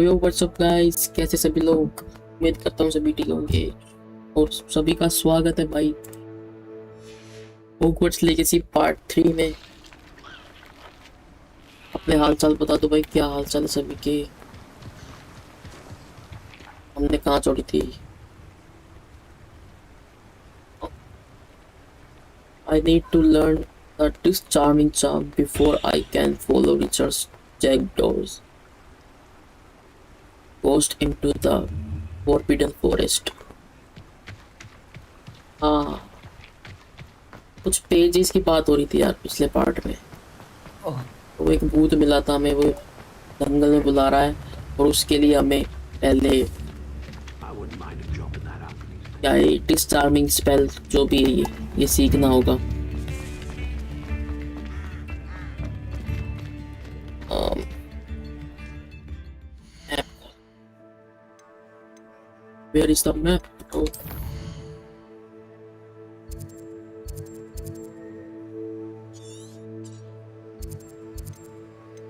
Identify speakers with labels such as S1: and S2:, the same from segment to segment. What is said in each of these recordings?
S1: तो यो WhatsApp guys, कैसे सभी लोग। उम्मीद करता हूँ सभी ठीक होंगे और सभी का स्वागत है भाई हॉगवर्ट्स लेगेसी पार्ट 3 में। अपने हाल चाल बता दो भाई, क्या हाल चाल है सभी के। हमने कहाँ छोड़ी थी? I need to learn this charming charm before I can follow Richard's jackdaws ghost into the forbidden forest। हाँ, कुछ पेजेस की बात हो रही थी यार पिछले पार्ट में। वो एक भूत मिला था हमें, वो जंगल में बुला रहा है और उसके लिए हमें पहले क्या डिस्चार्मिंग स्पेल जो भी है ये सीखना होगा। Where is the map? Oh.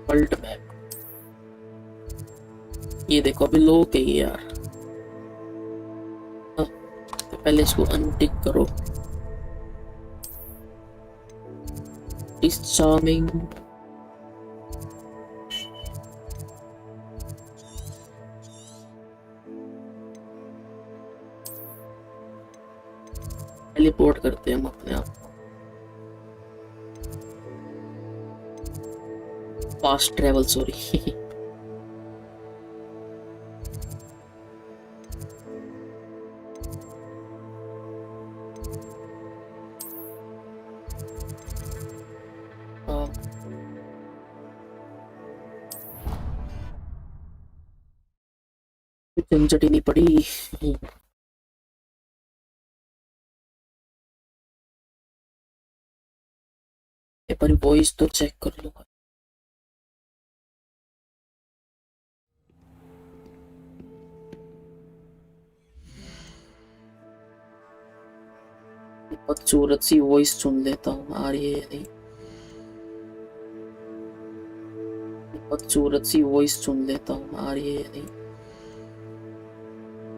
S1: World map, ये देखो अभी लो के ही यार। तो पहले इसको अनटिक करो। डिस्चार्मिंग टेलीपोर्ट करते हैं हम अपने आप को। Fast travel, sorry. झंझट ही नहीं पड़ी। एक बार वॉइस तो चेक कर लो। बदसूरत सी वॉइस सुन लेता हूँ, आ रही है या नहीं। बदसूरत सी वॉइस सुन लेता हूँ, आ रही है या नहीं।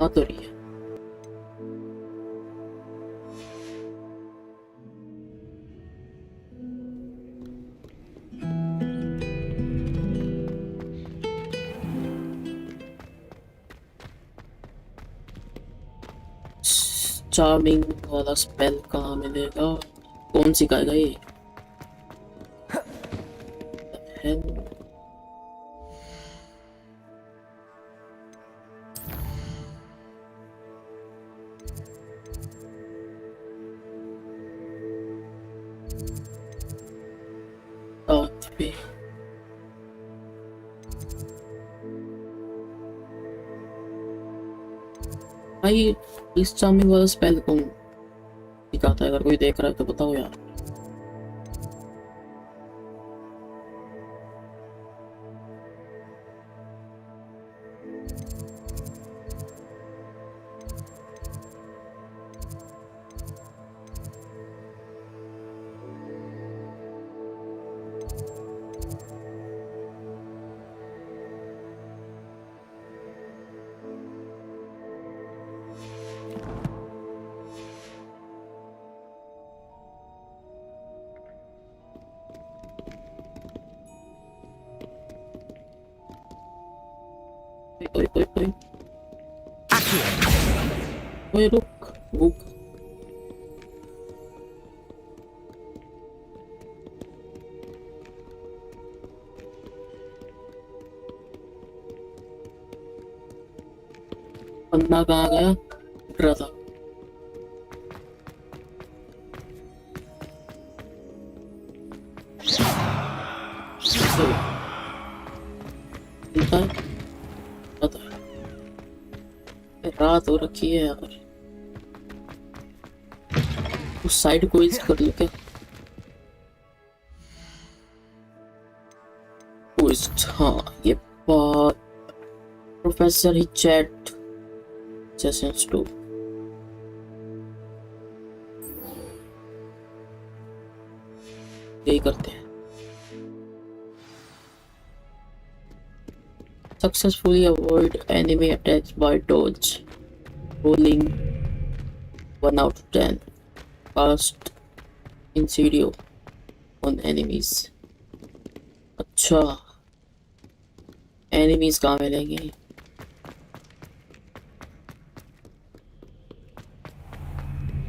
S1: आ तो रही है। चार्मिंग वाला स्पेल कहाँ मिलेगा? कौन सिखाएगा ये? भाई इस चार्मिंग वाला स्पेल कौन सिखाता है? अगर कोई देख रहा है तो बताओ यार। ओए ओए ओए ओए, रुक रुक। बंदा कहाँ गया? उठ रहा था। रात हो रखी है यार। उस साइड को इस कर लो क्या? हाँ, ये बात प्रोफेसर ही चैट सेशंस टू यही करते हैं। Successfully avoid enemy attacks by dodge. Rolling 1 out of 10. Cast incendio on enemies. अच्छा, enemies कहाँ मिलेंगे?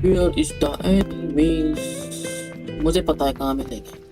S1: Where is the enemies? मुझे पता है कहाँ मिलेंगे.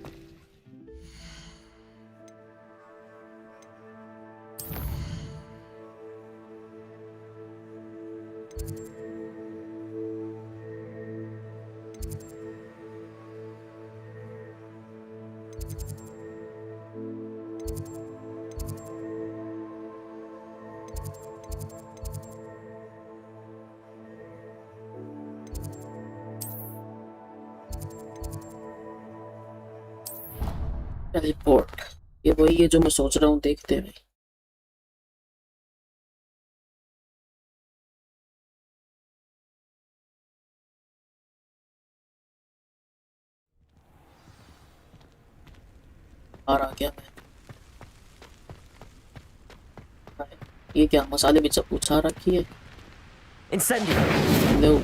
S1: टेलीपोर्ट, ये वही है जो मैं सोच रहा हूँ. देखते हैं. आ रहा क्या मैं? ये क्या मसाले भी सब कुछ आ रखी है. लो,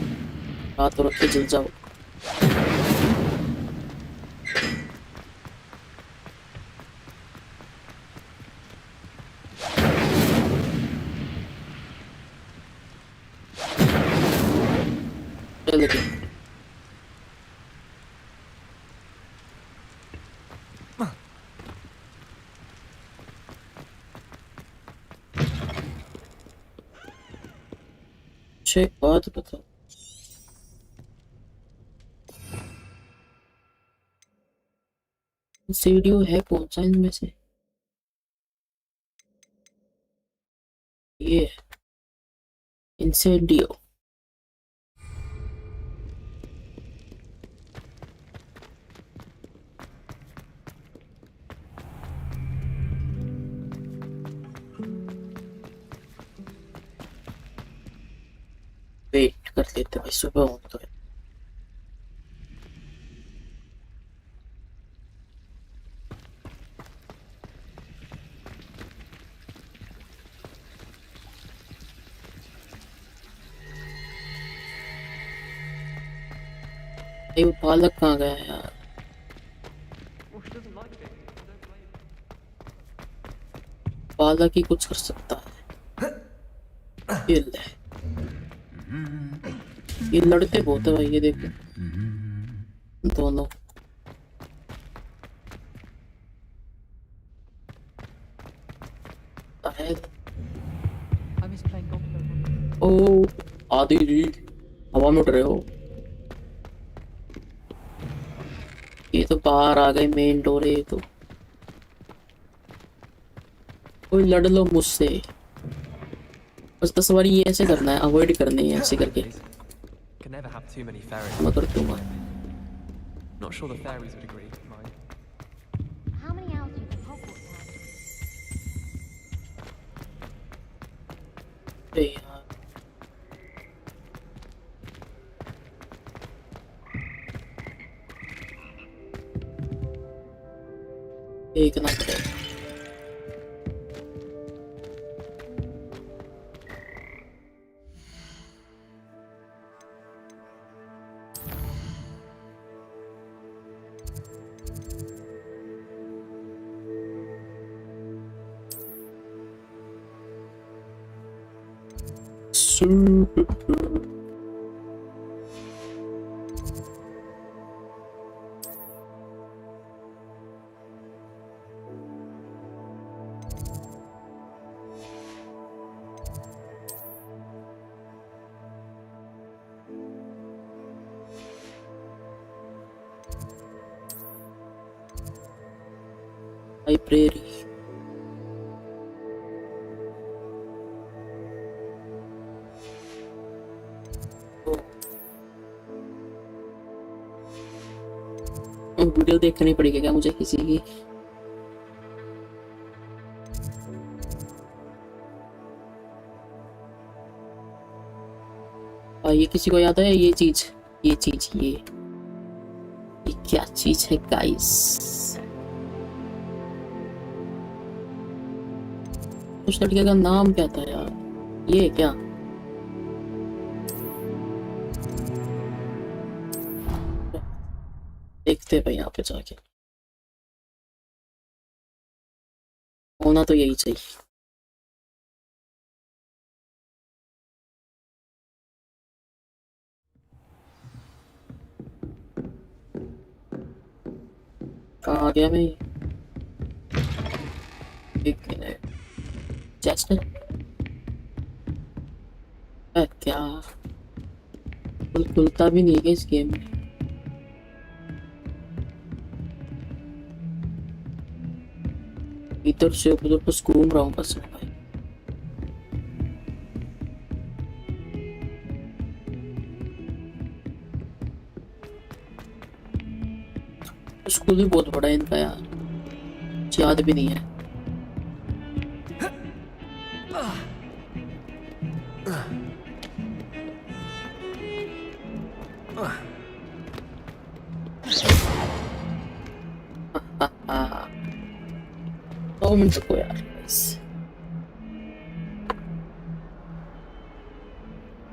S1: रात तो रख के जल जाओ. लेकिन एक बात बताओ, सीडीओ है कौन सा इनमें से? ये इंसेंडियो. वेट कर लेते भाई, सुबह हो तो है. ये वो पालक कहाँ गया यार? पालक ही कुछ कर सकता है. ये ले. ये लड़ते बहुत है भाई, ये देखो दोनों. ओ आदि जी हवा में उड़ रहे हो. ये तो बाहर आ गए मेन डोर है. ये तो कोई लड़ लो मुझसे. बस 10 बार ये ऐसे करना है, अवॉइड करनी है ऐसे करके. मैं कर दूंगा.
S2: Not sure the fairies would agree. Mine.
S3: How many hours do you think Hogwarts has?
S1: अरे यार, देखना पड़ेगा. लाइब्रेरी. वीडियो देखनी पड़ेगी क्या मुझे किसी की? ये किसी को याद है ये चीज? ये क्या चीज है गाइस? उस लड़के का नाम क्या था यार? ये क्या? देखते हैं भाई यहाँ पे जाके, होना तो यही चाहिए। कहाँ आ गया मैं? एक मिनट, चेस्ट है क्या? खुलता भी नहीं है इस गेम में। इधर से उधर बस घूम रहा हूँ बस भाई। स्कूल भी बहुत बड़ा है इनका यार, याद भी नहीं है। दो मिनट को यार,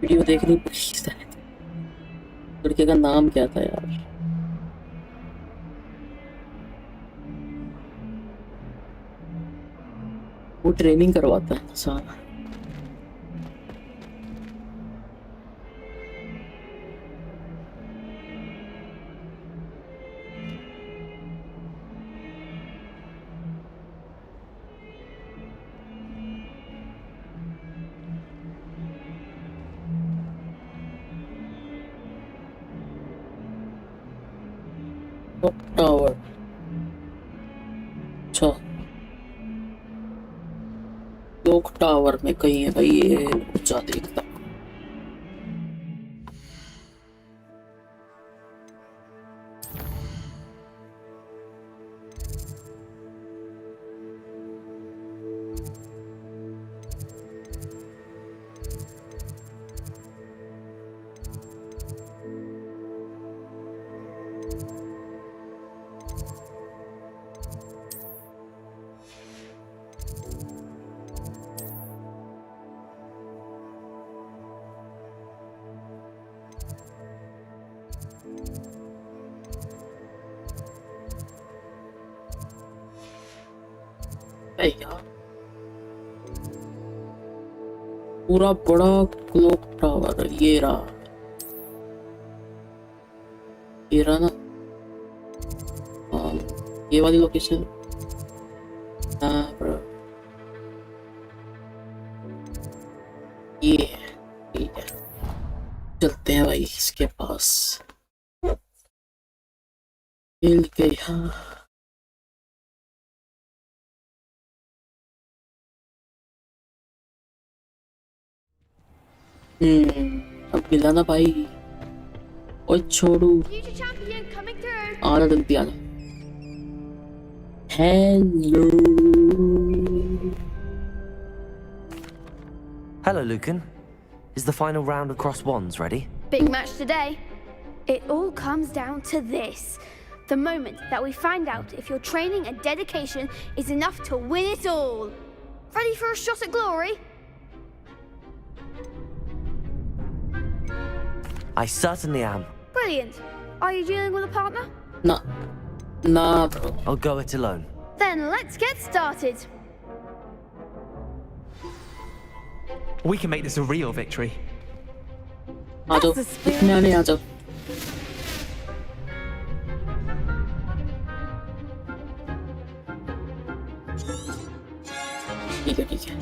S1: वीडियो देखनी पड़ी शायद। लड़के का नाम क्या था यार? वो ट्रेनिंग करवाता है सारा। टावर, अच्छा क्लॉक टावर में कहीं है भाई, ये जा देखता। यार पूरा बड़ा क्लॉक टावर ये रहा, ये रहा ना। ये वाली लोकेशन। हाँ ब्रो, ये ठीक है, चलते हैं भाई इसके पास। मिल गया। अब मिला ना भाई। और छोड़ू,
S3: Future champion coming through.
S1: आना जल्दी आना। Hello.
S4: Hello, Lucan. Is the final round of cross wands ready?
S3: Big match today. It all comes down to this. The moment that we find out if your training and dedication is enough to win it all. Ready for a shot at glory?
S4: I certainly am.
S3: Brilliant. Are you dealing with a partner?
S1: Nah bro.
S4: I'll go it alone.
S3: Then let's get started.
S2: We can make this a real victory.
S1: आ जाओ, इतने आने आ जाओ। ठीक है ठीक है,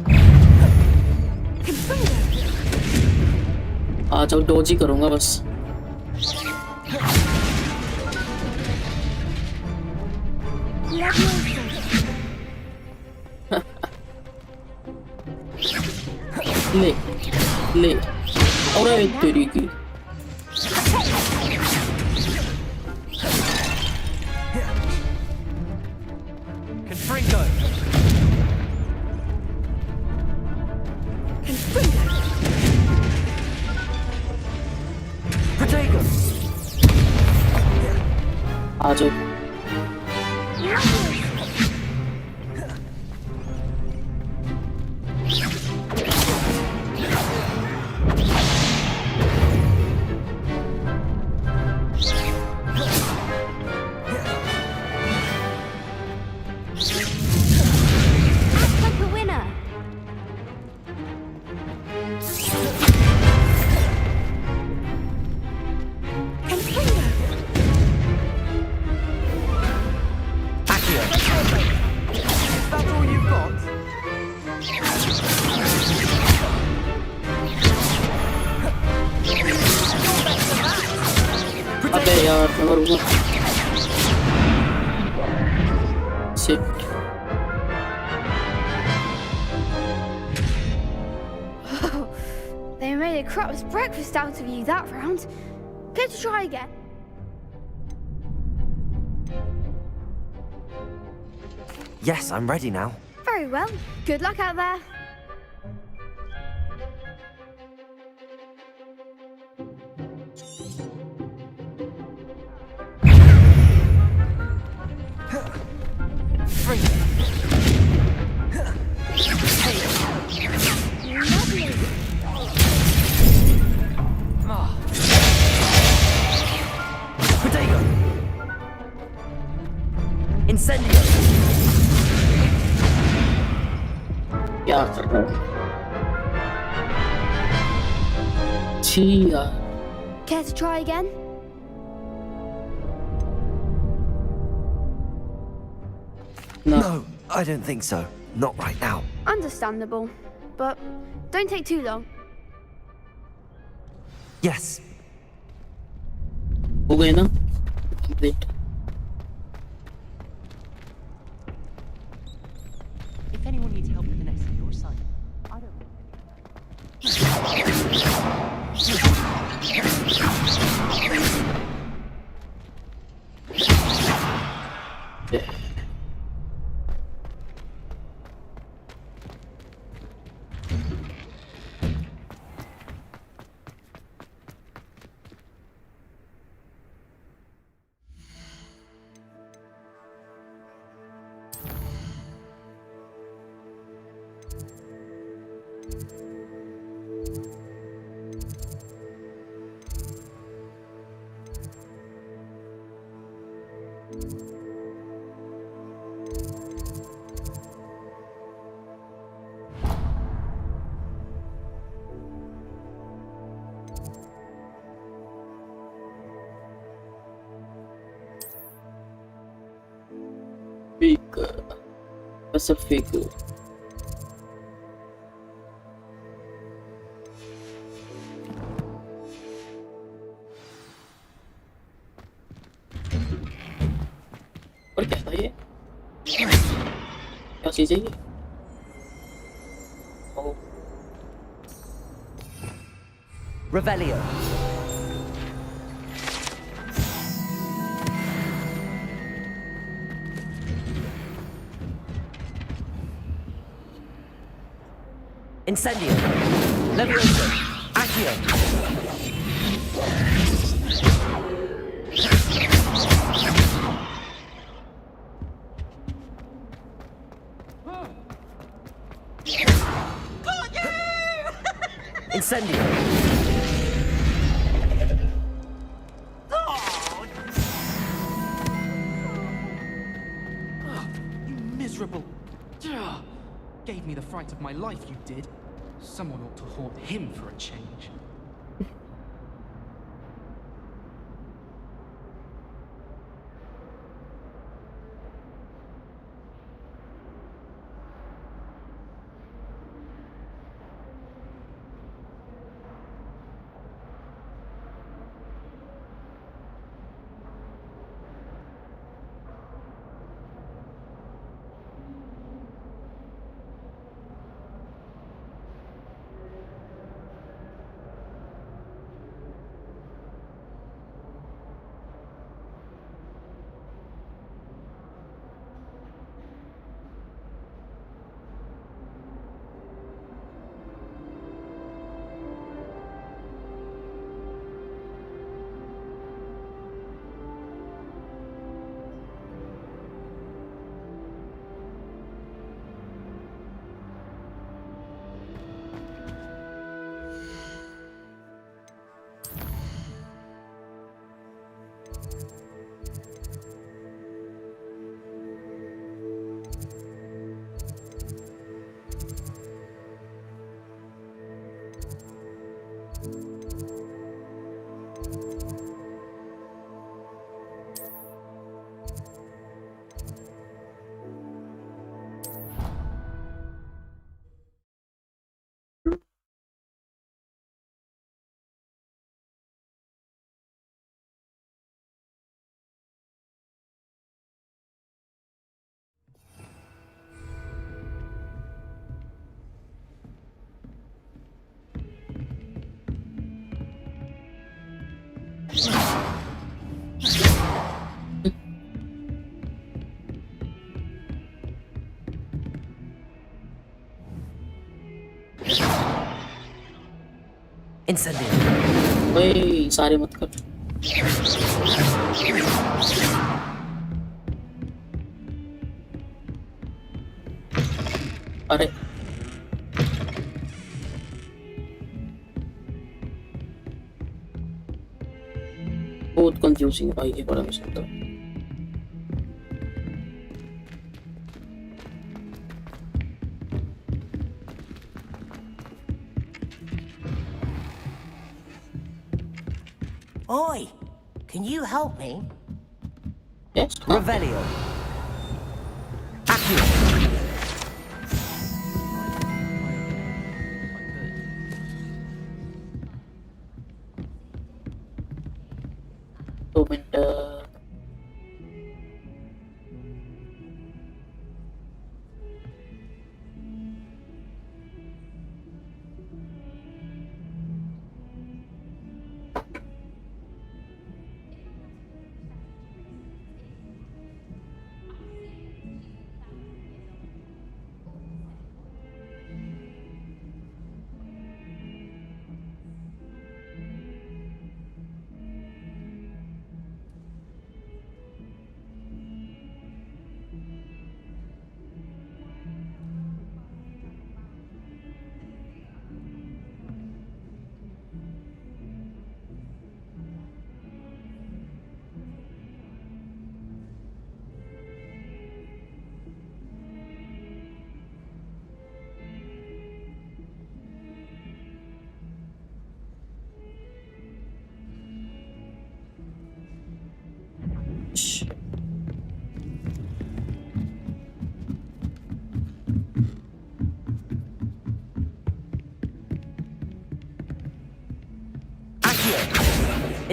S1: आ जाओ, Dodge ही करूंगा बस। ले ले, अरे तेरी की।
S2: Confringo.
S4: Protego.
S1: आ जाओ। होगा shift
S3: They made a crap's breakfast out of you that round. Care to try again?
S4: Yes, I'm ready now.
S3: Very well. Good luck out there. Lovely.
S4: Potato! Incendio!
S1: क्या कर रहा हूँ छी यार
S3: Care to try again?
S1: ना
S4: No, I don't think so. Not right now.
S3: Understandable. But don't take too long.
S4: Yes.
S1: हो गए ना complete
S2: If anyone needs help with an essay or assignment, I don't know.
S1: Pacific और क्या था ये क्या चीज है ये ओ
S4: Revelio. Incendio. Levioso. Accio. Incendio.
S2: You miserable. Gave me the fright of my life, you did. Someone ought to haunt him for a change.
S4: Incendio.
S1: ओए सारे मत कर। अरे बहुत कंफ्यूजिंग है भाई ये बड़ा मुश्किल तो।
S5: Oi, can you help me?
S1: Yes,
S4: Revelio. Accio.
S1: दो मिनट।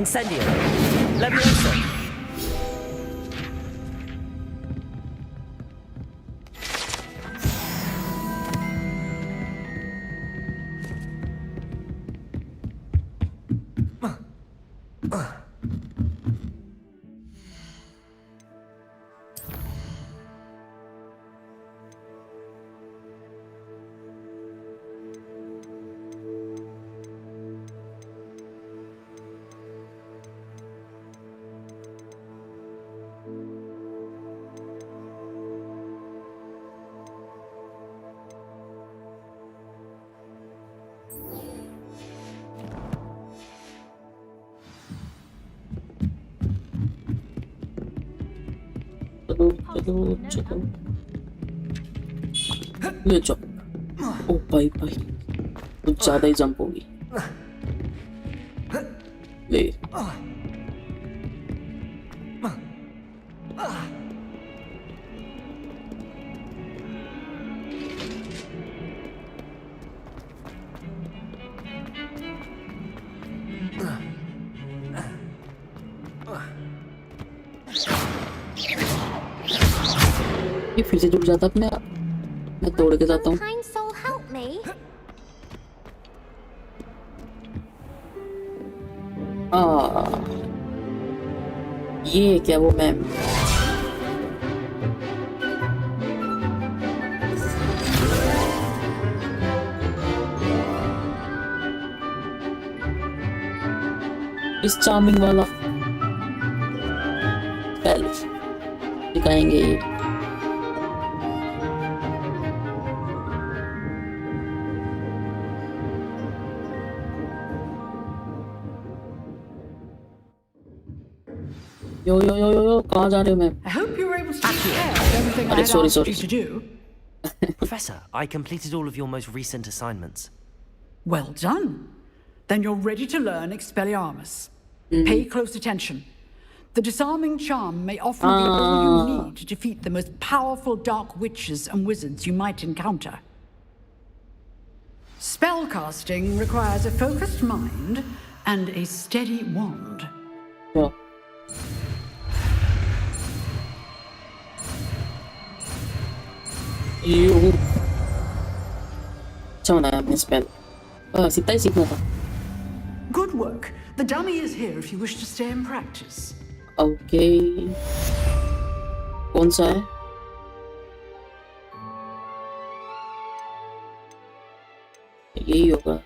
S4: Incendio. Leviosa.
S1: चलो चलो ले जाओ। ओ भाई भाई कुछ ज्यादा ही जंप होगी। ले ये फिर से जुड़ जाता अपने आप। मैं तोड़ के जाता हूँ।
S3: Kind soul, help me.
S1: ये क्या वो मैम इस चार्मिंग वाला दिखाएंगे। यो यो यो यो यो कहाँ जा रहे हो ma'am?
S6: I hope you were able to take care of everything I had
S1: sorry,
S6: asked
S1: sorry.
S6: you to do.
S4: Professor, I completed all of your most recent assignments.
S6: Well done. Then you're ready to learn Expelliarmus. Pay close attention. The disarming charm may often be all you need to defeat the most powerful dark witches and wizards you might encounter. Spellcasting requires a focused mind and a steady wand.
S1: Well. अच्छा बनाया आपने spell. बस इतना ही सीखना था।
S6: Good work. The dummy is here if you wish to stay and practice.
S1: Okay कौन सा है? यही होगा।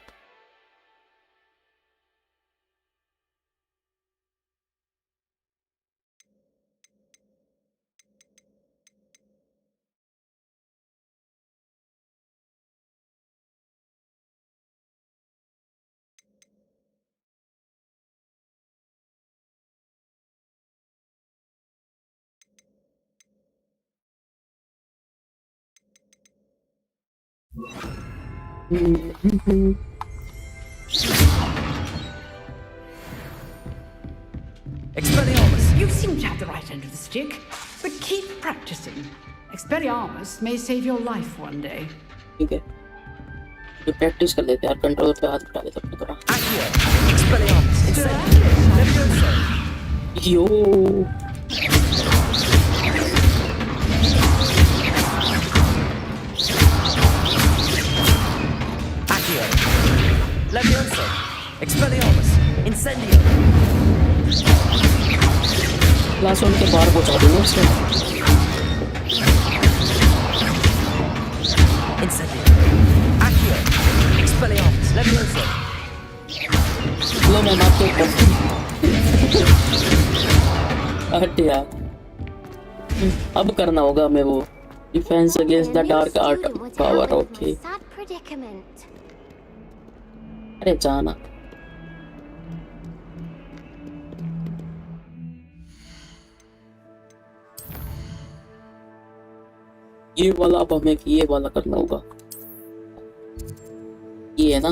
S4: Expelliarmus!
S6: You seem to have the right end of the stick, but keep practicing. Expelliarmus may save your life one day.
S1: ठीक है, तो practice कर लेते हैं यार, कंट्रोल पे हाथ उठा लेते अपनी तरह।
S4: Accio! Expelliarmus! Incendio! Levioso!
S1: यो
S4: Accio! Levioso! Expelliarmus! Incendio!
S1: Class one के बाहर पहुंचा दूंगा उसको।
S4: Incendio! Accio! Expelliarmus! Levioso!
S1: लो मैं आपको हट यार, अब करना होगा हमें वो defence against the dark art power. Okay,
S3: Sad predicament.
S1: अरे जाना। ये वाला अब हमें ये वाला करना होगा, ये है ना।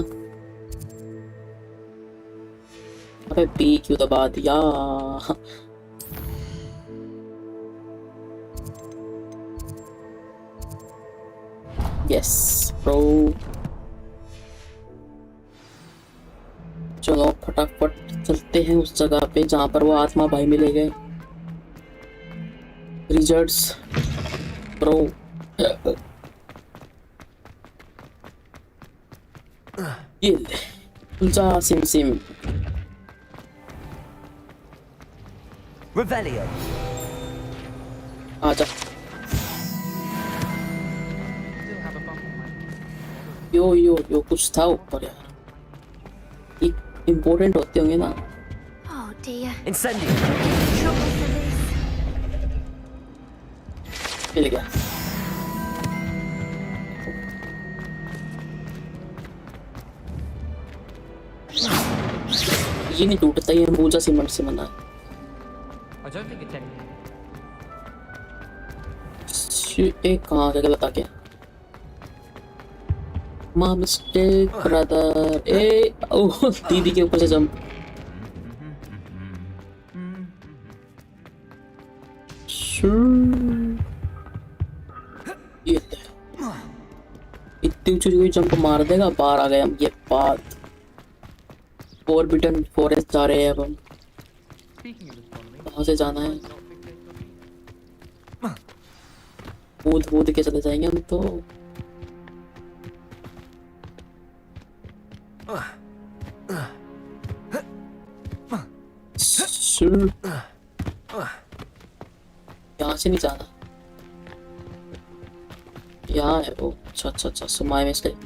S1: अबे बी क्यों दबा दिया? Yes pro. चलो फटाफट चलते हैं उस जगह पे जहां पर वो आत्मा भाई मिले गए। Results pro. ये ले उल्टा सिम सिम।
S4: Revelio!
S1: आजा।
S2: Still have a bump on my
S1: यो यो यो कुछ था ऊपर यार, इम्पोर्टेंट होते होंगे ना।
S3: Oh dear.
S4: Incendio!
S3: Trouble for this.
S1: मिल गया। ये नहीं टूटता, ये अंबुजा सीमेंट से बना है।
S2: I don't think it's any.
S1: एक कहाँ गया बता क्या? माँ मिस्टेक ब्रदर। ए ओह दीदी के ऊपर से जंप। ये इतनी ऊंची कोई जंप मार देगा, बाहर आ गए हम। ये बात फॉरबिडन फॉरेस्ट जा रहे हैं अब हम।
S2: Speaking of astronomy,
S1: कहाँ से जाना है?
S2: not fixated.
S1: कूद कूद के चले जाएंगे हम तो। यहाँ से नहीं जाना, यहाँ है वो। अच्छा अच्छा अच्छा, so my mistake.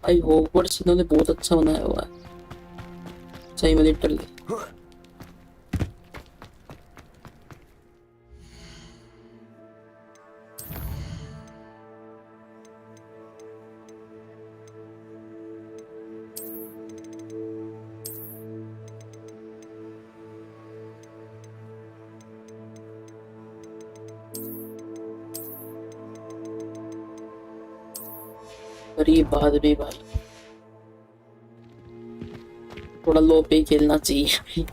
S1: I Hogwarts इन्होंने बहुत अच्छा बनाया हुआ है सही में, लिटरली। गरीब आदमी भाई, थोड़ा लो पे खेलना चाहिए।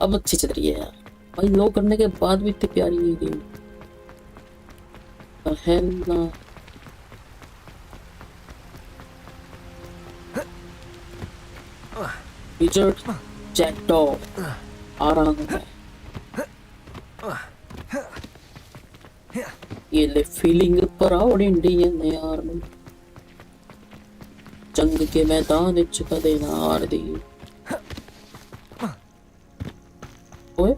S1: अब अच्छी चल रही है यार भाई, लो करने के बाद भी इतनी प्यारी नहीं गेम है ना। विजर्ड जैक्टो आ रहा है। ये ले फीलिंग प्राउड इंडियन यार में, जंग के मैदान चुका देना हार दी। ओए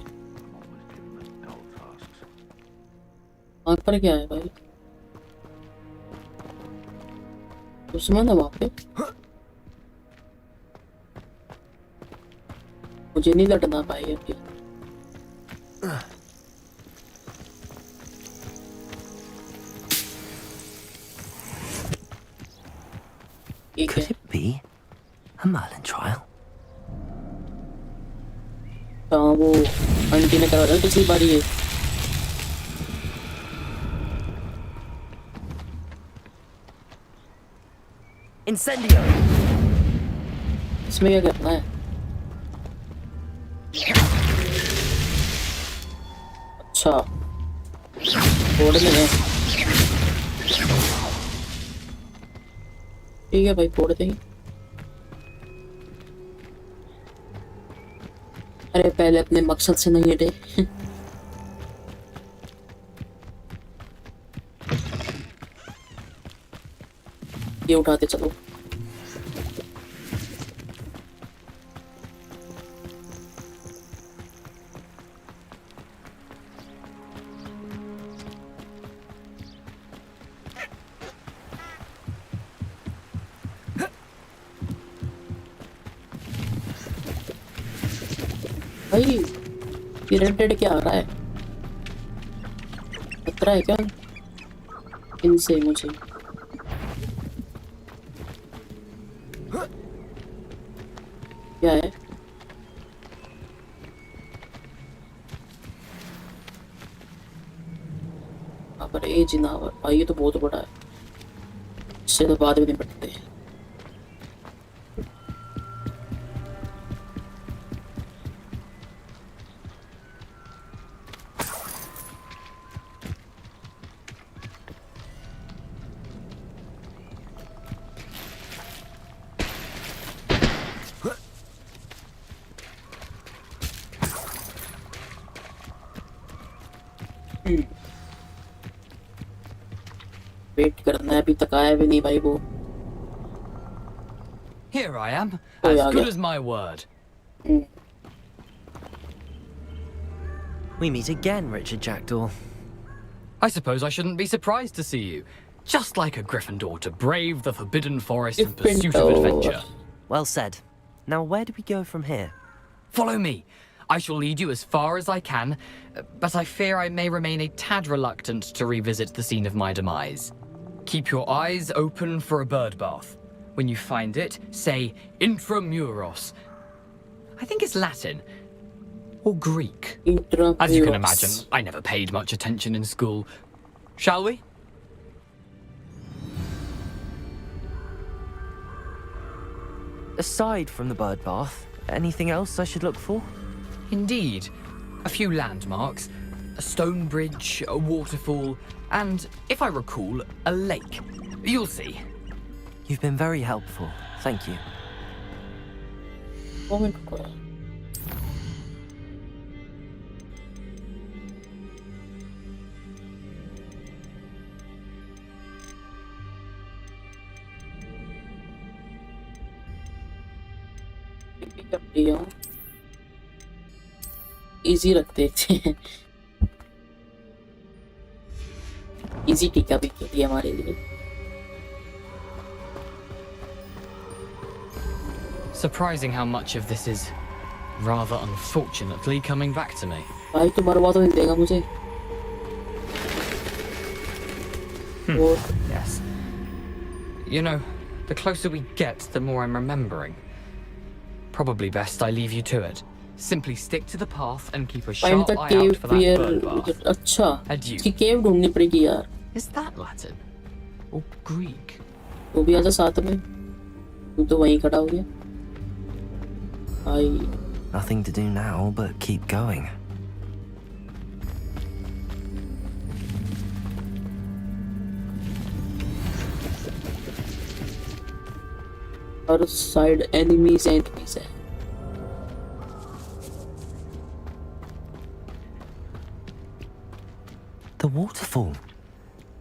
S1: वहां पर क्या है भाई? दुश्मन है वहां पे, मुझे नहीं लड़ना भाई अभी।
S4: Could it be a Merlin trial?
S1: हाँ वो आंटी ने करवाया था पिछली बार ये।
S4: Incendio!
S1: इसमें क्या करना है? अच्छा फोड़ने हैं। ठीक है भाई फोड़ देंगे। अरे पहले अपने मकसद से नहीं हटे। ये उठाते चलो। भाई ये रेड क्या आ रहा है? खतरा है क्या इनसे मुझे? क्या है? पर ए जिनावर भाई ये तो बहुत बड़ा है। इससे तो बाद में निपटते हैं। वेट करना है, अभी तक आया भी नहीं भाई वो।
S7: Here I am,
S1: Oh,
S7: as
S1: yeah,
S7: good
S1: yeah.
S7: as my word.
S4: We meet again, Richard Jackdaw.
S7: I suppose I shouldn't be surprised to see you. Just like a Gryffindor to brave the Forbidden Forest in pursuit of adventure.
S4: Well said. Now, where do we go from here?
S7: Follow me. I shall lead you as far as I can, but I fear I may remain a tad reluctant to revisit the scene of my demise. Keep your eyes open for a bird bath. When you find it, say intramuros. I think it's Latin. Or Greek. As you can imagine, I never paid much attention in school. Shall we?
S4: Aside from the bird bath, anything else I should look for?
S7: Indeed. A few landmarks, a stone bridge, a waterfall, and, if I recall, a lake. You'll see.
S4: You've been very helpful. Thank you.
S1: Easy रखते हैं। Easy टीका भी के लिए हमारे लिए।
S7: Surprising how much of this is, rather unfortunately, coming back to me.
S1: भाई तो मरवा तो नहीं देगा मुझे।
S7: Yes. You know, the closer we get, the more I'm remembering. Probably best I leave you to it. Simply stick to the path and keep a
S1: Find
S7: sharp
S1: the
S7: eye
S1: cave
S7: out for that
S1: where
S7: bird bath.
S1: अच्छा
S7: Adieu.
S1: इसकी केव ढूंढनी पड़ेगी यार।
S7: Is that Latin? Or Greek?
S1: तू भी आजा साथ में। तू तो वहीं खड़ा हो गया। भाई
S4: Nothing to do now but keep going.
S1: Her side enemies है।
S4: The waterfall.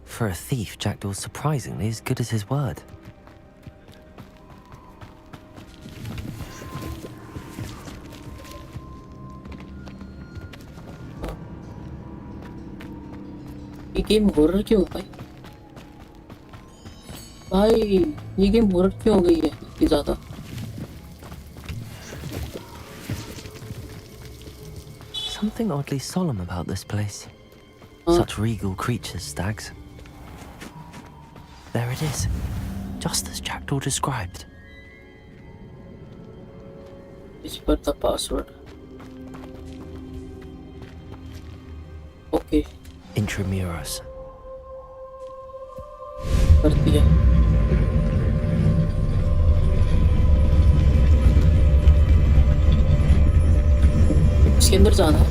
S4: For a thief, Jackdaw's surprisingly as good as his word.
S1: ये गेम हॉरर क्यों है भाई? भाई ये गेम हॉरर क्यों हो गई है इतनी ज्यादा?
S4: Something oddly solemn about this place. Such regal creatures, stags. There it is, just as Jackdaw described.
S1: Whisper the password.
S4: intramuros.
S1: कर दिया। इसके अंदर जाना है।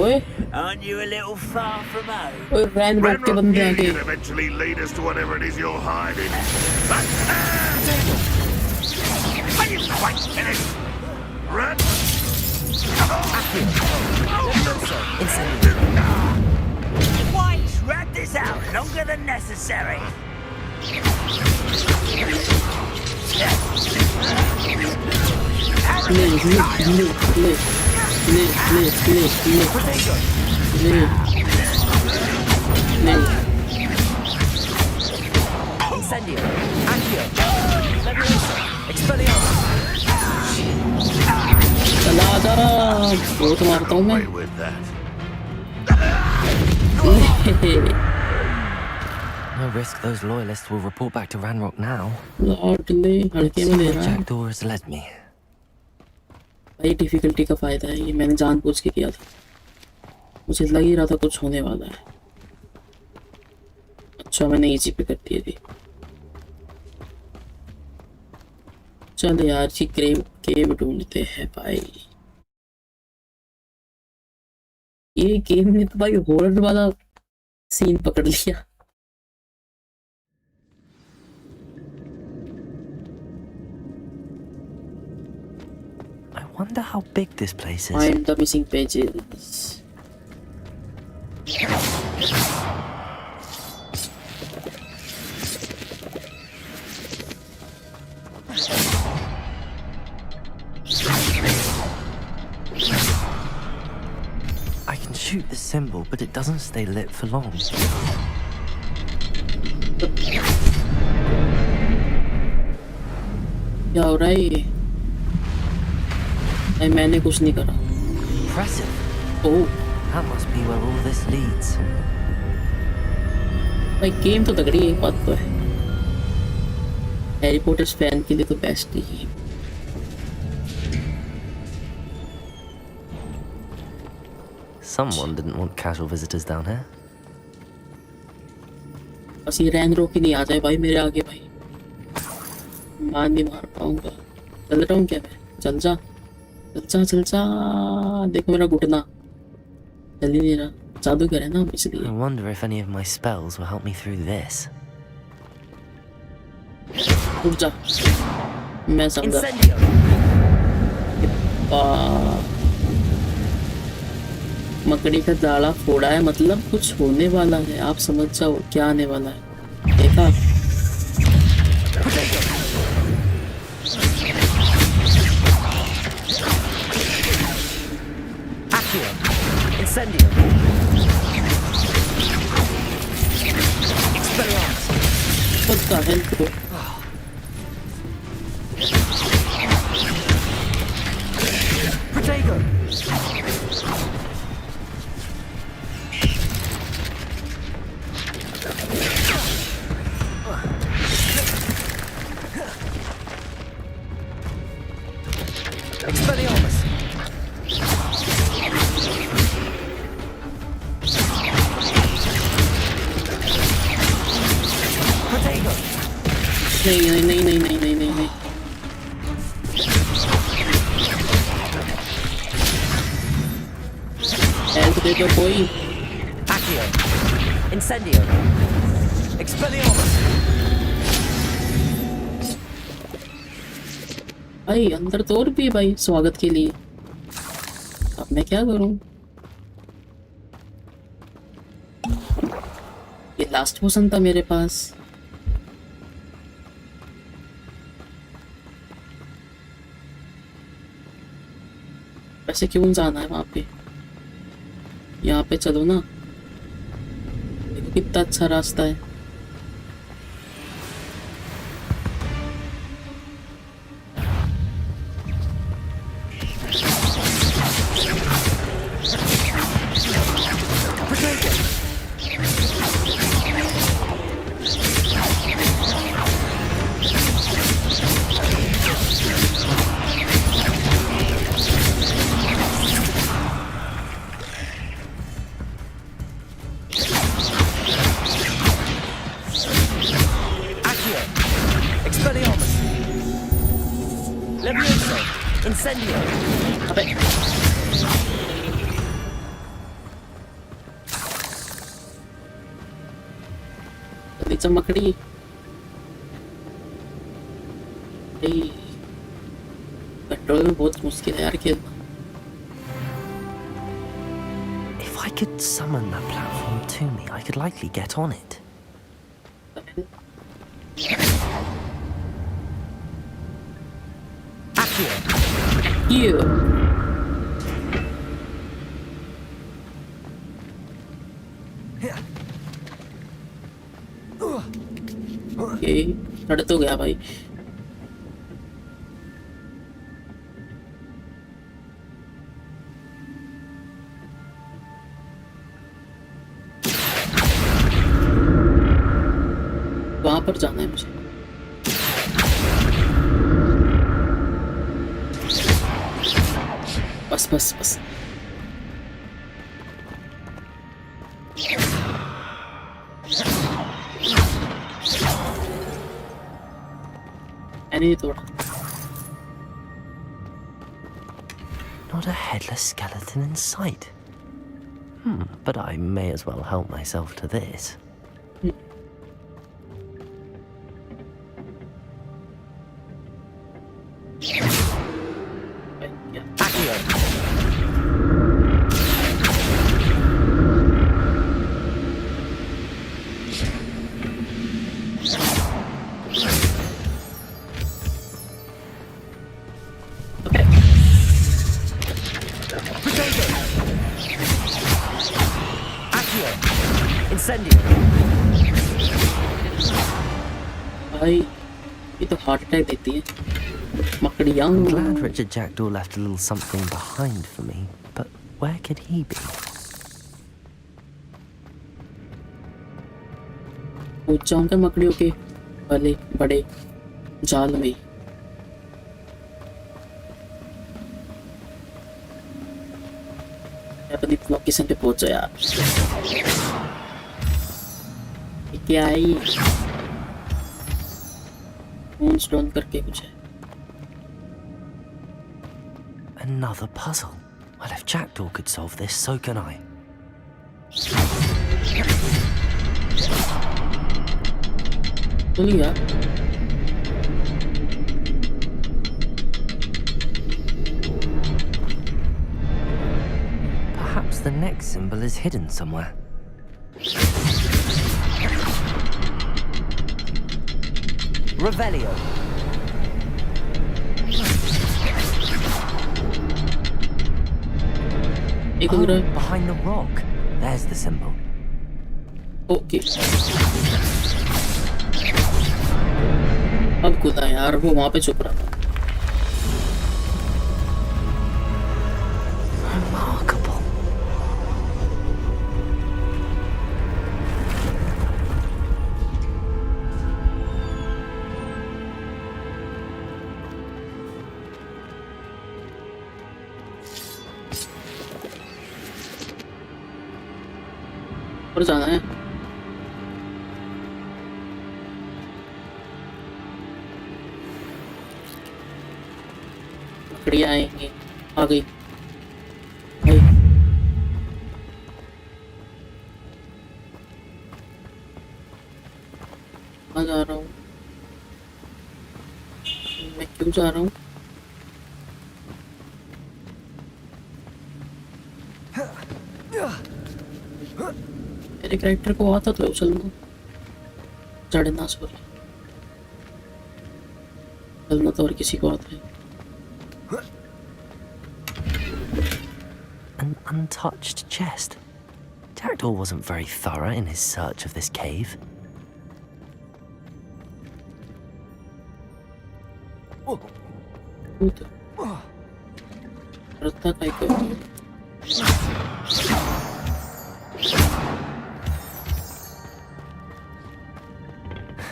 S1: ओए
S5: Aren't you a little far from home?
S1: ओए रैन रोक के बंदे आ गए।
S8: eventually lead us to whatever it is you're hiding. Are you quite finished? Run!
S5: Wait, drag this out longer than necessary.
S4: Incendio. Accio. Levioso. Expelliarmus.
S1: चला जा वो तो मारता हूँ मैं।
S8: Away with that.
S4: No risk those loyalists will report back to Ranrock now.
S1: लाडले हल्के में ले रहा है।
S4: Jackdaw has led me.
S1: भाई डिफिकल्टी का फायदा है, ये मैंने जानबूझ के किया था। मुझे लग ही रहा था कुछ होने वाला है। अच्छा मैंने इजी पे कर दिए थी। चल यार जी गेम ढूंढते हैं भाई। ये गेम ने तो भाई हॉरर वाला सीन पकड़ लिया।
S4: I wonder how big this place is.
S1: Find the missing pages.
S4: I can shoot the symbol, but it doesn't stay lit for long.
S1: क्या हो रहा है ये? नहीं मैंने कुछ नहीं करा।
S4: Impressive.
S1: Oh
S4: That must be where all this leads.
S1: भाई गेम तो तगड़ी है, एक बात तो है। हैरी पॉटर फैन के लिए तो बेस्ट ही है।
S4: Someone didn't want casual visitors down here.
S1: बस ये रैन रोक ही नहीं आ जाए भाई मेरे आगे भाई। मान नहीं मार पाऊंगा। चल रहा हूँ क्या मैं? चल जा चल जा। देखो मेरा घुटना चल ही नहीं रहा। जादूगर है ना इसलिए।
S4: I wonder if any of my spells will help me through this.
S1: उठ जा। मैं समझा।
S5: Incendio.
S1: मकड़ी का जाड़ा फोड़ा है मतलब कुछ होने वाला है। आप समझ जाओ क्या आने वाला है। देखा
S5: Accio. Incendio. Expelliarmus.
S1: खुद का हेल्प को
S5: Protego. Expelliarmus. Protego.
S1: नहीं। हेल्प दे दो कोई।
S5: Accio. Incendio. Expelliarmus.
S1: भाई अंदर तो और भी भाई स्वागत के लिए। अब मैं क्या करूं? ये लास्ट पोशन था मेरे पास। वैसे क्यों जाना है वहां पे? यहाँ पे चलो ना। देखो कितना अच्छा रास्ता है।
S4: Expelliarmus! Levioso! Incendio!
S1: अबे जल्दी चमकड़ी पेट्रोल में बहुत मुश्किल है यार खेलना
S4: If I could summon that platform to me, I could likely get on it. Accio!
S1: ये ओके लड़ तो गया भाई वहां पर जाना है मुझे बस बस बस मैंने नहीं तोड़ा
S4: Not a headless skeleton in sight. But I may as well help myself to this.
S1: भाई ये तो हार्ट अटैक देती है मकड़ियाँ
S4: I'm glad Richard Jackdaw left a little something behind for me, but where could he be?
S1: पूछ जाऊंगा मकड़ियों के वाले बड़े जाल में अपनी लोकेशन पे पहुंचा यार क्या आई स्टोन करके कुछ है
S4: Another puzzle. Well, if Jackdaw could solve this, so can I.
S1: तो नहीं यार
S4: Perhaps the next symbol is hidden somewhere. Revelio.
S1: एक उधर है
S4: Behind the rock. There's the symbol.
S1: Okay अब कूदा यार वो वहां पे छुप रहा था
S4: Remarkable.
S1: और जाना है मकड़ियाँ आएंगी आ गई आई कहाँ जा रहा हूँ मैं क्यों जा रहा हूँ मेरे कैरेक्टर को आता तो चलना चढ़ना सॉरी चलना तो और किसी को आता है
S4: An untouched chest. Jackdaw wasn't very thorough in his search of this cave.
S1: रत्ता का एक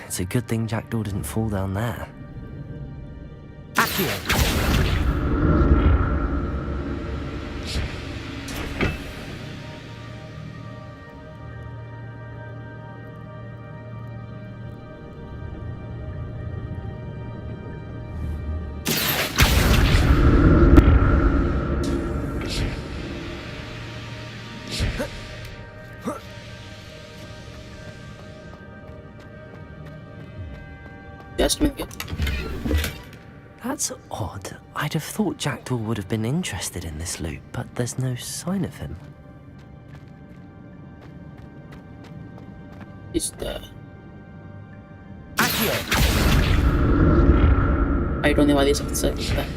S4: It's a good thing Jackdaw didn't fall down there. Accio!
S1: Chest में क्या?
S4: That's odd. I'd have thought Jackdaw would have been interested in this loot, but there's no sign of him.
S1: Is the
S5: Accio.
S1: Fight होने वाली सबसे सकता है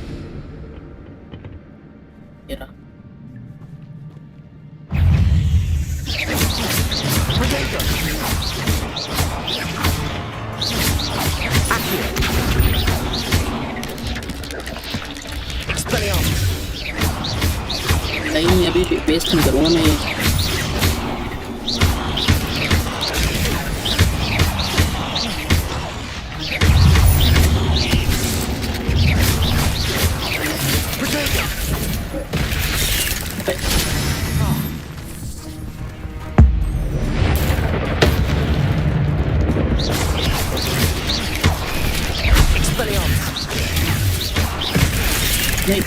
S1: ये रहा। नहीं अभी वेस्ट नहीं करूँगा मैं ये। नहीं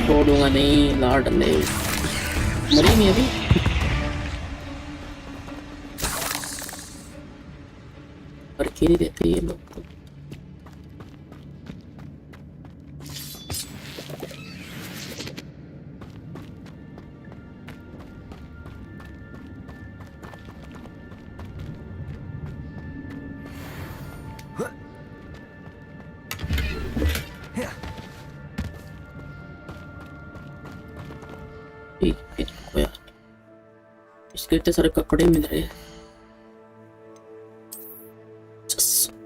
S1: छोड़ूंगा नहीं लाड नहीं मरी नहीं अभी। पर खेल देते ये लोग तो। इसके इतने सारे कपड़े मिल रहे हैं।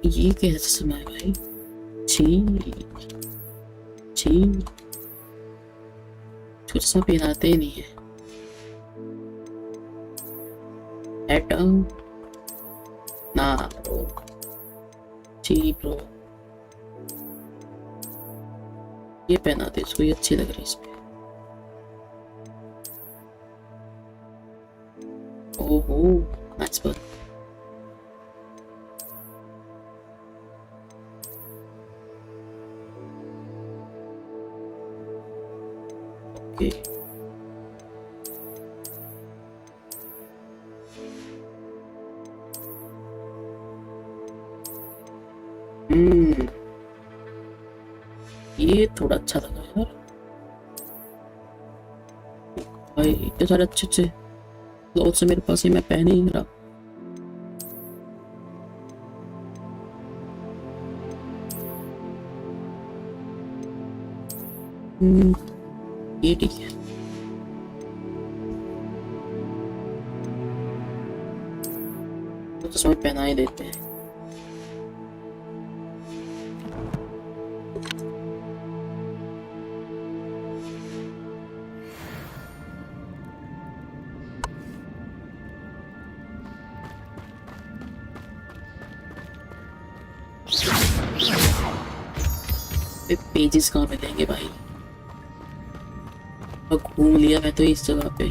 S1: ये कैसे चश्मा है भाई? छी छी चश्मा पहनाते ही नहीं है। एटम ना ब्रो छी ब्रो ये पहनाते इसको ये अच्छी लग रही है इसमें। ओहो नाइस बट ओके ये थोड़ा अच्छा लगा यार भाई। इतने सारे अच्छे अच्छे क्लोथ्स मेरे पास ही मैं पहन ही नहीं रहा। ये ठीक है। तो समय पहना ही देते हैं। पेजेस कहाँ मिलेंगे भाई? तो घूम लिया मैं तो इस जगह पे।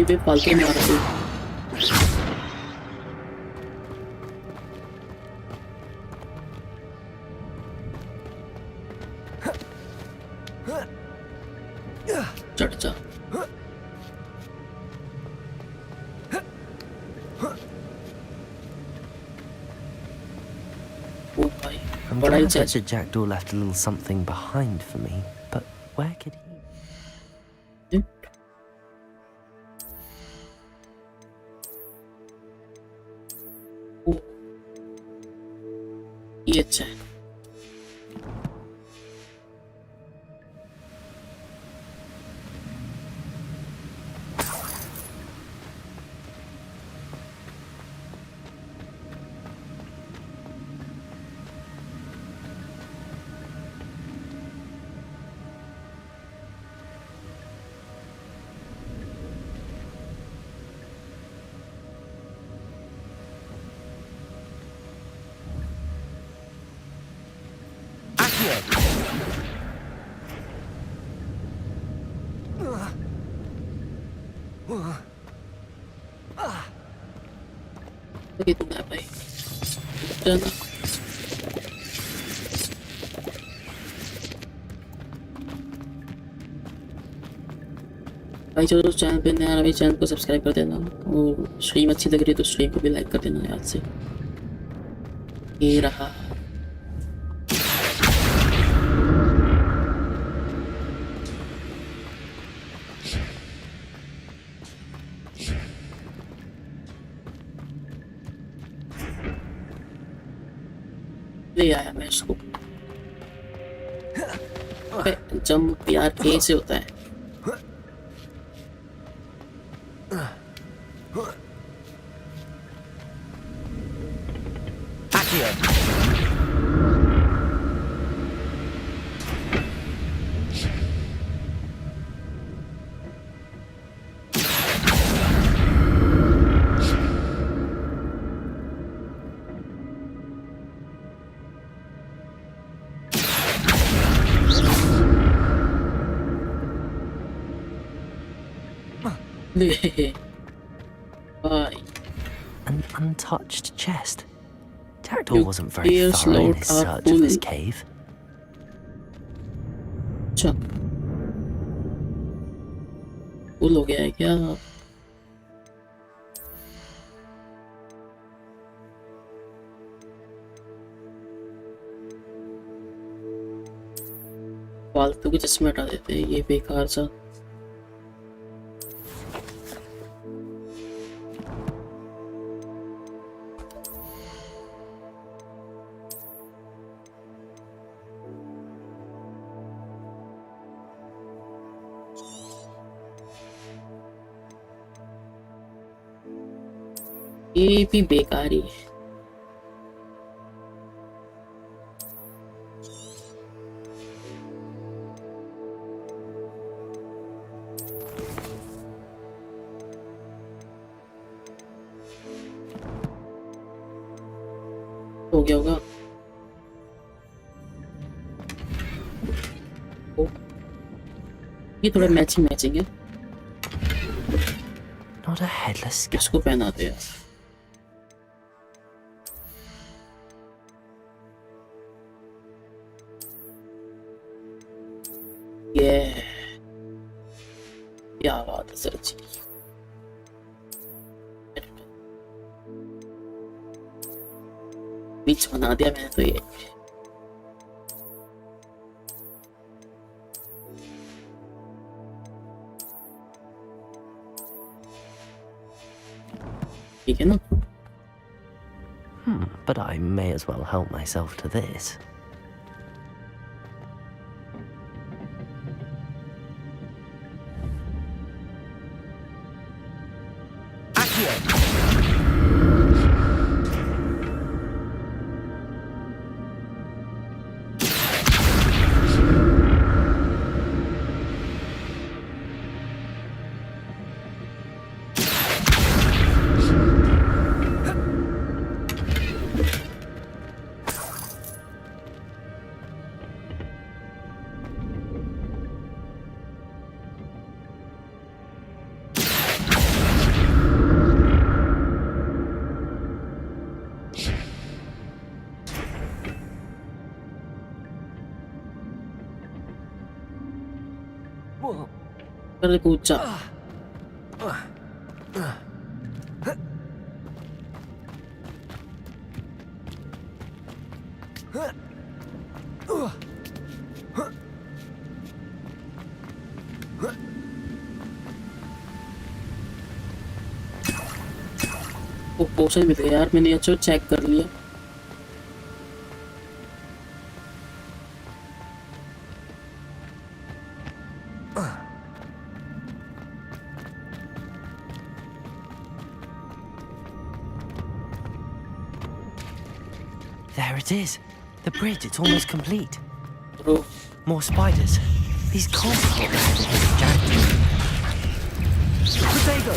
S1: पे फालतू मार रही। चढ़ जा।
S4: I'm glad that the jackdaw left a little something behind for me, but where could he?
S1: ये अच्छा है। कितना है भाई? चलो भाई, चलो चैनल पे नया भाई, चैनल को सब्सक्राइब कर देना और स्ट्रीम अच्छी लग रही है तो स्ट्रीम को भी लाइक कर देना याद से। ये रहा ले आया मैं इसको। जंप यार कैसे होता है?
S4: An untouched chest. Jackdaw wasn't very thorough in his search of this cave.
S1: अच्छा, फुल हो गया है क्या? फालतू के चश्मे हटा देते हैं, ये बेकार सा। ये भी बेकार ही है। हो गया होगा। ये थोड़ा मैचिंग है।
S4: Not a headless skeleton.
S1: इसको पहनाते हैं। क्या बात है सर जी। बीच बना दिया मैंने तो ये। ठीक है ना?
S4: But I may as well help myself to this.
S1: कर कूचा। वो पोशन मिल गया यार, मैंने अच्छा चेक कर लिया।
S4: There it is. The bridge, it's almost complete.
S1: Bro.
S4: More spiders. These can't be what the head of this jackdaw. Potato!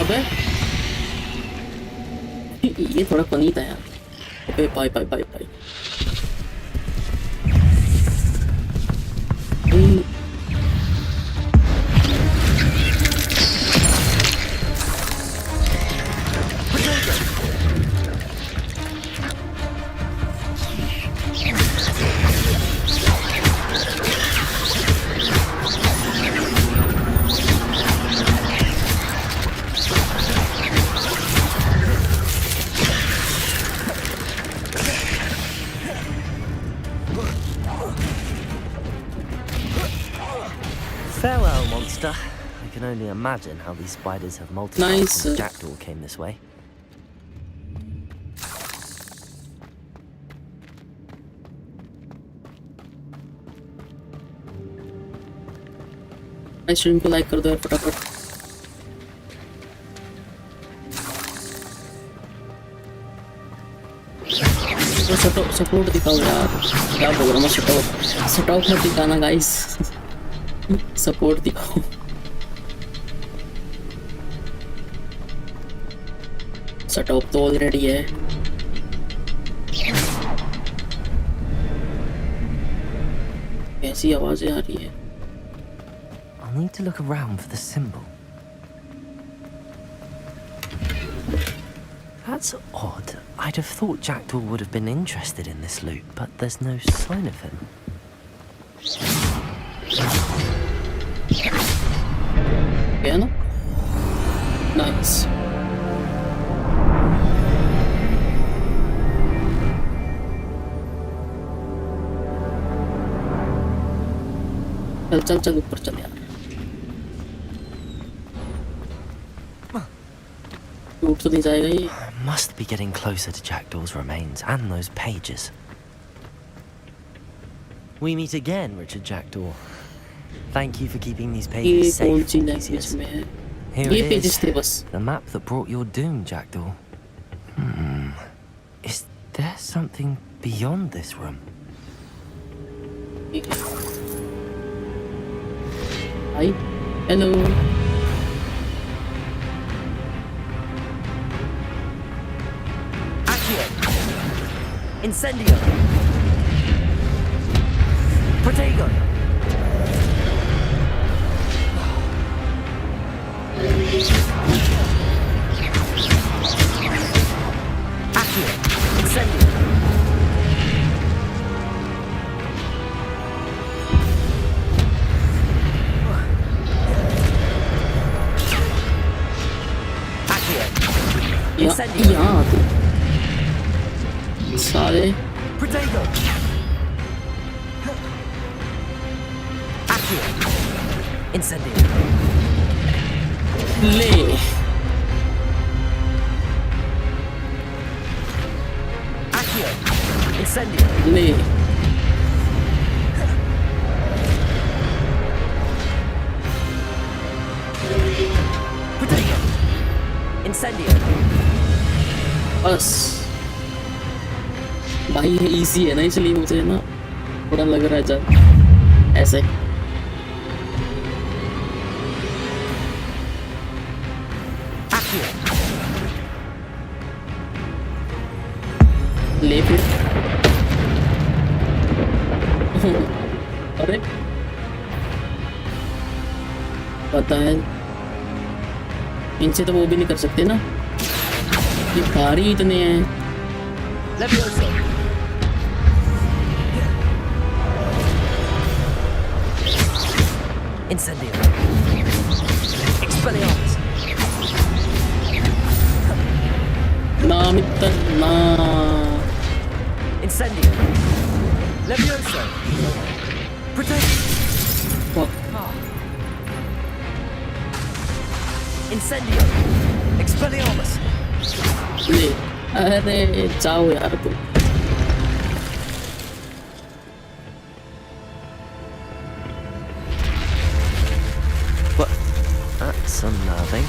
S1: अबे ये थोड़ा फनी था यार। अबे bye bye bye bye.
S4: Farewell, monster. I can only imagine how these spiders have multiplied
S1: Nice.
S4: since Jackdaw came this way.
S1: Stream को like कर दो यार फटाफट। सपोर्ट दिखाओ यार, क्या बोल रहा हूँ, सपोर्ट मत दिखाना गाइस, सपोर्ट दिखाओ। सेटअप तो ऑलरेडी है। कैसी आवाजें आ रही है?
S4: I'll need to look around for the symbol. That's odd. I'd have thought Jackdaw would have been interested in this loot, but there's no sign of him.
S1: Yeah, no? Nice. चल चल चल ऊपर चल यार। टूट तो नहीं जाएगा ये।
S4: Must be getting closer to Jackdaw's remains and those pages. We meet again, Richard Jackdaw. Thank you for keeping these
S1: ये
S4: pages
S1: कौन
S4: safe.
S1: सी लैंग्वेज में है?
S4: Here
S1: ये
S4: it
S1: पेजेस
S4: is,
S1: थे बस।
S4: the map that brought your doom, Jackdaw. Is there something beyond this room?
S1: Hi, hello.
S4: Incendio! Protego! Accio! Incendio! Accio! Incendio!
S1: यहाँ सारे
S4: Protego! Accio! Incendio!
S1: ले
S4: Accio! Incendio!
S1: ले
S4: Protego! Incendio!
S1: बस भाई ये easy है ना, इसलिए मुझे ना थोड़ा लग रहा है जब ऐसे।
S4: Accio!
S1: ले फिर अरे पता है इनसे तो वो भी नहीं कर सकते ना, ये भारी इतने हैं।
S4: Levioso! Incendio! Expelliarmus!
S1: ना मित्र ना।
S4: Incendio! Levioso! Protect!
S1: Fuck.
S4: Incendio! Expelliarmus!
S1: ले अरे जाओ यार तुम।
S4: What? That's unnerving.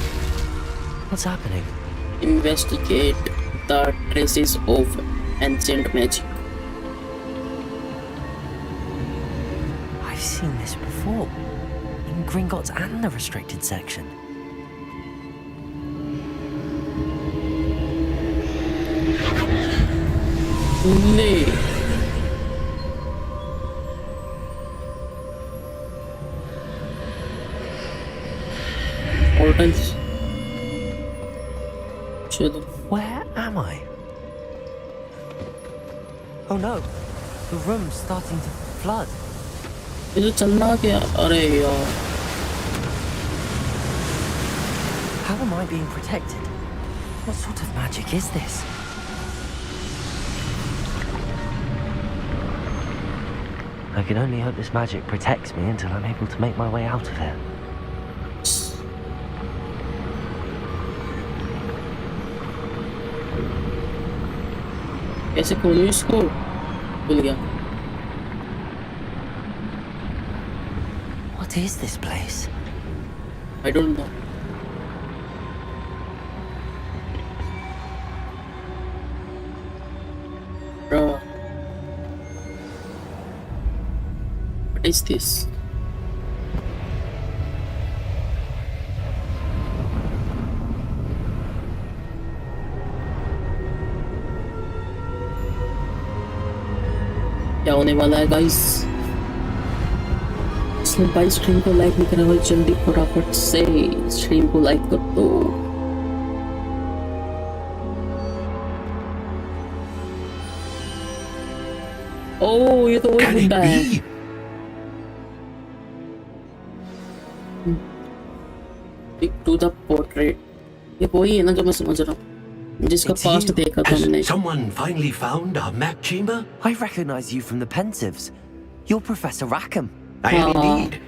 S4: What's happening?
S1: Investigate the traces of ancient magic.
S4: I've seen this before. In Gringotts and the restricted section.
S1: ले Portals. चलो
S4: Where am I? Oh no, the room's starting to flood.
S1: ये जो चलना क्या अरे यार
S4: How am I being protected? What sort of magic is this? I can only hope this magic protects me until I'm able to make my way out of here.
S1: कैसे खोलूं इसको भूल गया
S4: What is this place?
S1: I don't know Bro. What is this? क्या होने वाला है guys इसने भाई स्ट्रीम को लाइक नहीं करा भाई जल्दी फटाफट से स्ट्रीम को लाइक कर दो ओह ये तो वही
S8: Can it
S1: बुड्ढा है
S8: be?
S1: Stick to the portrait ये वही है ना जो मैं समझ रहा हूँ जिसका
S4: It's
S1: पास्ट
S4: you.
S1: देखा था हमने
S8: Has someone finally found our map chamber?
S4: I recognize you from the Pensives. You're Professor Rackham.
S8: I am
S1: Ah.
S8: indeed.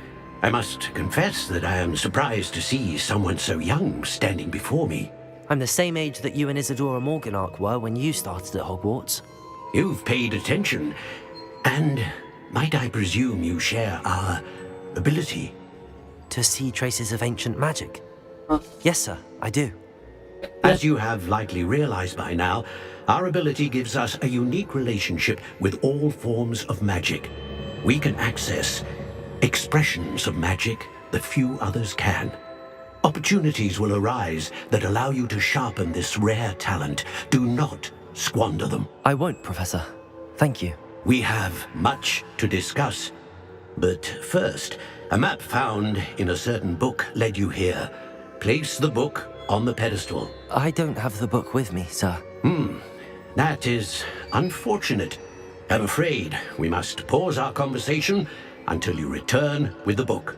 S8: I must confess that I am surprised to see someone so young standing before me.
S4: I'm the same age that you and Isadora Morganark were when you started at Hogwarts.
S8: You've paid attention, and might I presume you share our ability?
S4: To see traces of ancient magic?
S1: Ah.
S4: Yes, sir, I do.
S8: As you have likely realized by now, our ability gives us a unique relationship with all forms of magic. We can access expressions of magic that few others can. Opportunities will arise that allow you to sharpen this rare talent. Do not squander them.
S4: I won't, Professor. Thank you.
S8: We have much to discuss. But first, a map found in a certain book led you here. Place the book on the pedestal.
S4: I don't have the book with me, sir.
S8: That is unfortunate. I'm afraid we must pause our conversation until you return with the book.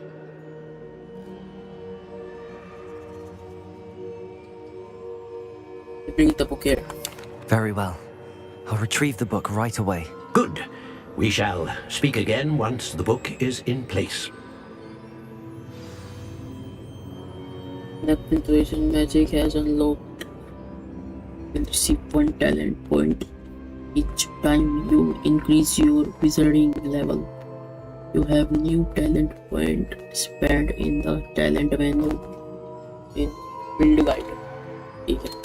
S1: bring the book here
S4: Very well. I'll retrieve the book right away.
S8: Good. We shall speak again once the book is in place.
S1: Intuition magic has unlocked. You will receive 1 talent point each time you increase your wizarding level. You have new talent point spent in the talent menu in build guide. ठीक है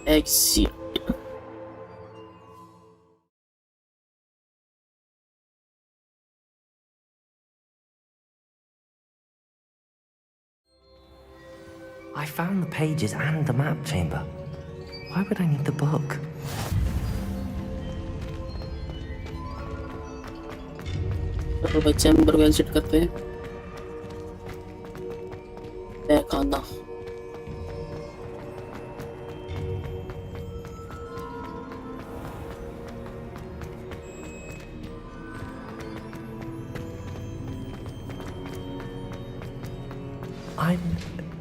S1: Exit.
S4: I found the pages and the map chamber. Why would I need the book?
S1: तो भाई chamber well set करते हैं back आना
S4: I'm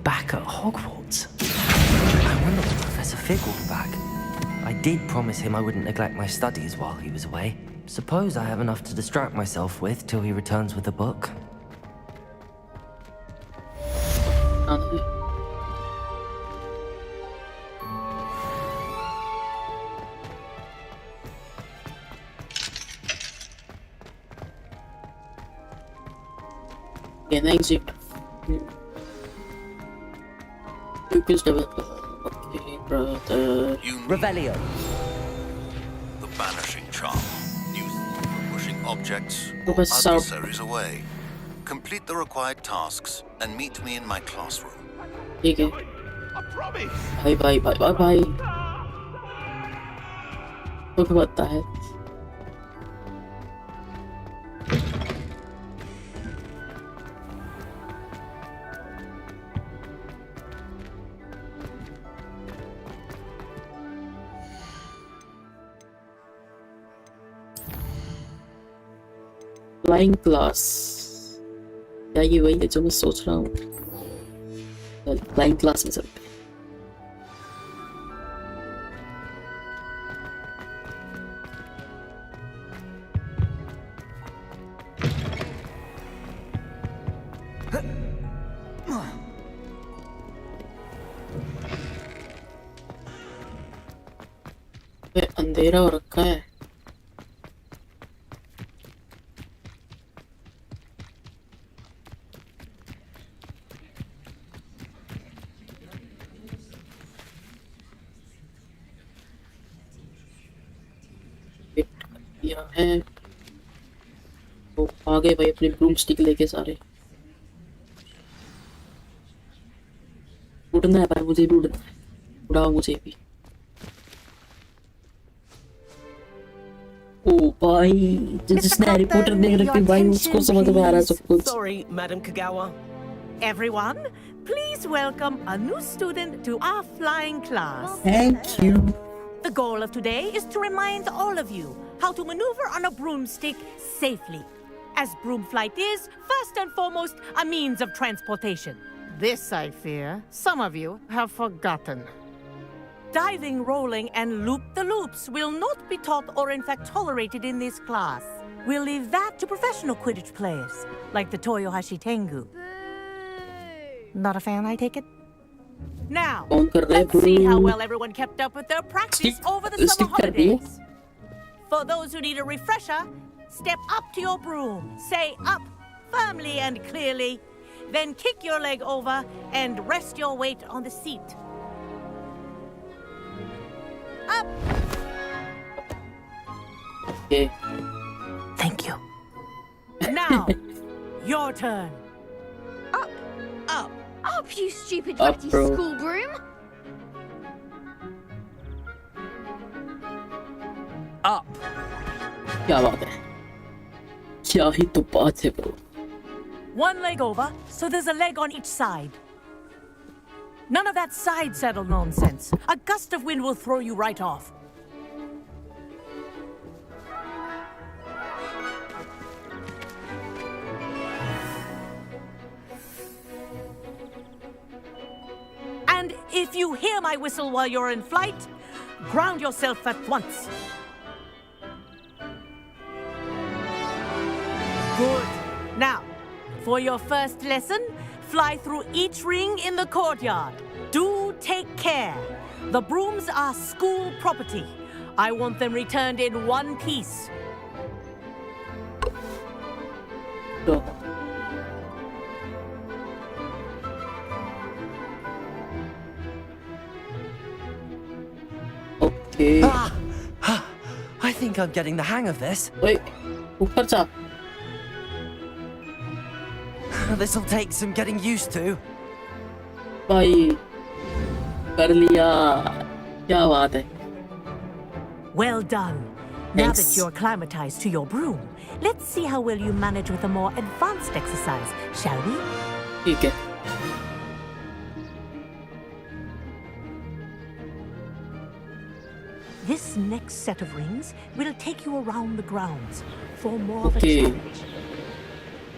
S4: back at Hogwarts. I wonder when Professor Fig will be back. I did promise him I wouldn't neglect my studies while he was away. Suppose I have enough to distract myself with till he returns with the book.
S1: आना है Can exit. Focus developer. Okay, brother.
S9: Revelio.
S10: The banishing charm, used for pushing objects or
S1: Professor.
S10: adversaries away. Complete the required tasks and meet me in my classroom.
S1: ठीक है. Bye bye bye bye bye. तो क्या बताता है? Flying class क्या ये वही है जो मैं सोच रहा हूँ फ्लाइंग क्लास में चलते हैं अंधेरा हो रखा है है तो आ गए भाई अपने ब्रूम स्टिक लेके सारे उड़ना है भाई मुझे भी उड़ना है उड़ाओ मुझे भी ओ भाई जिसने रिपोर्टर देख रखी भाई उसको समझ में आ रहा है सब कुछ
S9: Sorry, Madam Kagawa.
S11: Everyone, please welcome a new student to our flying class.
S1: Thank you.
S11: The goal of today is to remind all of you how to maneuver on a broomstick safely, as broom flight is, first and foremost, a means of transportation.
S12: This, I fear, some of you have forgotten.
S11: Diving, rolling, and loop-the-loops will not be taught or in fact tolerated in this class. We'll leave that to professional Quidditch players, like the Toyohashi Tengu. Not a fan, I take it? Now, let's see how well everyone kept up with their practice over the summer holidays. For those who need a refresher, step up to your broom, say up firmly and clearly, then kick your leg over and rest your weight on the seat. Up!
S1: Okay.
S11: Thank you. Now, your turn.
S3: Up!
S11: Up!
S3: Up, you stupid
S1: Up,
S3: wetty
S1: bro.
S3: school broom!
S9: Up.
S1: क्या बात है क्या ही तो बात है bro
S11: One leg over, so there's a leg on each side. None of that side saddle nonsense. A gust of wind will throw you right off. And if you hear my whistle while you're in flight, ground yourself at once. Good. Now, for your first lesson, fly through each ring in the courtyard. Do take care. The brooms are school property. I want them returned in one piece.
S1: तो okay
S4: I think I'm getting the hang of this.
S1: ओए ऊपर जा
S4: This'll take some getting used to.
S1: भाई कर लिया क्या बात है
S11: Well done. Now
S1: Thanks.
S11: that you're acclimatized to your broom, let's see how well you manage with a more advanced exercise, shall we?
S1: ठीक है
S11: This next set of rings will take you around the grounds for more of a
S1: Okay.
S11: challenge.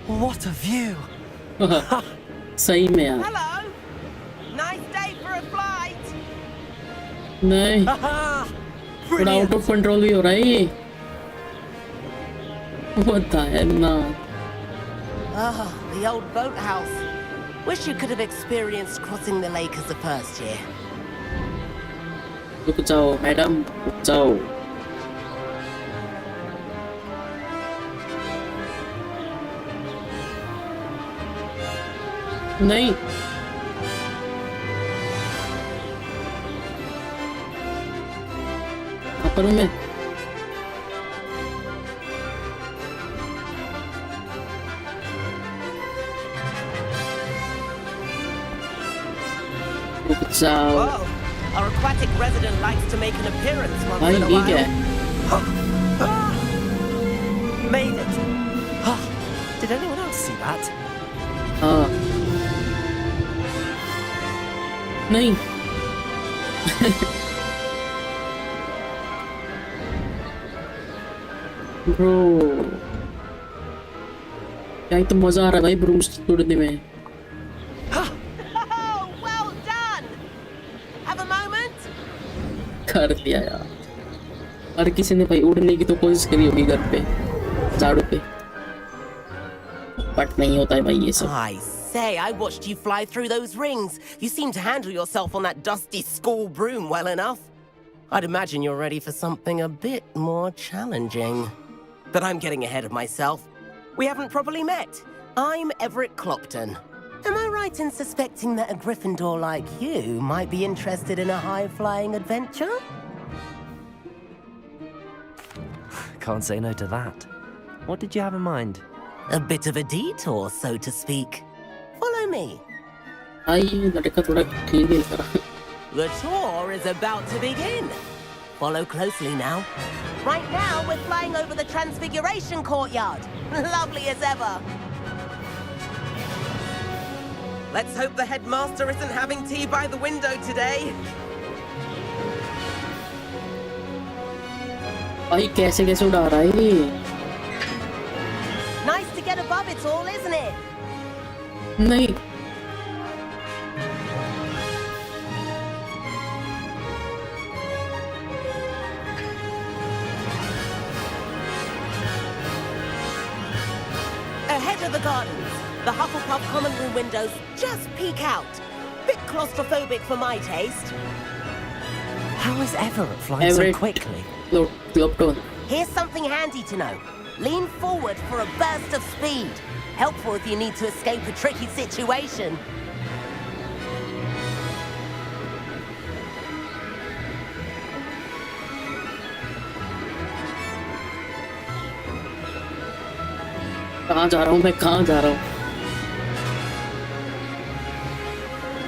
S4: What a view!
S1: सही में यार
S9: Hello. Nice day for a flight.
S1: नहीं
S4: Haha!
S1: थोड़ा out of control भी हो रहा है ये What the hell ना
S9: Ah, the old boathouse. Wish you could have experienced crossing the lake as a first year.
S1: रुक जाओ मैडम रुक जाओ नहीं कहाँ पर हूँ मैं? रुक जाओ।
S9: Whoa! Our aquatic resident likes to make an appearance once
S1: भाई
S9: in a
S1: ये क्या
S9: while.
S1: है?
S4: Made it. Did anyone else see that?
S1: हाँ नहीं ब्रो क्या ही तो मजा आ रहा है भाई ब्रूम्स तोड़ने में।
S9: Oh, well done! Have a moment?
S1: कर दिया यार। हर किसी ने भाई उड़ने की तो कोशिश करी होगी घर पे झाड़ू पे, बट नहीं होता है भाई ये सब।
S9: I say, I watched you fly through those rings. You seem to handle yourself on that dusty school broom well enough. I'd imagine you're ready for something a bit more challenging. But I'm getting ahead of myself. We haven't properly met. I'm Everett Clopton. Am I right in suspecting that a Gryffindor like you might be interested in a high-flying adventure?
S4: Can't say no to that. What did you have in mind?
S9: A bit of a detour, so to speak. Follow me.
S1: भाई लड़का थोड़ा खेल कर।
S9: The tour is about to begin. Follow closely now. Right now, we're flying over the Transfiguration Courtyard. Lovely as ever. Let's hope the headmaster isn't having tea by the window today.
S1: भाई कैसे कैसे उड़ा रहा है ये?
S9: Nice to get above it all, isn't it?
S1: नहीं
S9: Ahead of the gardens, the Hufflepuff common room windows just peek out. Bit claustrophobic for my taste.
S4: How is Everett flying
S1: Everett.
S4: so quickly?
S1: Clopton।
S9: Here's something handy to know. Lean forward for a burst of speed. Helpful if you need to escape a tricky situation.
S1: कहाँ जा रहा हूँ मैं? कहाँ जा रहा हूँ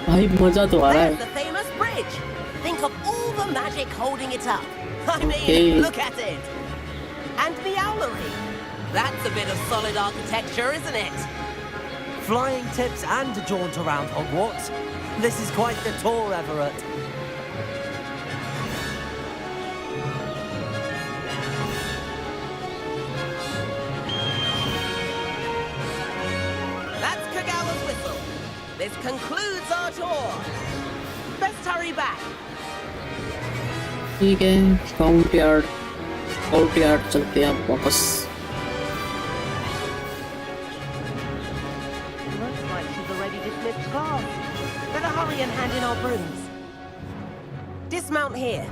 S1: भाई? मजा तो आ रहा
S9: There's
S1: है।
S9: the famous bridge. Think of all the magic holding it up. I mean,
S1: Okay.
S9: look at it. And the owlery. That's a bit of solid architecture, isn't it?
S4: Flying tips and a jaunt around Hogwarts. This is quite the tour, Everett.
S9: That's Kagawa's whistle. This concludes our tour. Best hurry back.
S1: ठीक है, count yard चलते हैं अब वापस।
S9: Looks like she's already dismissed class. Better hurry and hand in our brooms. Dismount here.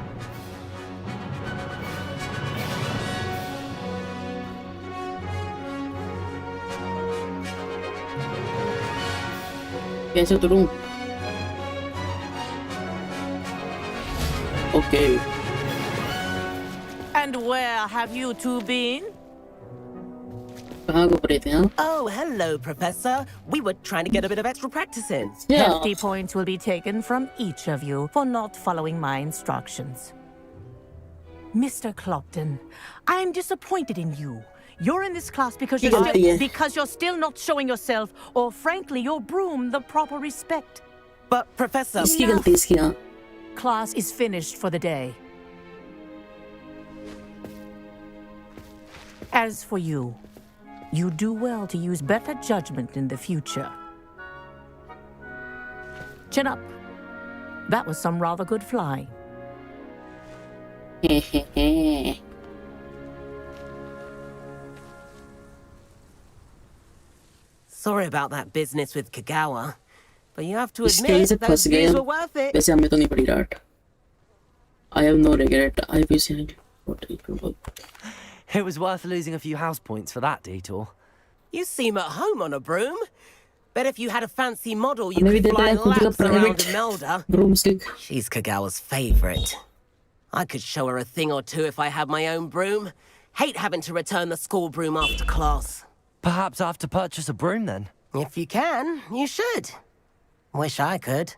S1: कैसे उतरूं? Okay.
S11: And where have you two been?
S1: कहाँ घूम रहे थे हाँ?
S9: Oh, hello, Professor. We were trying to get a bit of extra practice in.
S1: Yeah.
S11: Hefty points will be taken from each of you for not following my instructions. Mr. Clopton, I am disappointed in you. You're in this class because you're still not showing yourself, or frankly, your broom the proper respect.
S9: But, Professor...
S1: इसकी गलती इसकी हाँ।
S11: Class is finished for the day. As for you, you do well to use better judgment in the future. Chin up. That was some rather good flying.
S9: Sorry about that business with Kagawa, but you have to
S1: इसके वजह
S9: admit
S1: से
S9: those
S1: फंस गए
S9: views
S1: हम।
S9: were worth it.
S1: वैसे हमें तो नहीं पड़ी डांट। I have no regret. I wish I what equal.
S4: It was worth losing a few house points for that detour.
S9: You seem at home on a broom. Bet if you had a fancy model, you
S1: हमें भी
S9: could
S1: देता
S9: fly
S1: है खुद का
S9: laps around
S1: private
S9: a Melda.
S1: broomstick.
S9: She's Kagawa's favorite. I could show her a thing or two if I had my own broom. Hate having to return the school broom after class.
S4: Perhaps I have to purchase a broom then.
S9: If you can, you should. Wish I could.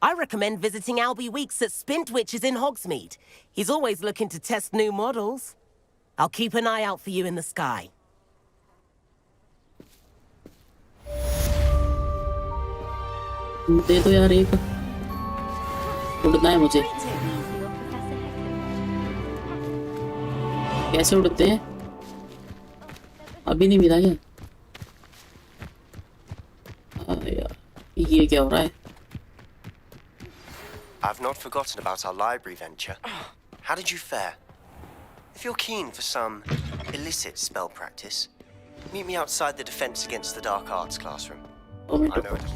S9: I recommend visiting Albie Weeks at Spintwitches in Hogsmeade. He's always looking to test new models. I'll keep an eye out for you in the sky.
S1: दे दो यार एक, उड़ना है मुझे। कैसे उड़ते हैं? अभी नहीं मिला क्या? यार ये क्या हो रहा है?
S13: I've not forgotten about our library venture. How did you fare? If you're keen for some illicit spell practice, meet me outside the Defense Against the Dark Arts classroom.
S1: Oh,
S13: I know it.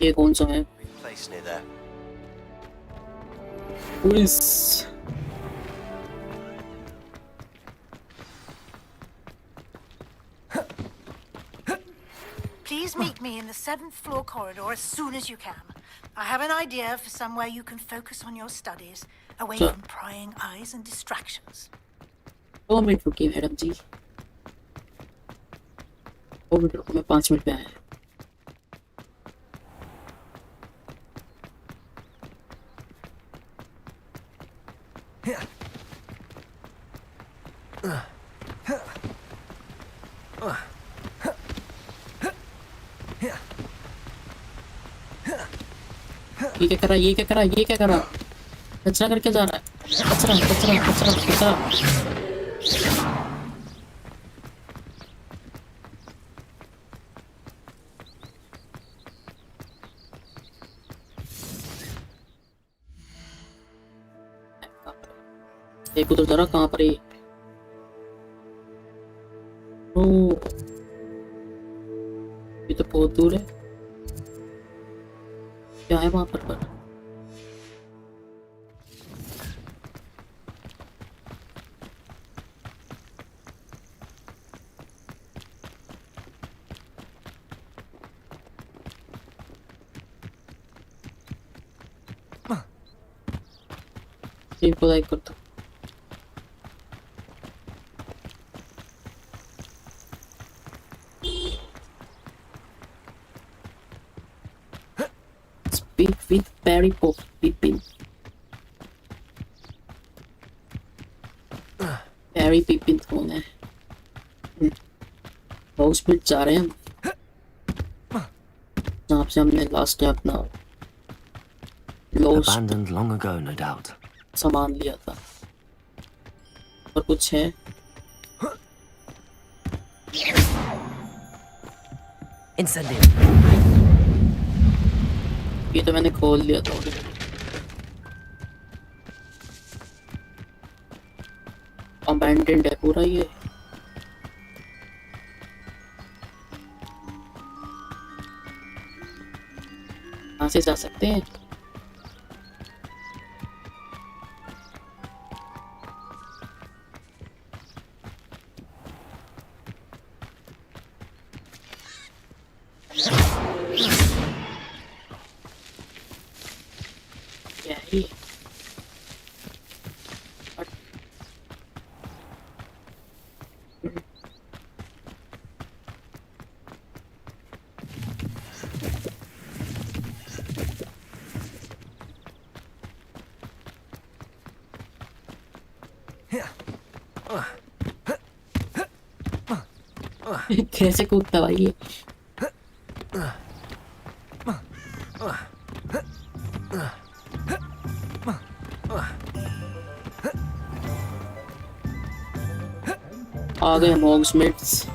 S1: ये कौन सा है?
S13: Place near there.
S1: Police.
S14: Please meet me in the 7th floor corridor as soon as you can. I have an idea for somewhere you can focus on your studies, away from prying eyes and distractions.
S1: 2 minute रुकिए madam जी। 2 minute रुको, मैं 5 minute पे आया। ये क्या कर रहा है? ये क्या कर रहा है? ये क्या कर रहा है? कचरा करके जा रहा है। कचरा कचरा कचरा कचरा। एक उधर जरा कहाँ पर है? ओ, ये तो बहुत दूर है। क्या है वहां पर? इनको लाइक कर दो। Speak with Barry Pippin. Barry Pippin कौन है? हाउसमेट जा रहे हैं हम, जहाँ से हमने लास्ट टाइम अपना
S4: Abandoned long ago, no doubt.
S1: सामान लिया था। और कुछ है?
S4: Incendio.
S1: ये तो मैंने खोल लिया था। अबैंडन्ड है पूरा ये। कहाँ से जा सकते हैं? कैसे कूदता भाई ये? आ गए हॉग्समिट्स।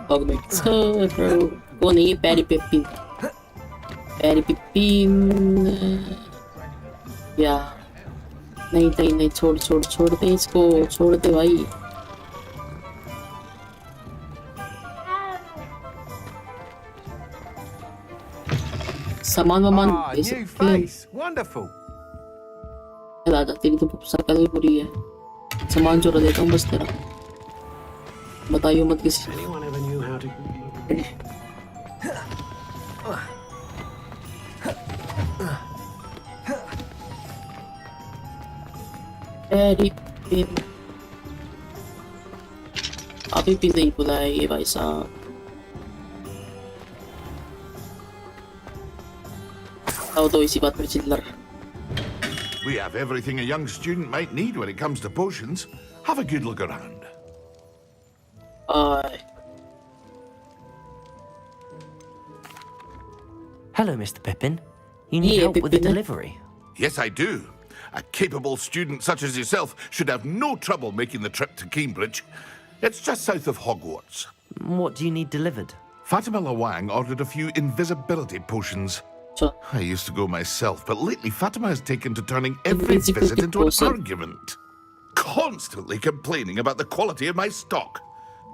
S1: हॉग्समिट्स वो नहीं, पैरी पिपिन। पैरी पिपिन या नहीं नहीं नहीं, छोड़ छोड़ छोड़ दे इसको, छोड़ दे भाई। सामान वामान
S15: Ah,
S1: दे
S15: new
S1: सकते हैं।
S15: face. Wonderful.
S1: चला जा, तेरी तो शकल भी बुरी है। सामान चुरा देता हूँ बस तेरा। बताइयो मत किसी।
S8: Anyone ever knew how to...
S1: Very pain. अभी भी नहीं बुलाया ये भाई साहब। आओ तो इसी बात में चिल्लर।
S15: We have everything a young student might need when it comes to potions. Have a good look around.
S1: Aye.
S4: Hello, Mr. Pippin. You need help with the delivery?
S15: Yes, I do. A capable student such as yourself should have no trouble making the trip to Cambridge. It's just south of Hogwarts.
S4: What do you need delivered?
S15: Fatima Lawang ordered a few invisibility potions. I used to go myself, but lately Fatima has taken to turning every visit into an argument. Constantly complaining about the quality of my stock.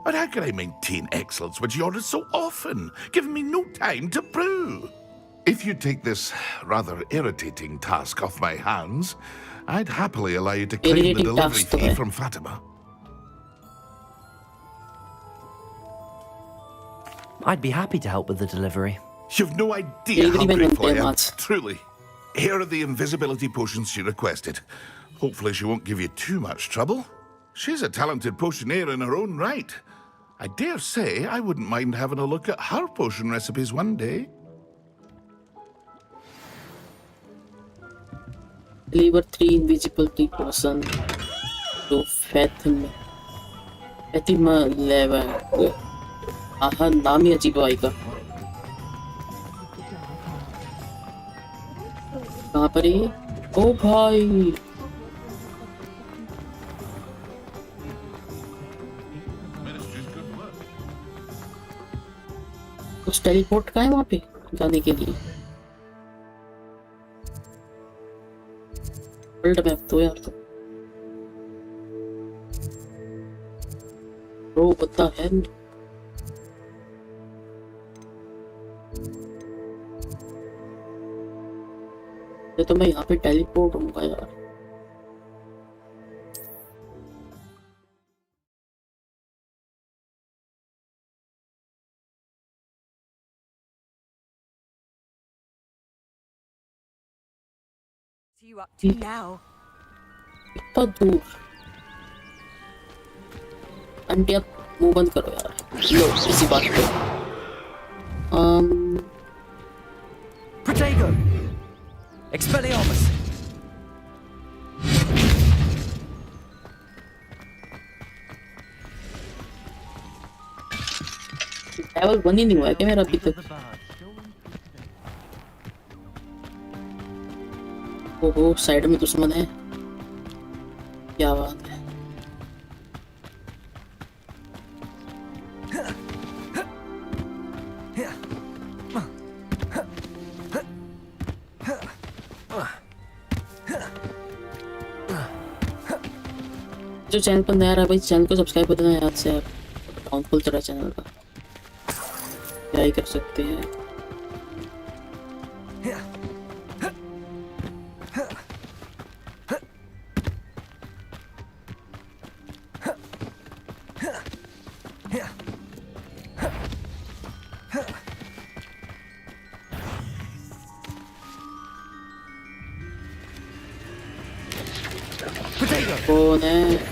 S15: But how can I maintain excellence when she orders so often, giving me no time to brew? If you take this rather irritating task off my hands, I'd happily allow you to claim the delivery fee from Fatima.
S4: I'd be happy to help with the delivery.
S15: You've no idea how grateful I am, truly. Here are the invisibility potions she requested. Hopefully she won't give you too much trouble. She's a talented potioneer in her own right. I dare say I wouldn't mind having a look at her potion recipes one day.
S1: Deliver 3 invisibility potions to Fatima level. आहा नाम ही अजीब भाई का। कहाँ पर है? ओ भाई कुछ टेलीपोर्ट का है वहाँ पे जाने के लिए। वर्ल्ड मैप तो यार तो ब्रो पता है ये तो मैं यहाँ पे टेलीपोर्ट होऊंगा यार।
S16: You up to now?
S1: इतना दूर आंटी आप मुंह बंद करो यार। लो इसी बात पे
S4: Protego! Expelliarmus!
S1: लेवल 1 ही नहीं हुआ है क्या मेरा अभी तक? ओहो साइड में दुश्मन है, क्या बात है। जो चैनल पर नया रहा भाई चैनल को सब्सक्राइब कर देना याद से यार। अकाउंट खुल चला चैनल का, क्या ही कर सकते हैं। कौन है?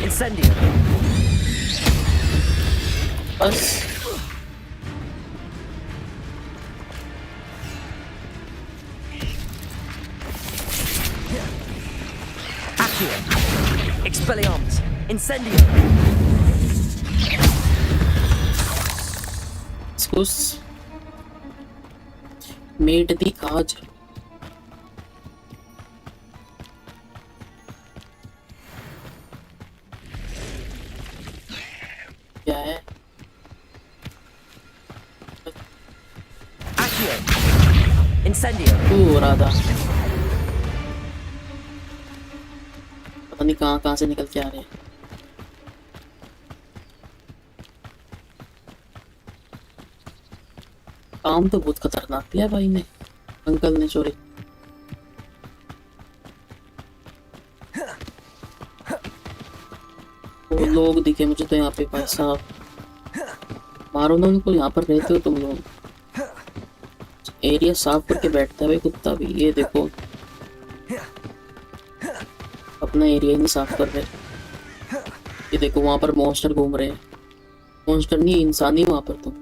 S4: Incendio.
S1: बस
S4: Expelliarmus. Incendio.
S1: Scus made the काज। क्या है?
S4: Incendio.
S1: हो रहा था, पता नहीं कहाँ से निकल के आ रहे हैं। काम तो बहुत खतरनाक किया भाई ने, अंकल ने चोरी। वो लोग दिखे मुझे तो यहाँ पे, भाई साहब मारो ना उनको, यहाँ पर रहते हो तुम लोग। एरिया साफ करके बैठता है भाई कुत्ता भी, ये देखो अपना एरिया ही नहीं साफ कर रहे। ये देखो वहां पर मॉन्स्टर घूम रहे हैं, मॉन्स्टर नहीं इंसान ही वहां पर। तुम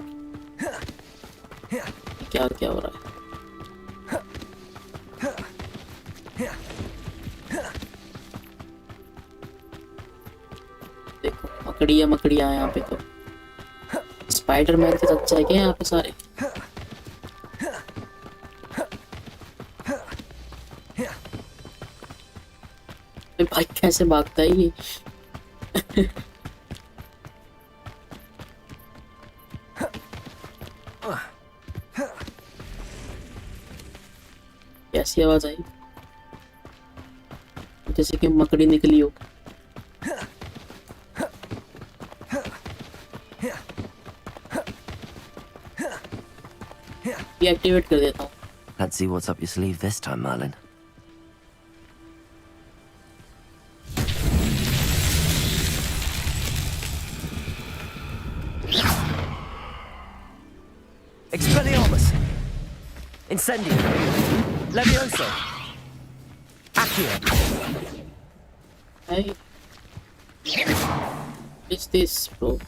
S1: क्या क्या हो रहा है? देखो मकड़िया यहाँ पे। तो स्पाइडरमैन के अच्छा है क्या यहाँ पे सारे? भाई कैसे भागता है ये? कैसी आवाज आई? जैसे कि मकड़ी निकली हो। ये एक्टिवेट कर देता हूँ।
S4: Let's see what's up your sleeve this time, Merlin. Expelliarmus. Incendio. Levioso. Accio.
S1: Hey. What's this, bro?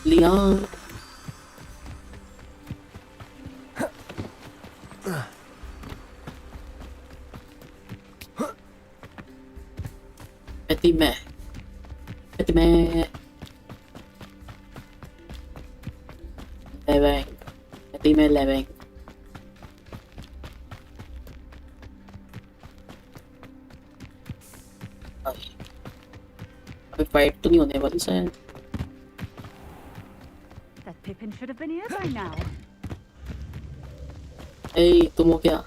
S1: Leon. Petime. Leveng. Petime leveng. अभी फाइट तो नहीं होने वाली शायद।
S16: That Pippin should have been here by now.
S1: Hey, तुम हो क्या?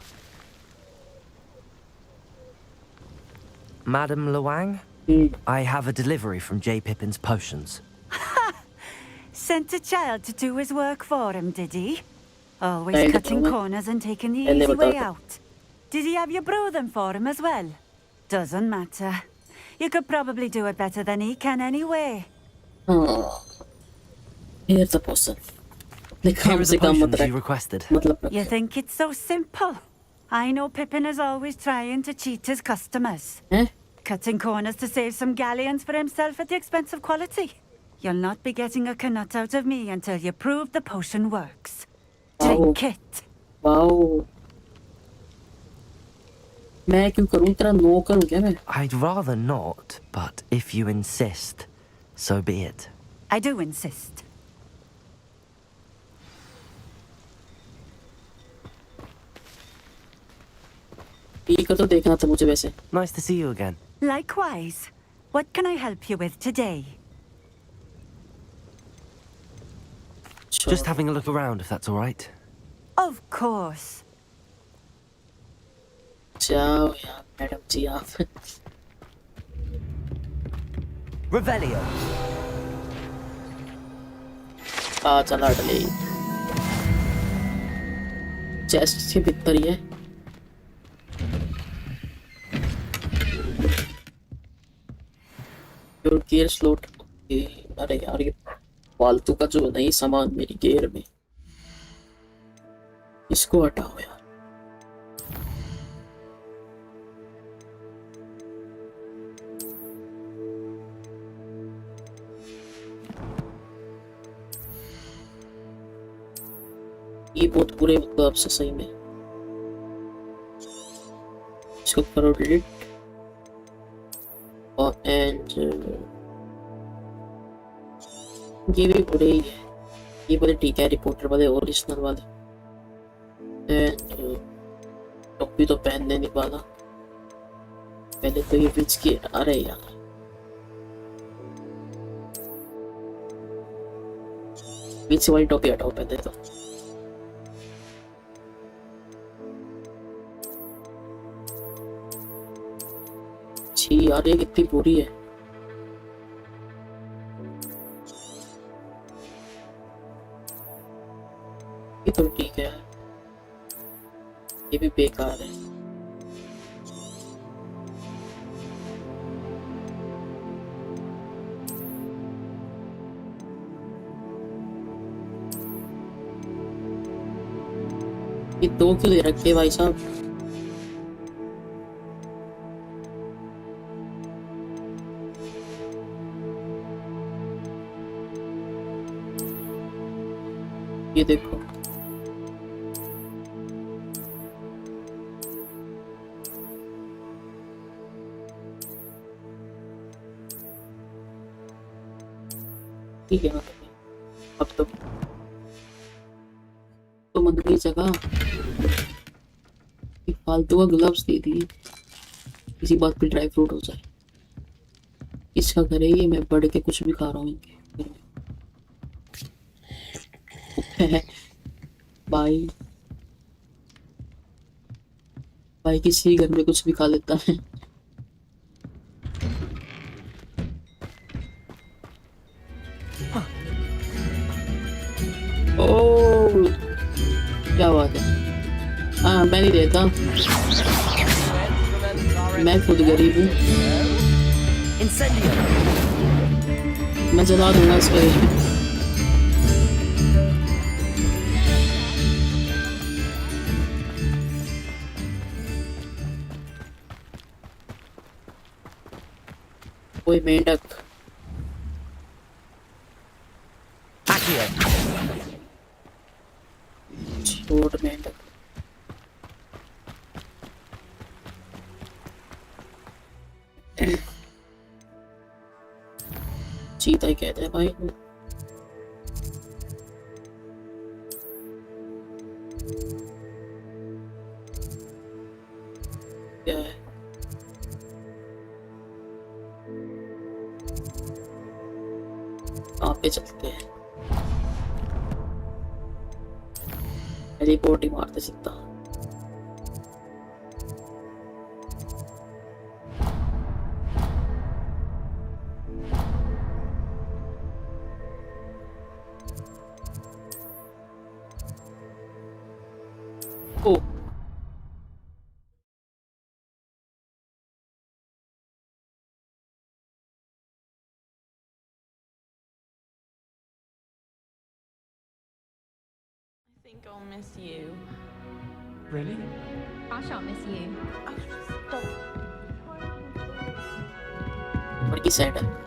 S4: Madam Luang, I have a delivery from J. Pippin's potions.
S16: Sent a child to do his work for him, did he? Always
S1: Kind of
S16: cutting
S1: woman.
S16: corners and taking the
S1: I never
S16: easy way
S1: thought
S16: out. Did he have you brew them for him as well? Doesn't matter. You could probably do it better than he can anyway.
S1: Oh, here's the person.
S4: Here are the potions you requested.
S16: You think it's so simple? I know Pippin is always trying to cheat his customers. Cutting corners to save some galleons for himself at the expense of quality. You'll not be getting a canut out of me until you prove the potion works. Drink it.
S1: Wow. मैं क्यों करूं? तेरा no करूं क्या मैं?
S4: I'd rather not, but if you insist, so be it.
S16: I do insist.
S1: ठीक है तो देखना था मुझे वैसे।
S4: Nice to see you again.
S16: Likewise. What can I help you with today?
S4: Just having a look around, if that's all right.
S16: Of course.
S1: जाओ यार madam जी आप।
S4: Revelio.
S1: चला डले। चेस्ट के भीतर ही है। Your gear slot. अरे यार ये फालतू का जो नहीं सामान मेरी गियर में, इसको हटाओ यार। ये बहुत बुरे मतलब से सही में। इसको करो डिलीट और एंड ये भी बुरे ही है। ये बोले ठीक है रिपोर्टर वाले ओरिजिनल वाले। टोपी तो पहनने नहीं वाला, पहले तो ये बिच के। अरे यार बीच वाली टोपी हटाओ पहले तो। छी यार ये कितनी बुरी है। ये तो ठीक है, ये भी बेकार है। ये दो क्यों दे रखे भाई साहब? ये देखो ठीक है। अब तो मन गई जगह, फालतू का ग्लव्स दे दिए, किसी बात पे ड्राई फ्रूट हो जाए। इसका करे ये, मैं बढ़ के कुछ भी खा रहा हूँ इनके भाई भाई किसी घर में कुछ भी खा लेता है। ओह क्या बात है। हाँ मैं नहीं देता, मैं खुद गरीब हूँ, मैं जला दूंगा इसको। कोई मेंढक छोड़ मेंढक। चीता ही कहते हैं भाई। क्या है? कहाँ पे चलते हैं? रिपोर्ट ही मारते सीधा। ओ
S17: I think I'll miss you.
S2: Really?
S17: I shan't miss you. Stop.
S1: बड़ी सैड है।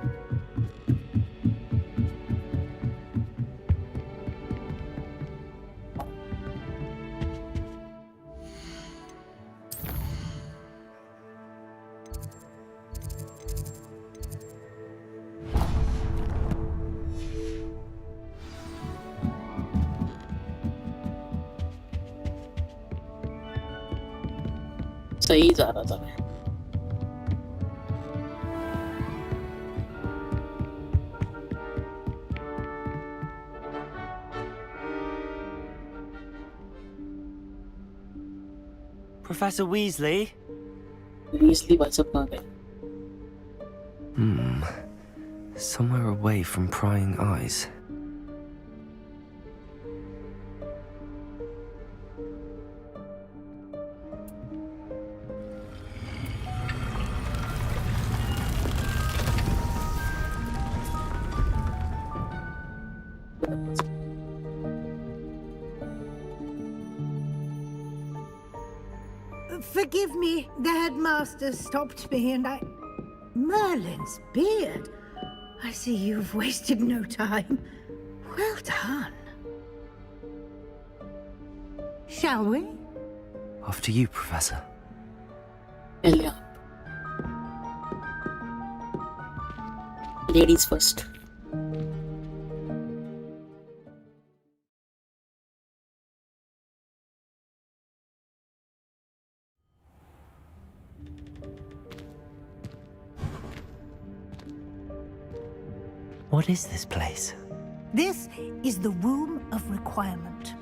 S1: सही जा रहा था मैं।
S9: Professor Weasley?
S1: Weasley भाई सब कहाँ गए?
S4: Somewhere away from prying eyes.
S14: Forgive me, the headmaster stopped me and I... Merlin's beard. I see you've wasted no time. Well done. Shall we?
S4: After you, Professor.
S1: Elia. Ladies first.
S4: What is this place?
S14: This is the Room of Requirement.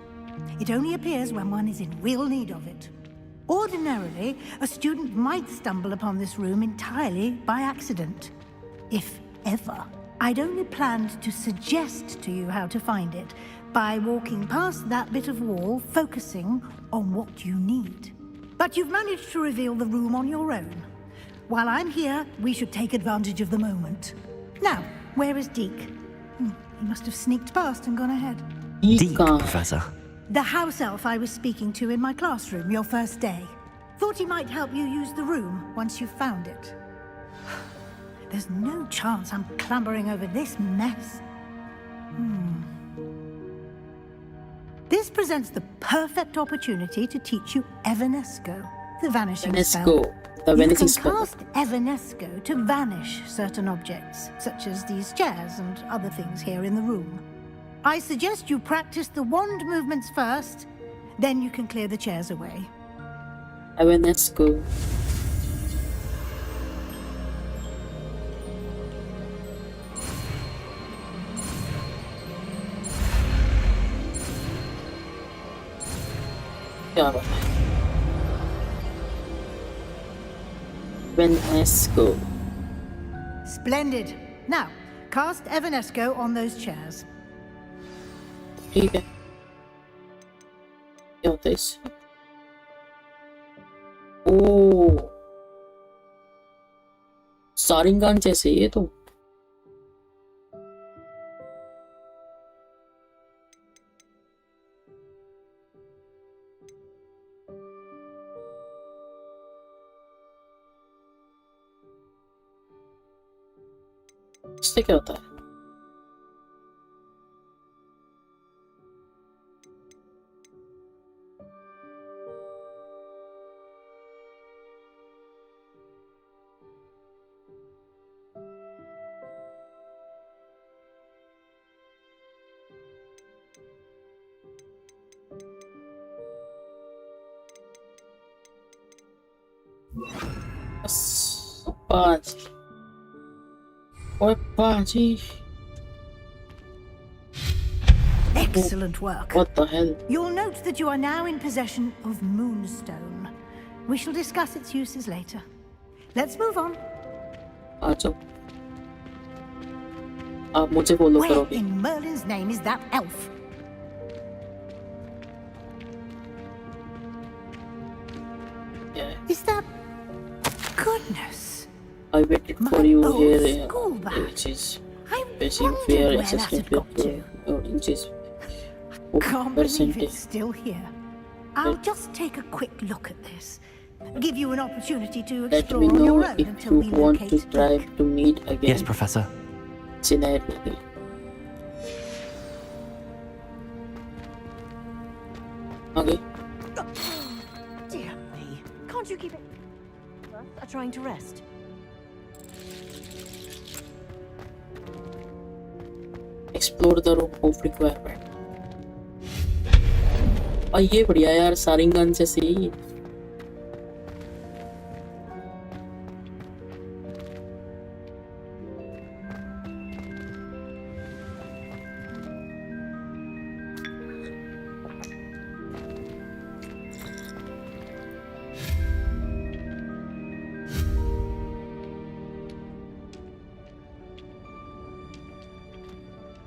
S14: It only appears when one is in real need of it. Ordinarily, a student might stumble upon this room entirely by accident. If ever. I'd only planned to suggest to you how to find it by walking past that bit of wall, focusing on what you need. But you've managed to reveal the room on your own. While I'm here, we should take advantage of the moment. Now, where is Deke? He must have sneaked past and gone ahead.
S4: Deke, Professor.
S14: The house elf I was speaking to in my classroom your first day. Thought he might help you use the room once you've found it. There's no chance I'm clambering over this mess. This presents the perfect opportunity to teach you Evanesco, the vanishing spell.
S1: The vanishing
S14: You
S1: spell.
S14: can cast Evanesco to vanish certain objects, such as these chairs and other things here in the room. I suggest you practice the wand movements first, then you can clear the chairs away.
S1: Evanesco. क्या बात है? Evanesco.
S14: Splendid. Now, cast Evanesco on those chairs.
S1: ठीक है. क्या होता है इससे? ओह, सारिंगान जैसे ये तो. इससे क्या होता है? Paji. Oi, Paji.
S14: Excellent work.
S1: What the hell?
S14: You'll note that you are now in possession of Moonstone. We shall discuss its uses later. Let's move on.
S1: आजो. आप मुझे follow
S14: Where
S1: करोगे.
S14: in Merlin's name is that elf?
S1: Yeah.
S14: Is that... Goodness.
S1: I waited for you here,
S14: school bag.
S1: which is
S14: I
S1: facing
S14: wondered
S1: fair
S14: where that
S1: assessment
S14: had got to.
S1: inches.
S14: Can't believe it's still here. I'll just take a quick look at this. Give you an opportunity to
S1: Let
S14: explore
S1: me
S14: on
S1: know
S14: your own
S1: if
S14: until
S1: you
S14: we
S1: want to
S14: locate
S1: try
S14: Deke.
S1: to meet again.
S4: Yes, Professor.
S1: Scenario. Okay.
S11: Dear me. Can't you keep it? Are trying to rest.
S1: Explore the room of requirement. और ये बढ़िया यार सारिंगन जैसे ही.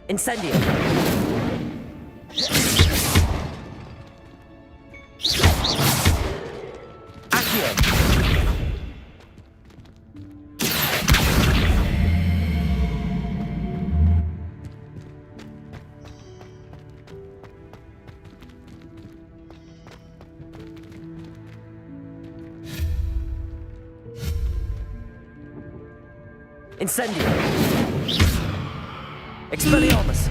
S4: Incendio. Accio. Incendio. Expelliarmus.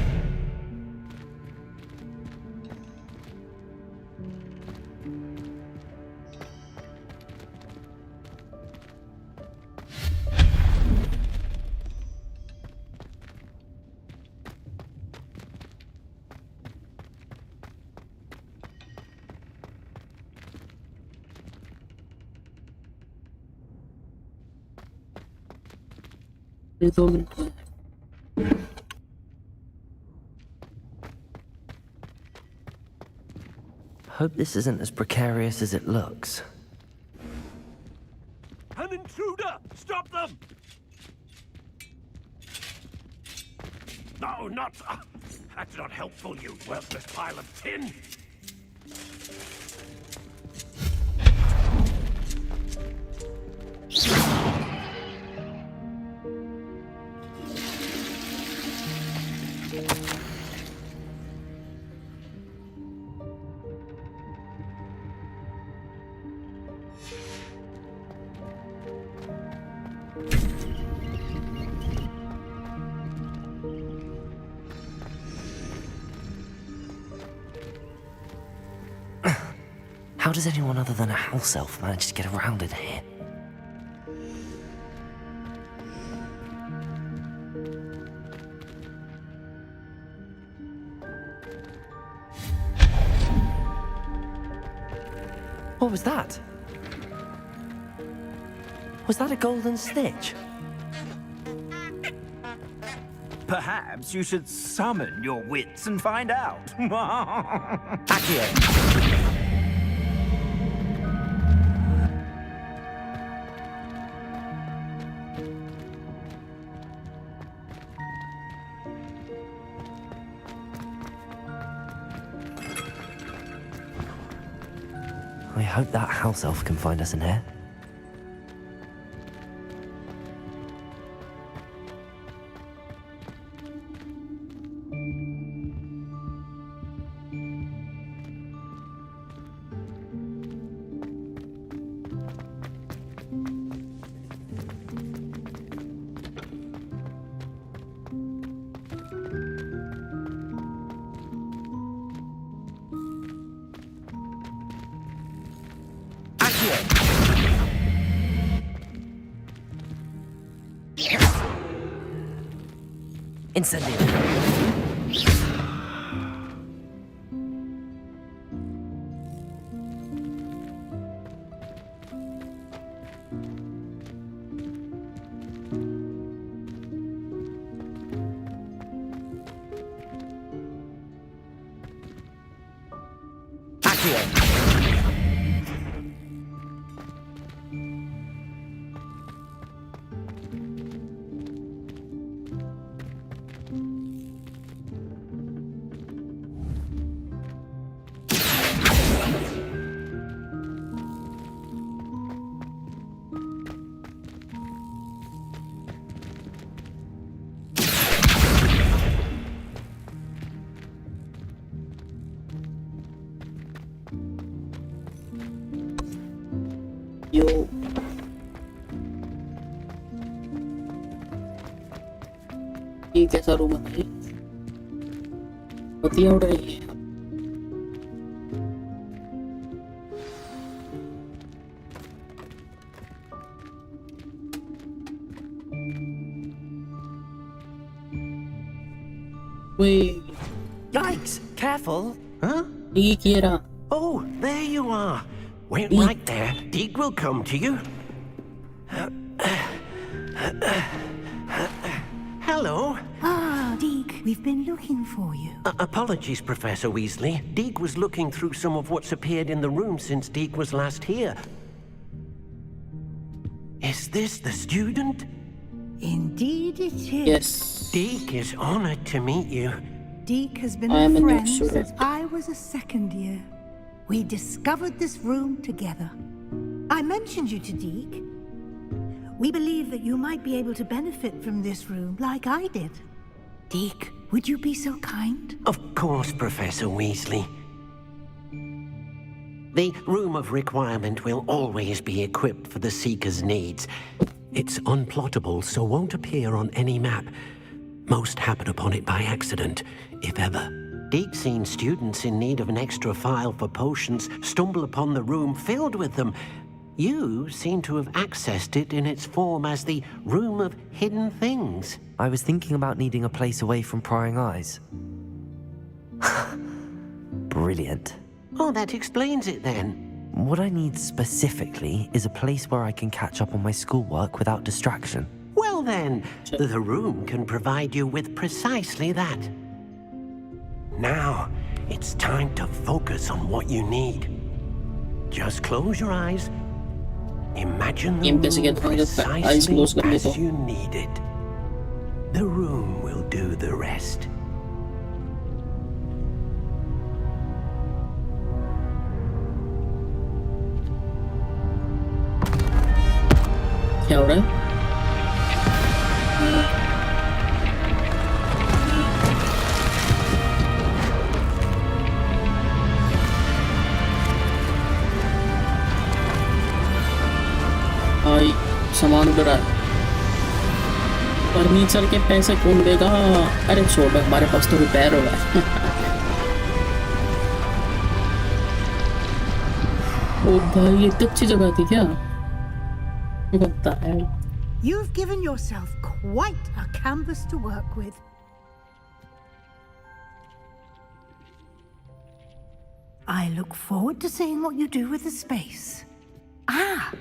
S1: ये 2 minute.
S4: Hope this isn't as precarious as it looks.
S5: An intruder! Stop them! No, not... that's not helpful, you worthless pile of tin!
S4: How does anyone other than a house elf manage to get around in here? What was that? Was that a golden snitch?
S5: Perhaps you should summon your wits and find out.
S4: Accio! I hope that house elf can find us in here. Incendio.
S1: Yo. ये कैसा room है? बत्तियां उड़ रही है। Wait.
S8: Yikes! Careful! Huh?
S1: Oh,
S8: there you are. Wait right there. Deek will come to you. Hello.
S14: Ah, Deek, we've been looking for you.
S8: Apologies, Professor Weasley. Deek was looking through some of what's appeared in the room since Deek was last here. Is this the student?
S14: Indeed it is.
S1: Yes.
S8: Deek is honored to meet you.
S14: Deek has been a friend since I was a second year. We discovered this room together. I mentioned you to Deek. We believe that you might be able to benefit from this room like I did. Deek, would you be so kind?
S8: Of course, Professor Weasley. The Room of Requirement will always be equipped for the Seeker's needs. It's unplottable, so won't appear on any map. Most happen upon it by accident, if ever. Deek's seen students in need of an extra file for potions stumble upon the room filled with them. You seem to have accessed it in its form as the Room of Hidden Things.
S4: I was thinking about needing a place away from prying eyes. Brilliant.
S8: Oh, that explains it then.
S4: What I need specifically is a place where I can catch up on my schoolwork without distraction.
S8: Well then, the room can provide you with precisely that. Now, it's time to focus on what you need. Just close your eyes. Imagine the room precisely as you need it. The room will do the rest.
S1: क्या हो रहा है? भाई सामान उड़ रहा है। Furniture के पैसे कौन देगा? अरे छोड़, हमारे पास तो रिपेयर हो रहा है। ओ भाई, ये इतनी अच्छी जगह थी क्या? What the hell?
S14: You've given yourself quite a canvas to work with. I look forward to seeing what you do with the space. Ah,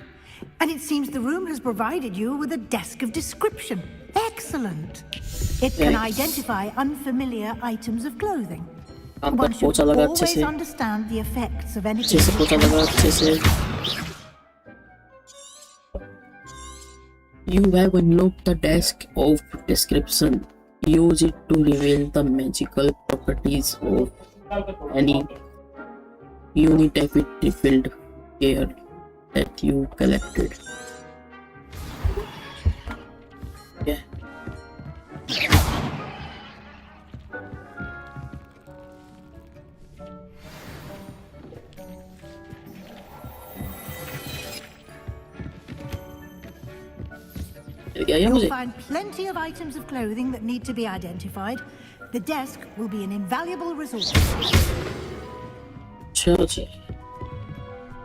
S14: and it seems the room has provided you with a desk of description. Excellent. It can identify unfamiliar items of clothing. One should always understand the effects of anything.
S1: You have unlocked the desk of description. Use it to reveal the magical properties of any unit of field gear that you collected. Yeah.
S14: You'll find plenty of items of clothing that need to be identified. The desk will be an invaluable resource.
S1: चलो जी,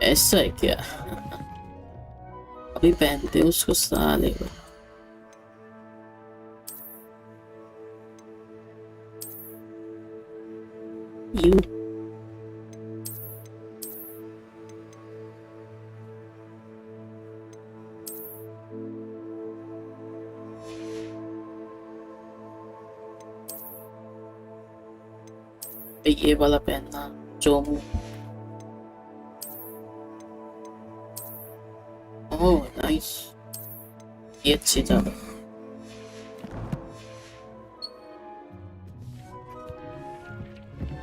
S1: ऐसा है क्या? अभी पहनते हैं उसको साले को। You. ये वाला पहनना चोमू। ओह नाइस, ये अच्छी जगह।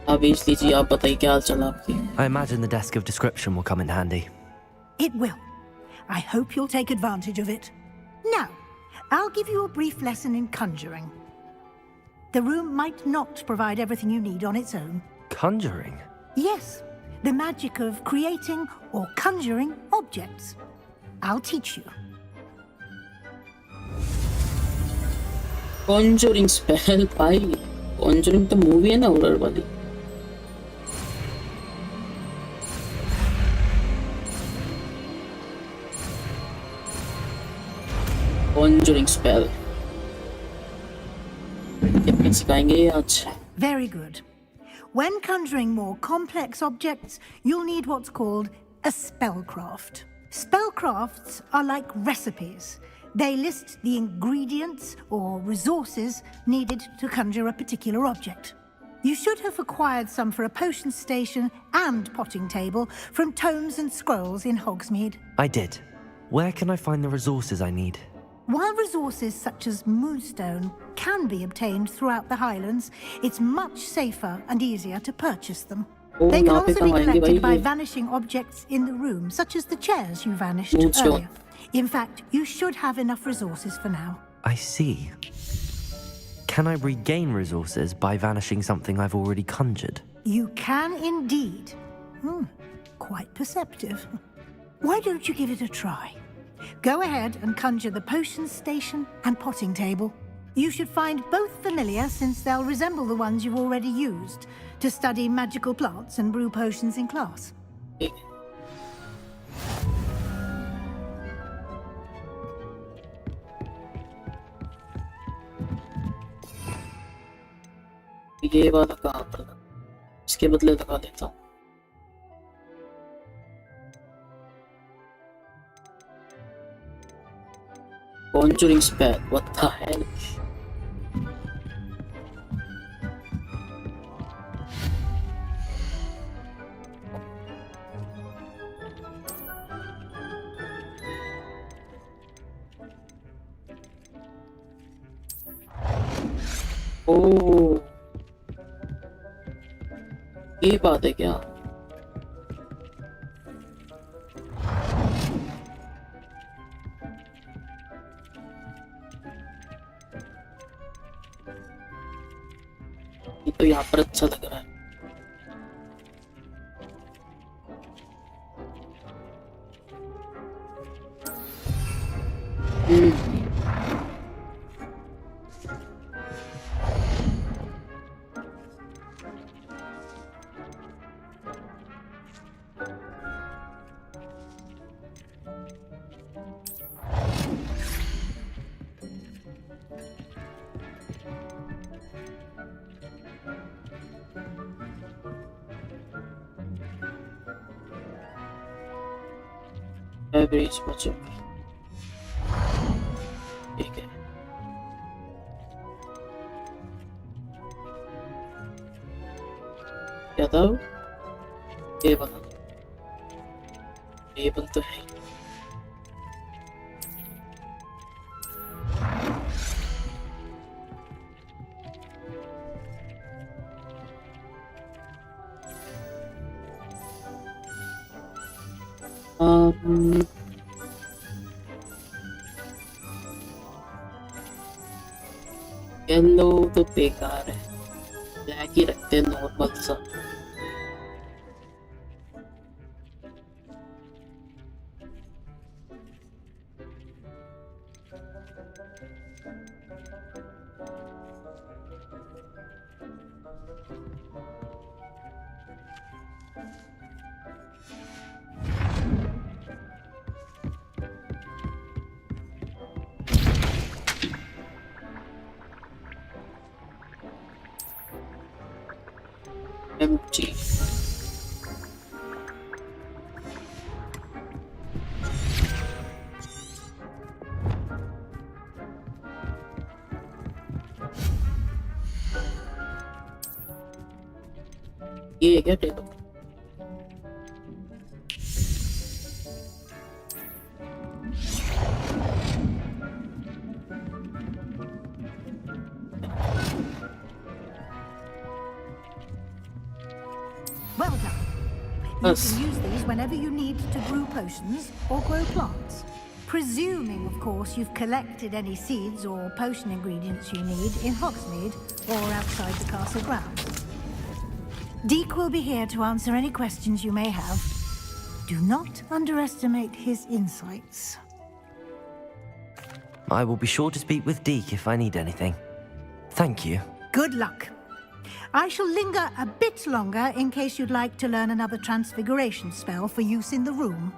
S1: आप बेच लीजिए, आप बताइए क्या हाल चाल आपकी?
S4: I imagine the desk of description will come in handy.
S14: It will. I hope you'll take advantage of it. Now, I'll give you a brief lesson in conjuring. The room might not provide everything you need on its own.
S4: Conjuring?
S14: Yes, the magic of creating or conjuring objects. I'll teach you.
S1: Conjuring spell भाई, Conjuring तो movie है ना horror वाली। Conjuring spell।
S14: Very good. When conjuring more complex objects, you'll need what's called a spellcraft. Spellcrafts are like recipes. They list the ingredients or resources needed to conjure a particular object. You should have acquired some for a potion station and potting table from tomes and scrolls in Hogsmeade.
S4: I did. Where can I find the resources I need?
S14: While resources such as moonstone can be obtained throughout the Highlands, it's much safer and easier to purchase them. They can also be collected by vanishing objects in the room, such as the chairs you vanished earlier. In fact, you should have enough resources for now.
S4: I see. Can I regain resources by vanishing something I've already conjured?
S14: You can indeed. Quite perceptive. Why don't you give it a try? Go ahead and conjure the potion station and potting table. You should find both familiar, since they'll resemble the ones you've already used to study magical plants and brew potions in class.
S1: ये वाला कहाँ पर था? इसके बदले लगा देता हूँ। Conjuring spell, what the hell? ओह, ये बात है क्या? ये तो यहाँ पर अच्छा लग रहा है। Every watching. ठीक है। क्या था? टेबल। टेबल तो है। येलो तो बेकार है, ब्लैक ही रखते हैं नॉर्मल सा। empty. ये है क्या table?
S14: Well done. You can use these whenever you need to brew potions or grow plants. Presuming, of course, you've collected any seeds or potion ingredients you need in Hogsmeade or outside the castle grounds. Deke will be here to answer any questions you may have. Do not underestimate his insights.
S4: I will be sure to speak with Deke if I need anything. Thank you.
S14: Good luck. I shall linger a bit longer in case you'd like to learn another transfiguration spell for use in the room.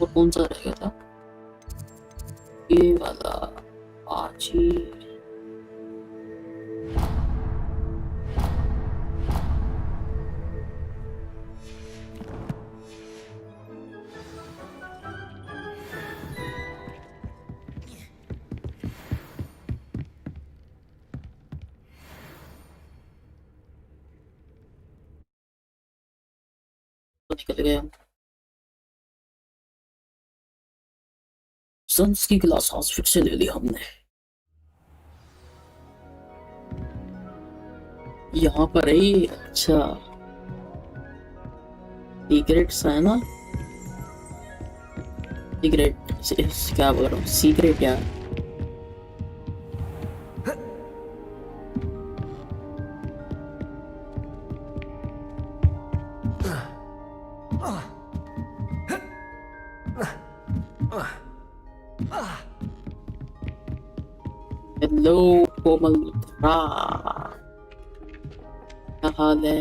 S1: वो कौन सा रहेगा था? ये वाला आजी निकल गया। सन्स की क्लास हाउस फिर से ले ली हमने। यहाँ पर है। अच्छा सीक्रेट्स है ना? सीक्रेट क्या बोल रहा हूँ? सीक्रेट यार। Hello, कोमल क्या हाल है?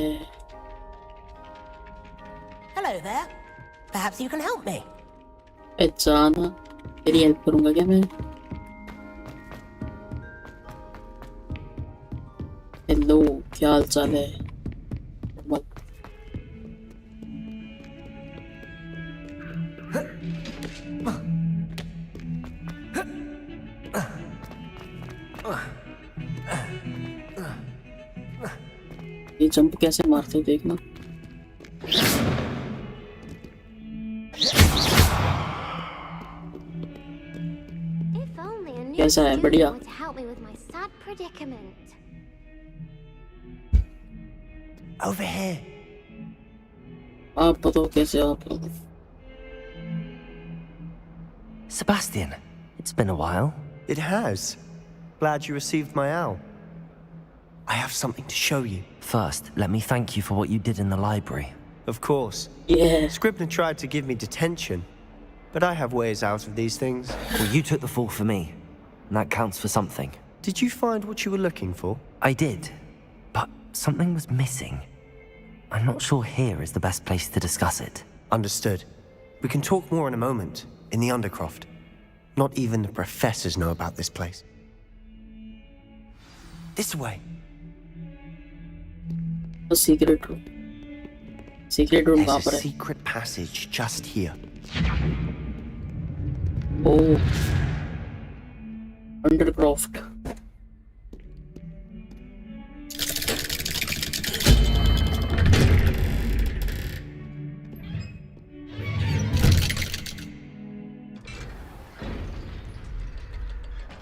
S9: Hello there. Perhaps you can help me.
S1: पहचाना तेरी हेल्प करूंगा क्या मैं? हेलो क्या हाल चाल है? ये जंप कैसे मारते देखना। कैसा है? बढ़िया।
S13: Over here.
S1: आप बताओ कैसे आप लोग?
S4: Sebastian, it's been a while.
S13: It has. Glad you received my owl. I have something to show you.
S4: First, let me thank you for what you did in the library.
S13: Of course.
S1: Yeah.
S13: Scribner tried to give me detention, but I have ways out of these things.
S4: Well, you took the fall for me, and that counts for something.
S13: Did you find what you were looking for?
S4: I did, but something was missing. I'm not sure here is the best place to discuss it.
S13: Understood. We can talk more in a moment, in the Undercroft. Not even the professors know about this place. This way.
S1: A secret room. Secret room कहाँ
S13: There's
S1: पर
S13: a
S1: है?
S13: secret passage just here.
S1: Oh. Undercroft.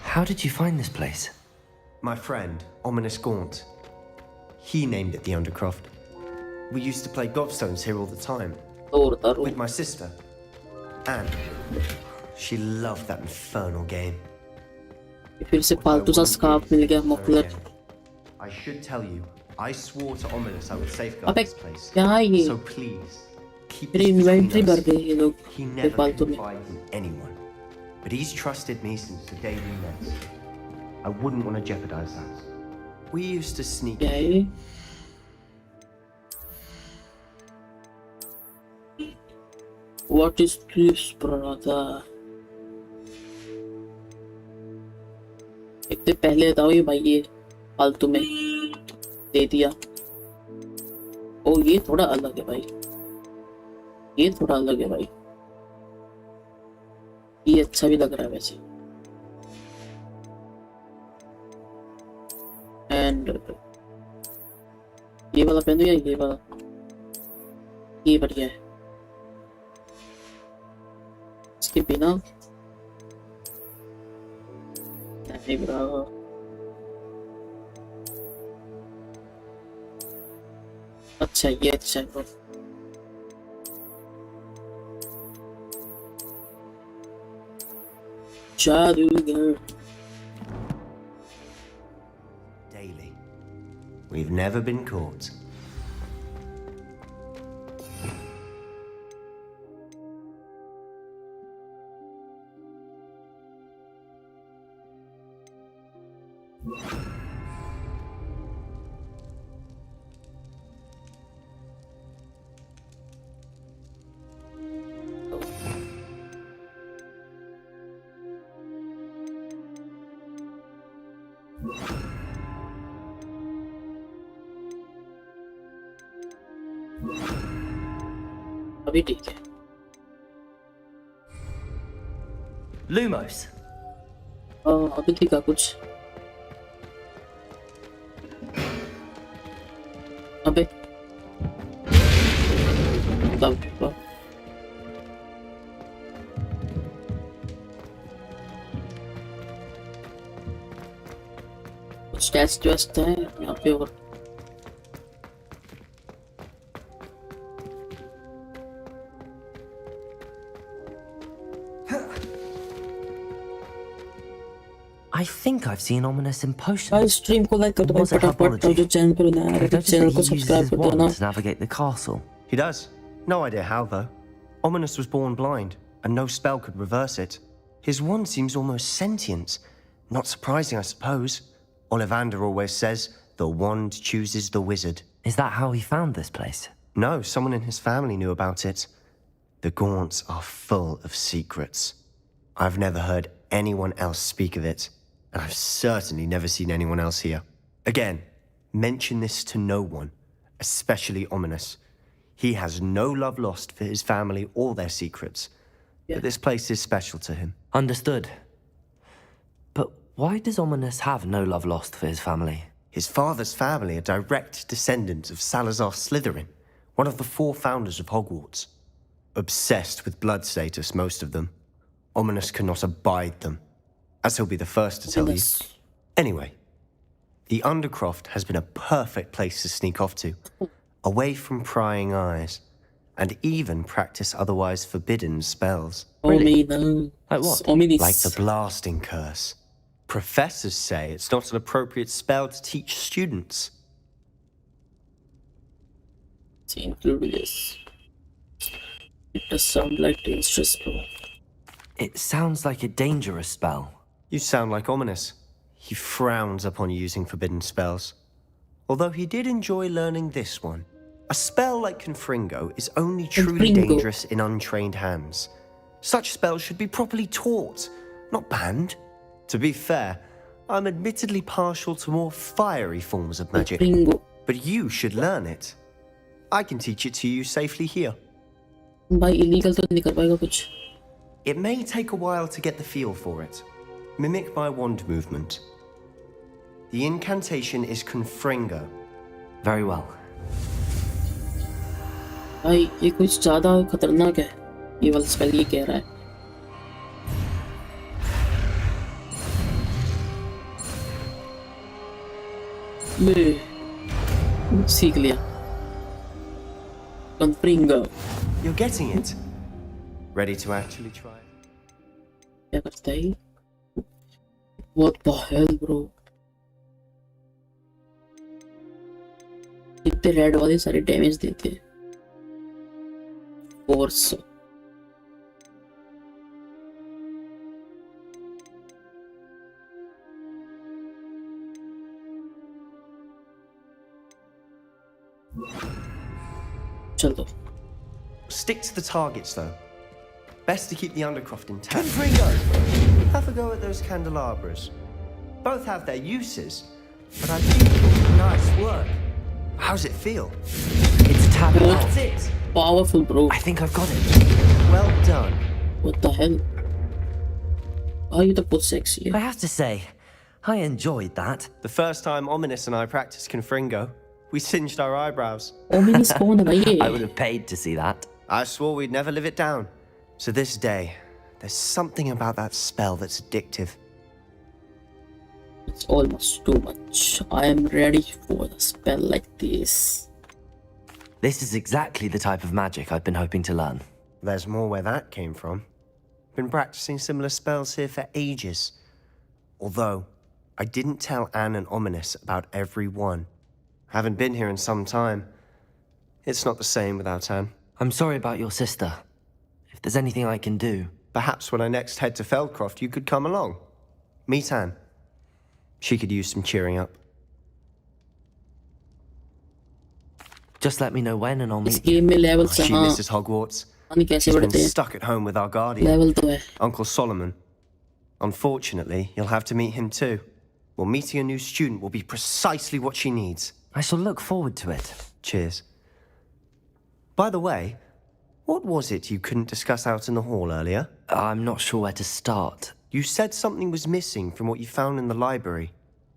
S4: How did you find this place?
S13: My friend, Ominous Gaunt. He named it the Undercroft. We used to play gobstones here all the time. With my sister. Anne. She loved that infernal game.
S1: फिर से फालतू सा scarf मिल गया muffler.
S13: I should tell you, I swore to Ominous I would safeguard
S1: अबे
S13: this place.
S1: क्या है ये?
S13: So please, keep
S1: मेरी
S13: this between
S1: इन्वेंटरी
S13: us.
S1: भर गई ये लोग
S13: He never
S1: फालतू में।
S13: confided in anyone. But he's trusted me since the day we met. I wouldn't want to jeopardize that. We used to sneak.
S1: क्या है ये? What is this, brother? एक दिन पहले बताओ ये भाई ये फालतू में दे दिया। ओ ये थोड़ा अलग है भाई। ये थोड़ा अलग है भाई। ये अच्छा भी लग रहा है वैसे। एंड ये वाला पहन दो या ये वाला? ये बढ़िया है। इसके बिना नहीं ब्रो। अच्छा ये अच्छा है ब्रो। जादूगर।
S13: Daily. We've never been caught.
S1: अभी ठीक है।
S4: Lumos.
S1: अभी दिखा कुछ। अबे तब कुछ टेस्ट वेस्ट है यहाँ पे और
S4: I think I've seen Ominous in potions.
S1: Stream को लाइक कर दो फटाफट और जो चैनल पर नया है चैनल को सब्सक्राइब कर देना।
S4: To navigate the castle.
S13: He does. No idea how, though. Ominous was born blind, and no spell could reverse it. His wand seems almost sentient. Not surprising, I suppose. Ollivander always says, the wand chooses the wizard.
S4: Is that how he found this place?
S13: No, someone in his family knew about it. The Gaunts are full of secrets. I've never heard anyone else speak of it, and I've certainly never seen anyone else here. Again, mention this to no one, especially Ominous. He has no love lost for his family or their secrets, but this place is special to him.
S4: Understood. But why does Ominous have no love lost for his family?
S13: His father's family are direct descendants of Salazar Slytherin, one of the 4 founders of Hogwarts. Obsessed with blood status, most of them. Ominous cannot abide them, as he'll be the first to tell you. Anyway, the Undercroft has been a perfect place to sneak off to, away from prying eyes, and even practice otherwise forbidden spells.
S1: Really?
S13: Like what? Like the blasting curse. Professors say it's not an appropriate spell to teach students.
S1: It does sound like dangerous, bro.
S4: It sounds like a dangerous spell.
S13: You sound like Ominous. He frowns upon using forbidden spells. Although he did enjoy learning this one. A spell like Confringo is only truly dangerous in untrained hands. Such spells should be properly taught, not banned. To be fair, I'm admittedly partial to more fiery forms of magic. But you should learn it. I can teach it to you safely here. It may take a while to get the feel for it. Mimic my wand movement. The incantation is Confringo.
S4: Very well.
S1: भाई ये कुछ ज़्यादा खतरनाक है ये वाला spell ये कह रहा है ले सीख लिया Confringo.
S13: You're getting it. Ready to actually try it?
S1: क्या करता है ये? What the hell, bro? इतने रेड वाले सारे डैमेज देते हैं फोर्स चलो
S13: Stick to the targets though. Best to keep the Undercroft intact. Confringo! Have a go at those candelabras. Both have their uses, but I think it's nice work. How's it feel?
S4: It's a tad low.
S13: That's it!
S1: Powerful, bro.
S4: I think I've got it.
S13: Well done.
S1: What the hell? Why are you the most sexy?
S4: I have to say, I enjoyed that.
S13: The first time Ominous and I practiced Confringo, we singed our eyebrows.
S1: Ominous कौन है भाई ये?
S4: I would have paid to see that.
S13: I swore we'd never live it down. So this day, there's something about that spell that's addictive.
S1: It's almost too much. I am ready for a spell like this.
S4: This is exactly the type of magic I've been hoping to learn.
S13: There's more where that came from. Been practicing similar spells here for ages. Although, I didn't tell Anne and Ominous about every one. Haven't been here in some time. It's not the same without Anne.
S4: I'm sorry about your sister. If there's anything I can do...
S13: Perhaps when I next head to Feldcroft, you could come along. Meet Anne. She could use some cheering up.
S4: Just let me know when and I'll meet
S1: you.
S13: She misses Hogwarts. She's been stuck at home with our guardian, Uncle Solomon. Unfortunately, you'll have to meet him too. Well, meeting a new student will be precisely what she needs.
S4: I shall look forward to it.
S13: Cheers. By the way, what was it you couldn't discuss out in the hall earlier?
S4: I'm not sure where to start.
S13: You said something was missing from what you found in the library.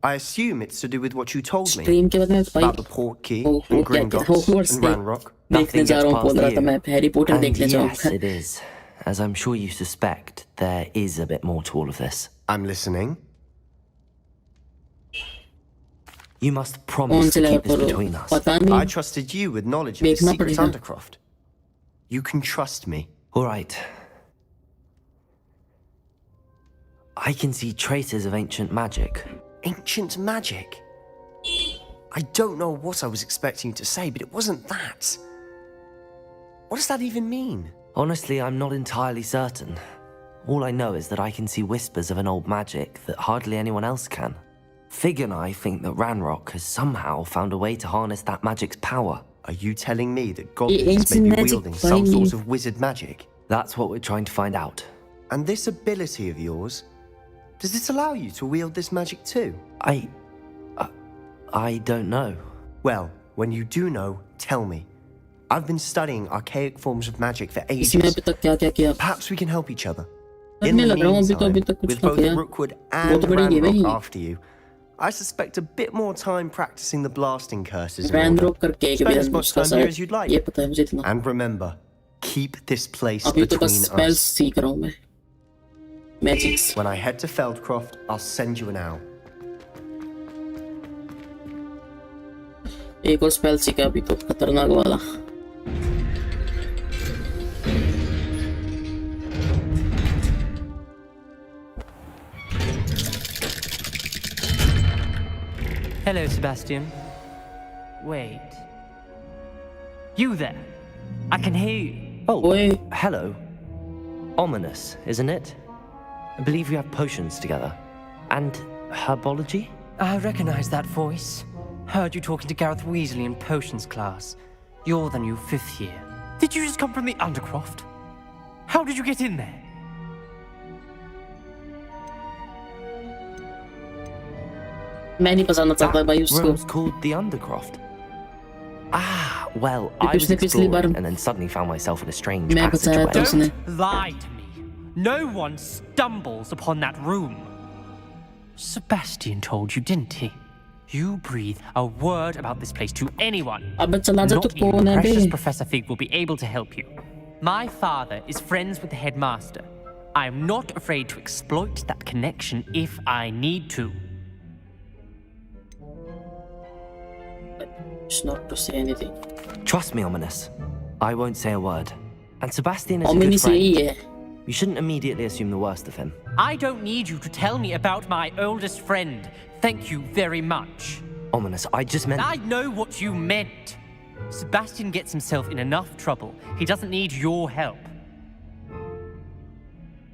S13: I assume it's to do with what you told me about the port key and Gringotts and Ranrock.
S4: Nothing gets past you. And yes, it is. As I'm sure you suspect, there is a bit more to all of this.
S13: I'm listening.
S4: You must promise to keep this between us.
S13: I trusted you with knowledge of the secret Undercroft. You can trust me.
S4: All right. I can see traces of ancient magic.
S13: Ancient magic? I don't know what I was expecting you to say, but it wasn't that. What does that even mean?
S4: Honestly, I'm not entirely certain. All I know is that I can see whispers of an old magic that hardly anyone else can. Fig and I think that Ranrock has somehow found a way to harness that magic's power.
S13: Are you telling me that goblins may be wielding some sort of wizard magic?
S4: That's what we're trying to find out.
S13: And this ability of yours, does it allow you to wield this magic too?
S4: I don't know.
S13: Well, when you do know, tell me. I've been studying archaic forms of magic for ages. Perhaps we can help each other. In the meantime, with both Rookwood and Ranrock after you, I suspect a bit more time practicing the blasting curses.
S1: Randrop करके एक
S13: Spend as
S1: भी
S13: much
S1: उसका
S13: time here
S1: शायद
S13: as you'd like.
S1: ये पता है मुझे इतना
S13: And remember, keep this place
S1: अभी तो
S13: between
S1: बस spells
S13: us.
S1: सीख रहा हूँ मैं magics
S13: When I head to Feldcroft, I'll send you an owl.
S1: एक और spell सीखा अभी तो खतरनाक वाला
S18: Hello, Sebastian. Wait. You there? I can hear you.
S4: Oh, hello. Ominous, isn't it? I believe we have potions together. And herbology?
S18: I recognize that voice. Heard you talking to Gareth Weasley in potions class. You're the new 5th year. Did you just come from the Undercroft? How did you get in there?
S1: मैं नहीं पसंद चाहता भाई उसको
S4: Room's called the Undercroft. Ah, well, I was exploring and then suddenly found myself in a strange passageway.
S18: Don't lie to me. No one stumbles upon that room. Sebastian told you, didn't he? You breathe a word about this place to anyone. Not even precious Professor Fig will be able to help you. My father is friends with the headmaster. I am not afraid to exploit that connection if I need to.
S1: Just not to say anything.
S4: Trust me, Ominous. I won't say a word. And Sebastian is
S1: Ominous
S4: a good
S1: यही
S4: friend.
S1: है.
S4: You shouldn't immediately assume the worst of him.
S18: I don't need you to tell me about my oldest friend. Thank you very much.
S4: Ominous, I just meant...
S18: I know what you meant. Sebastian gets himself in enough trouble. He doesn't need your help.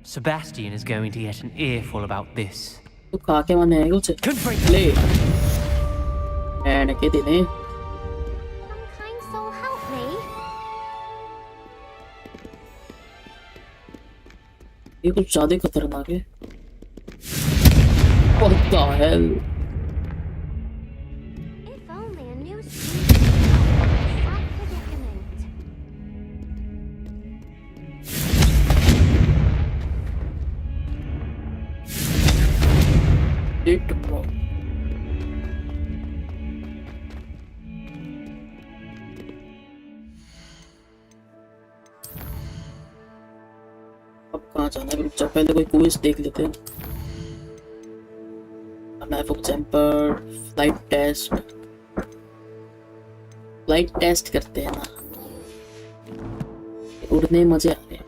S18: Sebastian is going to get an earful about this.
S1: तू खा के मन है कुछ ले and के दिन ये कुछ ज्यादा खतरनाक है What the hell? It bro. अब कहाँ जाना है रुक जा पहले कोई क्विज देख लेते हैं फॉर एग्जांपल फ्लाइट टेस्ट करते हैं ना उड़ने मजे आते हैं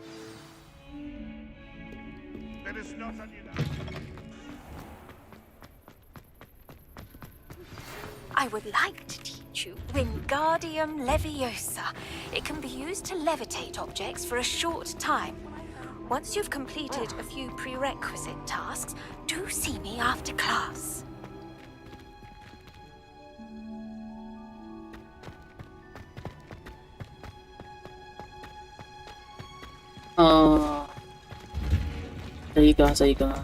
S19: I would like to teach you Wingardium Leviosa. It can be used to levitate objects for a short time. Once you've completed a few prerequisite tasks, do see me after class.
S1: सही कहा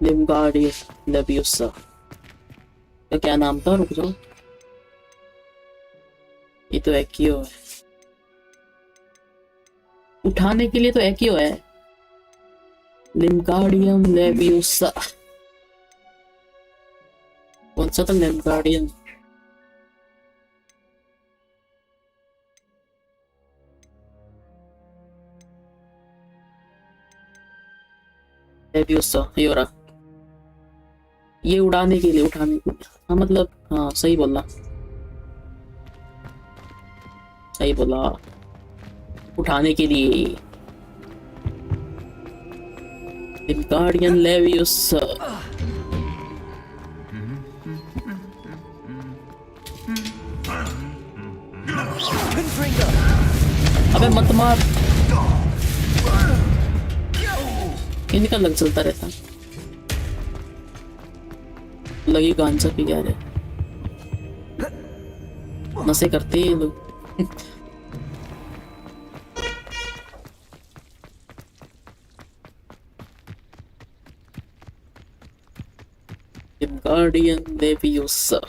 S1: Wingardium Leviosa तो क्या नाम था रुक जाओ ये तो एक्यो है उठाने के लिए तो एक्यो है Wingardium Leviosa कौन सा था Wingardium Leviosa ये हो रहा ये उड़ाने के लिए उठाने के लिए हाँ मतलब हाँ सही बोला उठाने के लिए Wingardium Leviosa अबे मत मार इनका लग चलता रहता लगी गांजा पी गया रे नशे करते हैं लोग Wingardium Leviosa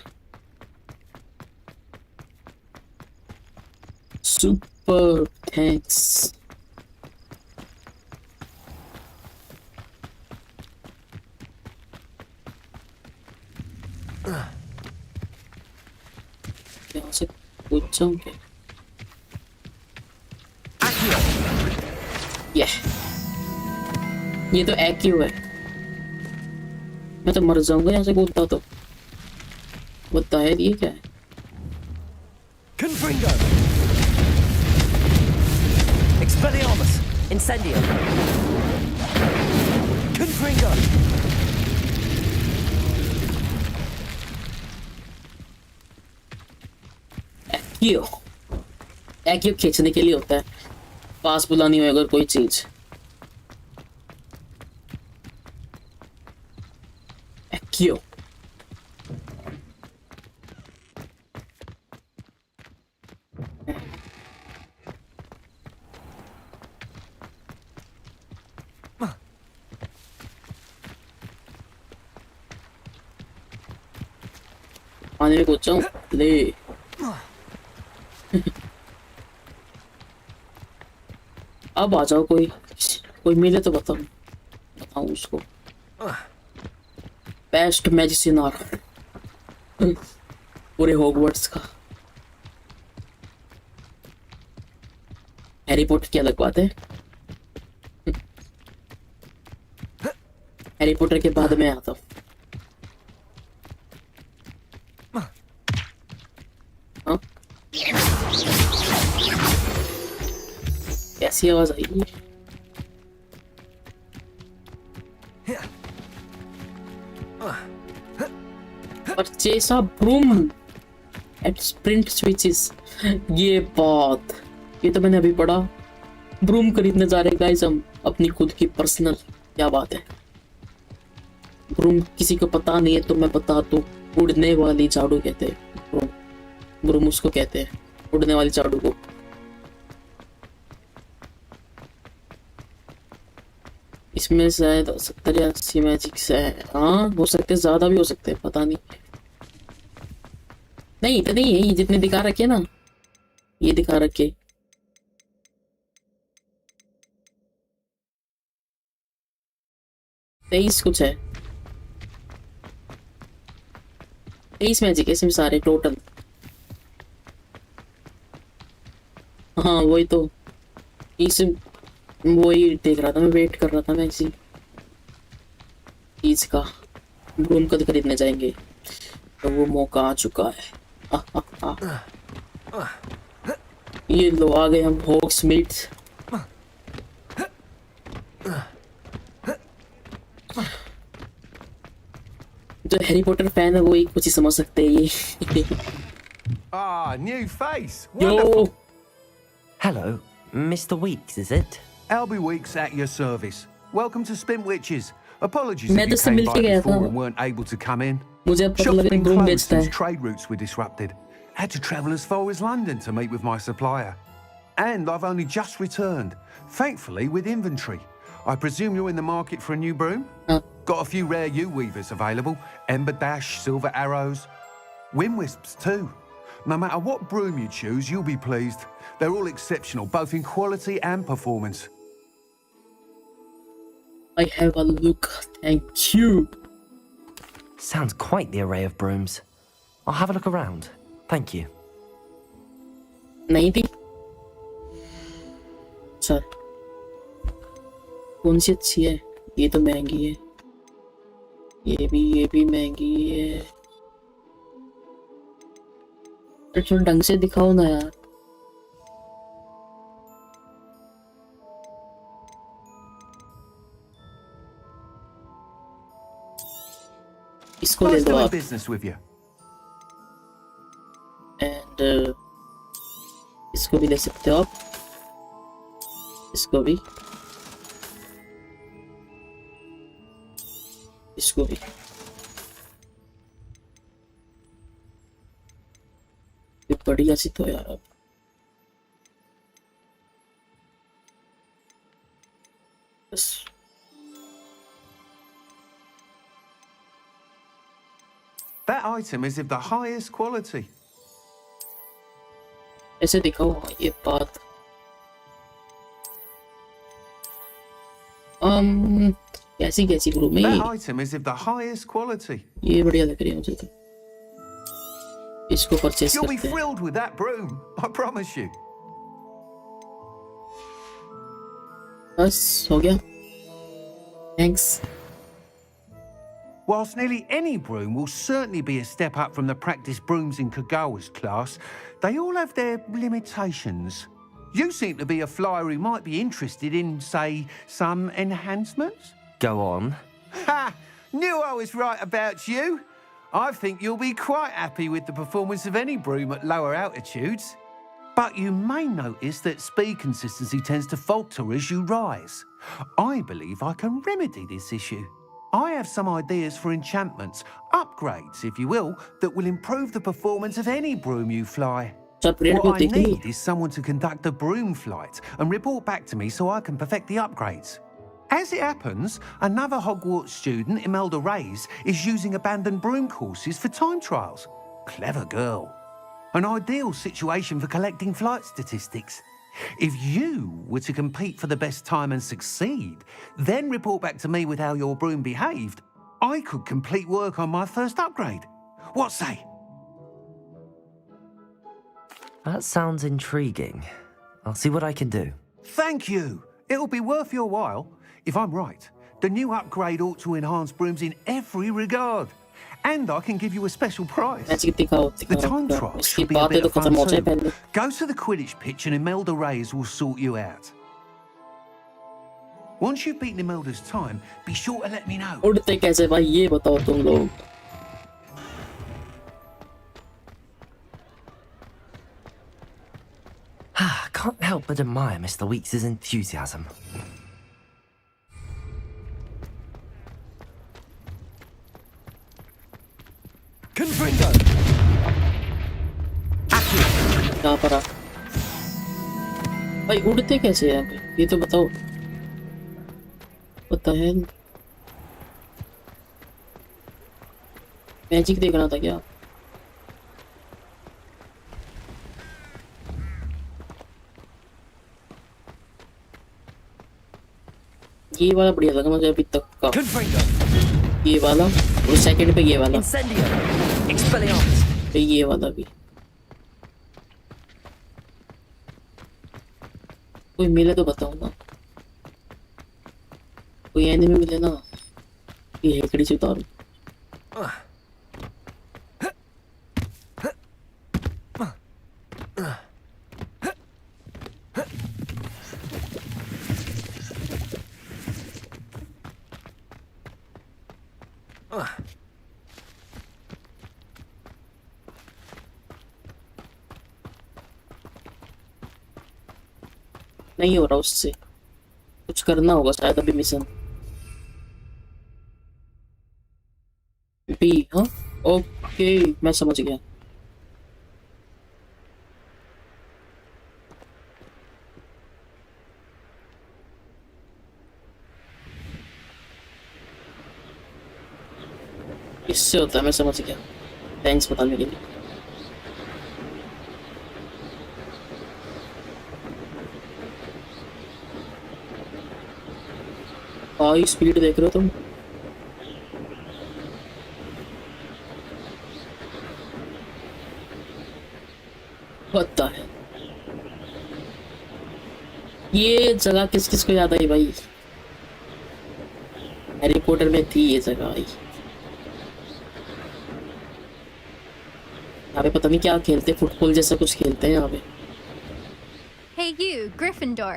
S1: super thanks यहाँ से कूद जाऊँ क्या? ये तो एक्यू है। मैं तो मर जाऊंगा यहाँ से कूदता तो। बता है ये क्या है?
S4: Confringo! Expelliarmus! Incendio! Confringo!
S1: Accio. Accio खींचने के लिए होता है, पास बुलानी हो अगर कोई चीज। एक्यू। पानी में कूद जाऊं? ले। अब आ जाओ, कोई मिले तो बताऊं उसको। बेस्ट मैजिशियन आर पूरे हॉगवर्ट्स का। हैरी पॉटर की अलग बात है, हैरी पॉटर के बाद में आता हूँ। कैसी आवाज आई? Purchase a broom at sprint switches. ये बात, ये तो मैंने अभी पढ़ा। ब्रूम खरीदने जा रहे गाइस हम, अपनी खुद की पर्सनल। क्या बात है। ब्रूम किसी को पता नहीं है तो मैं बता दूं, उड़ने वाली झाड़ू कहते हैं ब्रूम। ब्रूम उसको कहते हैं, उड़ने वाली झाड़ू को। इसमें शायद 70 या 80 मैजिक्स है। हाँ हो सकते, ज्यादा भी हो सकते हैं, पता नहीं। नहीं तो नहीं है, ये जितने दिखा रखे ना, ये दिखा रखे। तेईस कुछ है, 23 मैजिक है इसमें सारे टोटल। हाँ वही तो, इस वही देख रहा था मैं, वेट कर रहा था मैं इसी चीज का। ब्रूम कद खरीदने जाएंगे तो वो मौका आ चुका है। ये लो आ गए हम हॉग्स मीट। जो हैरी पॉटर फैन है वो ही कुछ ही समझ सकते हैं ये।
S20: Ah, new face.
S1: Yo.
S4: Hello, Mr. Weeks, is it?
S20: Albie Weeks at your service. Welcome to Spintwitches. Apologies
S1: मैं
S20: if
S1: तो
S20: you
S1: उससे
S20: came
S1: मिल
S20: by
S1: के गया
S20: before
S1: था।
S20: and weren't able to come in.
S1: मुझे अब पता
S20: Shop's
S1: लगा
S20: been
S1: ब्रूम
S20: closed
S1: बेचता
S20: since
S1: है।
S20: trade routes were disrupted. Had to travel as far as London to meet with my supplier. And I've only just returned, thankfully with inventory. I presume you're in the market for a new broom? Got a few rare U-weavers available. Ember Dash, Silver Arrows. Wind Wisps too. No matter what broom you choose, you'll be pleased. They're all exceptional, both in quality and performance.
S1: I have a look, thank you.
S4: Sounds quite the array of brooms. I'll have a look around. Thank you.
S1: नहीं थी। चल, कौन सी अच्छी है? ये तो महंगी है। ये भी महंगी है। तो थोड़ा ढंग से दिखाओ ना यार। इसको ले दो आप। एंड इसको भी ले सकते हो आप, इसको भी, इसको भी। ये बढ़िया सी तो यार। बस
S20: That item is of the highest quality.
S1: ऐसे दिखाओ ये बात। कैसी कैसी ब्रूम है?
S20: That item is of the highest quality.
S1: ये बढ़िया लग रही है मुझे तो। इसको परचेस
S20: You'll be
S1: करते हैं।
S20: thrilled with that broom, I promise you.
S1: बस हो गया। Thanks.
S20: Whilst nearly any broom will certainly be a step up from the practice brooms in Kagawa's class, they all have their limitations. You seem to be a flyer who might be interested in, say, some enhancements?
S4: Go on.
S20: Ha! Knew I was right about you. I think you'll be quite happy with the performance of any broom at lower altitudes. But you may notice that speed consistency tends to falter as you rise. I believe I can remedy this issue. I have some ideas for enchantments, upgrades, if you will, that will improve the performance of any broom you fly. What I need is someone to conduct a broom flight and report back to me so I can perfect the upgrades. As it happens, another Hogwarts student, Imelda Reyes, is using abandoned broom courses for time trials. Clever girl. An ideal situation for collecting flight statistics. If you were to compete for the best time and succeed, then report back to me with how your broom behaved, I could complete work on my first upgrade. What say?
S4: That sounds intriguing. I'll see what I can do.
S20: Thank you. It'll be worth your while. If I'm right, the new upgrade ought to enhance brooms in every regard. And I can give you a special prize. The time trial should be a bit of fun too. Go to the Quidditch pitch and Imelda Reyes will sort you out. Once you've beaten Imelda's time, be sure to let me know.
S1: उड़ते कैसे भाई ये बताओ तुम लोग।
S4: Can't help but admire Mr. Weeks' enthusiasm.
S1: Confringo. कहाँ पर आ? भाई उड़ते कैसे हैं? ये तो बताओ। पता है? मैजिक देखना था क्या? ये वाला बढ़िया लगा मुझे अभी तक का। ये वाला और सेकंड पे ये वाला। पे ये वाला भी। कोई मिले तो बताओ ना। कोई एनिमी मिले ना। ये हेकड़ी से उतारूं। नहीं हो रहा उससे कुछ करना होगा शायद अभी मिशन बी हाँ ओके मैं समझ गया इससे होता है मैं समझ गया थैंक्स बताने के लिए हाई स्पीड देख रहे हो तुम पता है ये जगह किस किस को याद आई भाई हैरी पॉटर में थी ये जगह आई यहाँ पे पता नहीं क्या खेलते फुटबॉल जैसा कुछ खेलते हैं यहाँ पे
S17: Hey you, Gryffindor.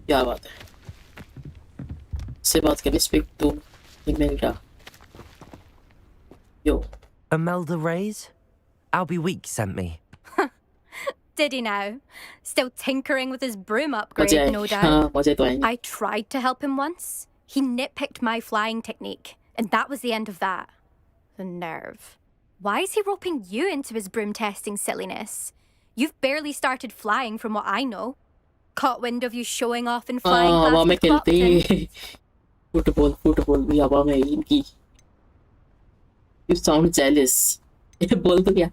S1: क्या बात है से बात करें स्पीक टू इमेल्डा यो
S4: Imelda Reyes? Albie Weeks sent me.
S17: Did he now? Still tinkering with his broom upgrade, no doubt. I tried to help him once. He nitpicked my flying technique, and that was the end of that. The nerve. Why is he roping you into his broom testing silliness? You've barely started flying from what I know. Caught wind of you showing off and flying past with Clopton.
S1: Football भी हवा में इनकी You sound jealous. बोल तो क्या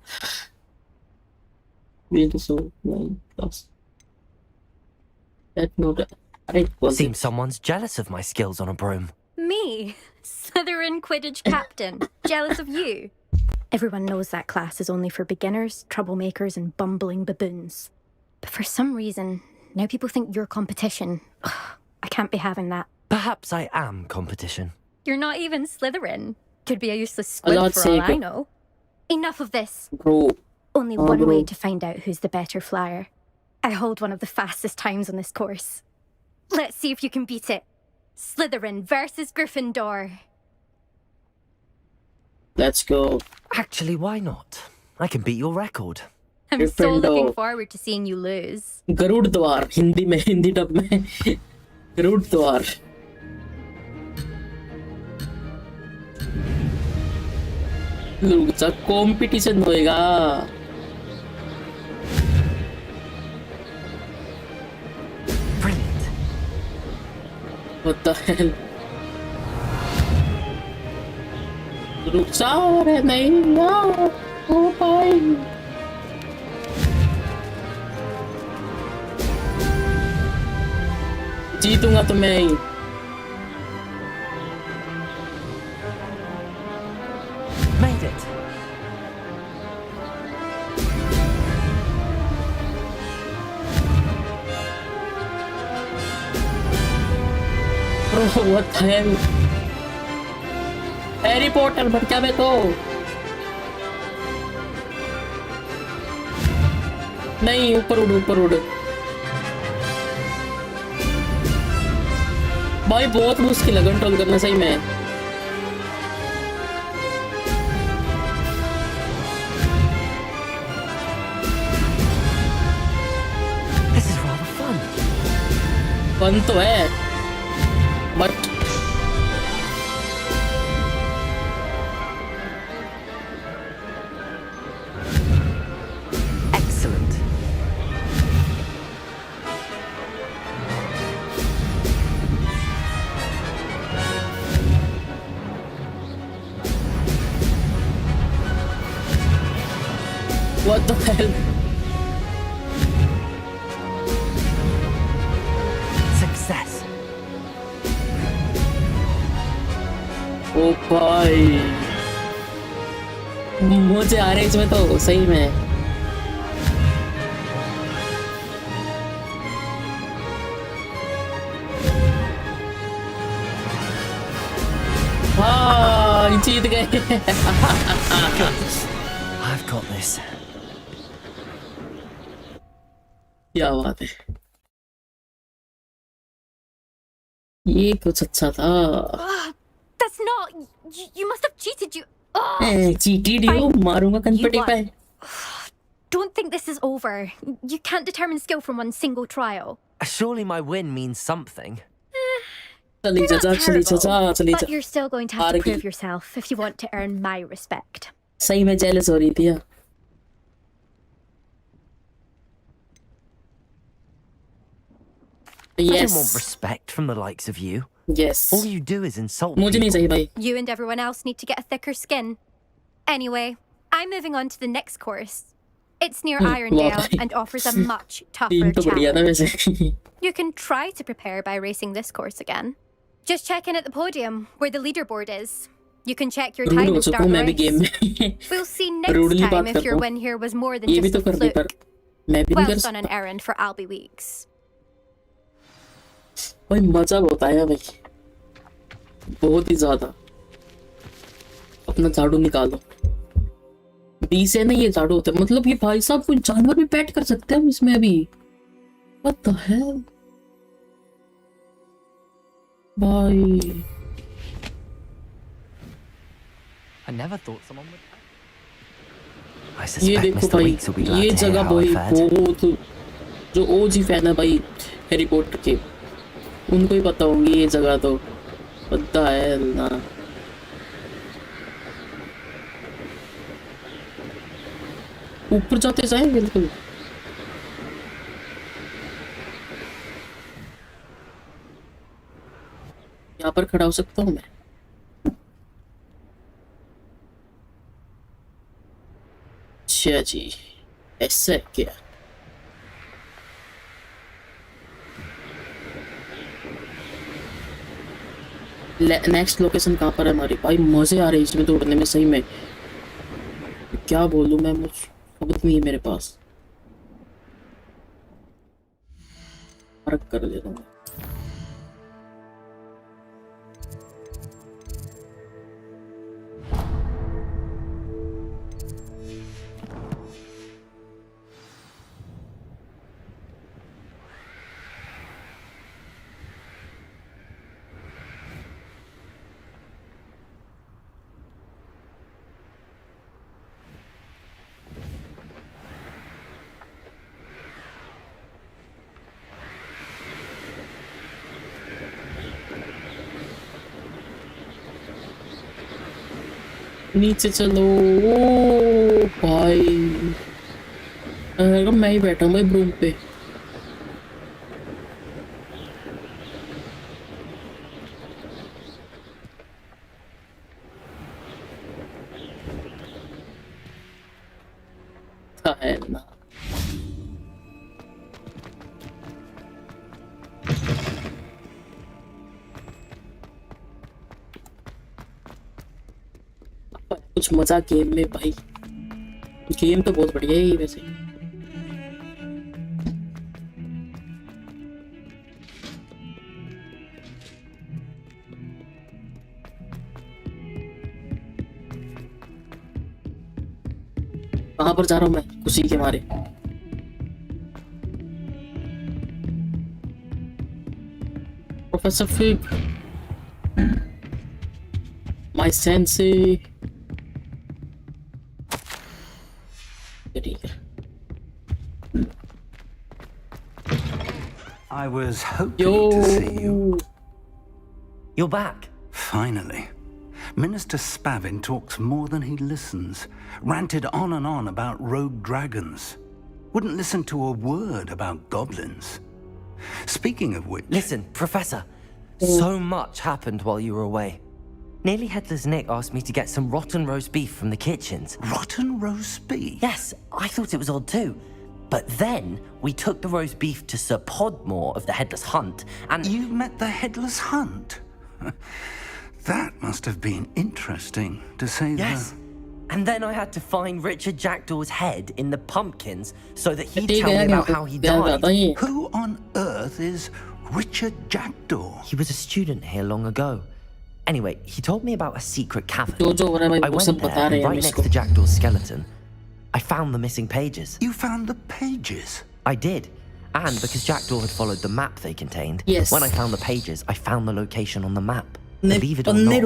S4: Seems someone's jealous of my skills on a broom.
S17: Me, Slytherin Quidditch captain. Jealous of you? Everyone knows that class is only for beginners, troublemakers, and bumbling baboons. But for some reason, now people think you're competition. I can't be having that.
S4: Perhaps I am competition.
S17: You're not even Slytherin. Could be a useless squib for all I know. Enough of this.
S1: Bro.
S17: Only one way to find out who's the better flyer. I hold one of the fastest times on this course. Let's see if you can beat it. Slytherin versus Gryffindor.
S1: Let's go.
S4: Actually, why not? I can beat your record.
S17: I'm so looking forward to seeing you lose.
S1: Garuda द्वार हिंदी में Hindi dub में गरुड़ द्वार Lucha competition होएगा
S4: Brilliant.
S1: What the hell? Lucha रे नहीं यार ओ भाई जीतूंगा तो मैं ही
S4: Made it.
S1: Bro, what the hell? Harry Potter भर क्या मैं तो नहीं ऊपर उड़ भाई बहुत मुश्किल है कंट्रोल करना सही में
S4: This is rather fun.
S1: Fun तो है but
S4: Excellent.
S1: What the hell?
S4: Success.
S1: ओ भाई मुझे आ रही है इसमें तो सही में हाँ जीत गए
S4: I've got this.
S1: क्या बात है ये कुछ अच्छा था
S17: That's not. You must have cheated.
S1: चीटी डियो मारूंगा कनपटी पे
S17: Don't think this is over. You can't determine skill from one single trial.
S4: Surely my win means something.
S1: चली जा
S17: But you're still going to have to prove yourself if you want to earn my respect.
S1: सही में jealous हो रही थी यार
S4: I don't want respect from the likes of you.
S1: Yes.
S4: All you do is insult
S1: मुझे नहीं चाहिए भाई
S17: You and everyone else need to get a thicker skin. Anyway, I'm moving on to the next course. It's near Irondale and offers a much tougher challenge. You can try to prepare by racing this course again. Just check in at the podium where the leaderboard is. You can check your time and start the race. We'll see next time if your win here was more than just a fluke. Well done an errand for Albie Weeks.
S1: भाई मजा बहुत आया भाई बहुत ही ज्यादा अपना झाड़ू निकालो 20 है ना ये झाड़ू होता है मतलब ये भाई साहब कुछ जानवर भी पेट कर सकते हैं हम इसमें अभी What the hell भाई
S18: I never thought someone would.
S1: ये देखो भाई ये जगह भाई बहुत जो ओजी फैन है भाई हैरी पॉटर के उनको ही पता होंगी ये जगह तो पता है ना ऊपर जाते जाए बिल्कुल यहाँ पर खड़ा हो सकता हूँ मैं अच्छा जी ऐसा क्या नेक्स्ट लोकेशन कहाँ पर है हमारी? भाई मजे आ रहे हैं इसमें तो उड़ने में सही में, क्या बोलूँ मैं, मुझ शब्द नहीं है मेरे पास, फर्क कर देता हूँ। नीचे चलो। ओ भाई मैं ही बैठा हूँ भाई ब्रूम पे। है ना कुछ मजा गेम में भाई, गेम तो बहुत बढ़िया है वैसे। कहाँ पर जा रहा हूँ मैं खुशी के मारे। Professor fig, my Sensei.
S21: I was hoping to see you.
S4: You're back.
S21: Finally. Minister Spavin talks more than he listens. Ranted on and on about rogue dragons. Wouldn't listen to a word about goblins. Speaking of which...
S4: Listen, Professor. So much happened while you were away. Nearly Headless Nick asked me to get some rotten roast beef from the kitchens.
S21: Rotten roast beef?
S4: Yes, I thought it was odd too. But then we took the roast beef to Sir Podmore of the Headless Hunt, and...
S21: You met the Headless Hunt? That must have been interesting, to say the...
S4: Yes. And then I had to find Richard Jackdaw's head in the pumpkins so that he'd tell me about how he died.
S21: Who on earth is Richard Jackdaw?
S4: He was a student here long ago. Anyway, he told me about a secret cavern. I went there, and right next to Jackdaw's skeleton, I found the missing pages.
S21: You found the pages?
S4: I did. And because Jackdaw had followed the map they contained,
S1: yes.
S4: When I found the pages, I found the location on the map. Believe it or not,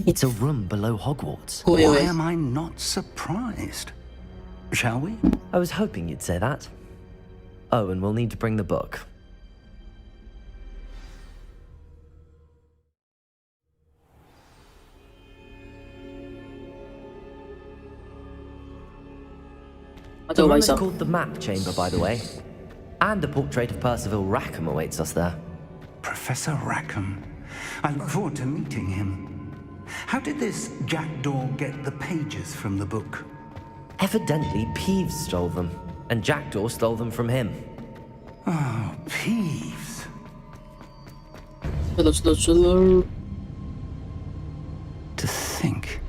S4: it's a room below Hogwarts.
S21: Why am I not surprised? Shall we?
S4: I was hoping you'd say that. Oh, and we'll need to bring the book. The room is called the Map Chamber, by the way. And a portrait of Percival Rackham awaits us there.
S21: Professor Rackham. I look forward to meeting him. How did this Jackdaw get the pages from the book?
S4: Evidently, Peeves stole them, and Jackdaw stole them from him.
S21: Oh, Peeves.
S1: Hello.
S21: To think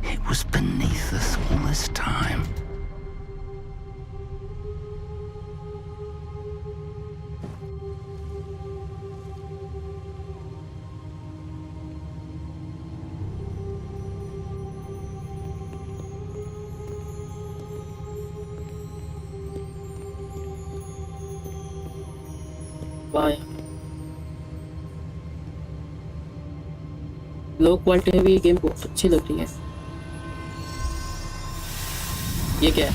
S21: it was beneath us all this time. Low quality में भी ये game बहुत अच्छी लग रही है। ये क्या है?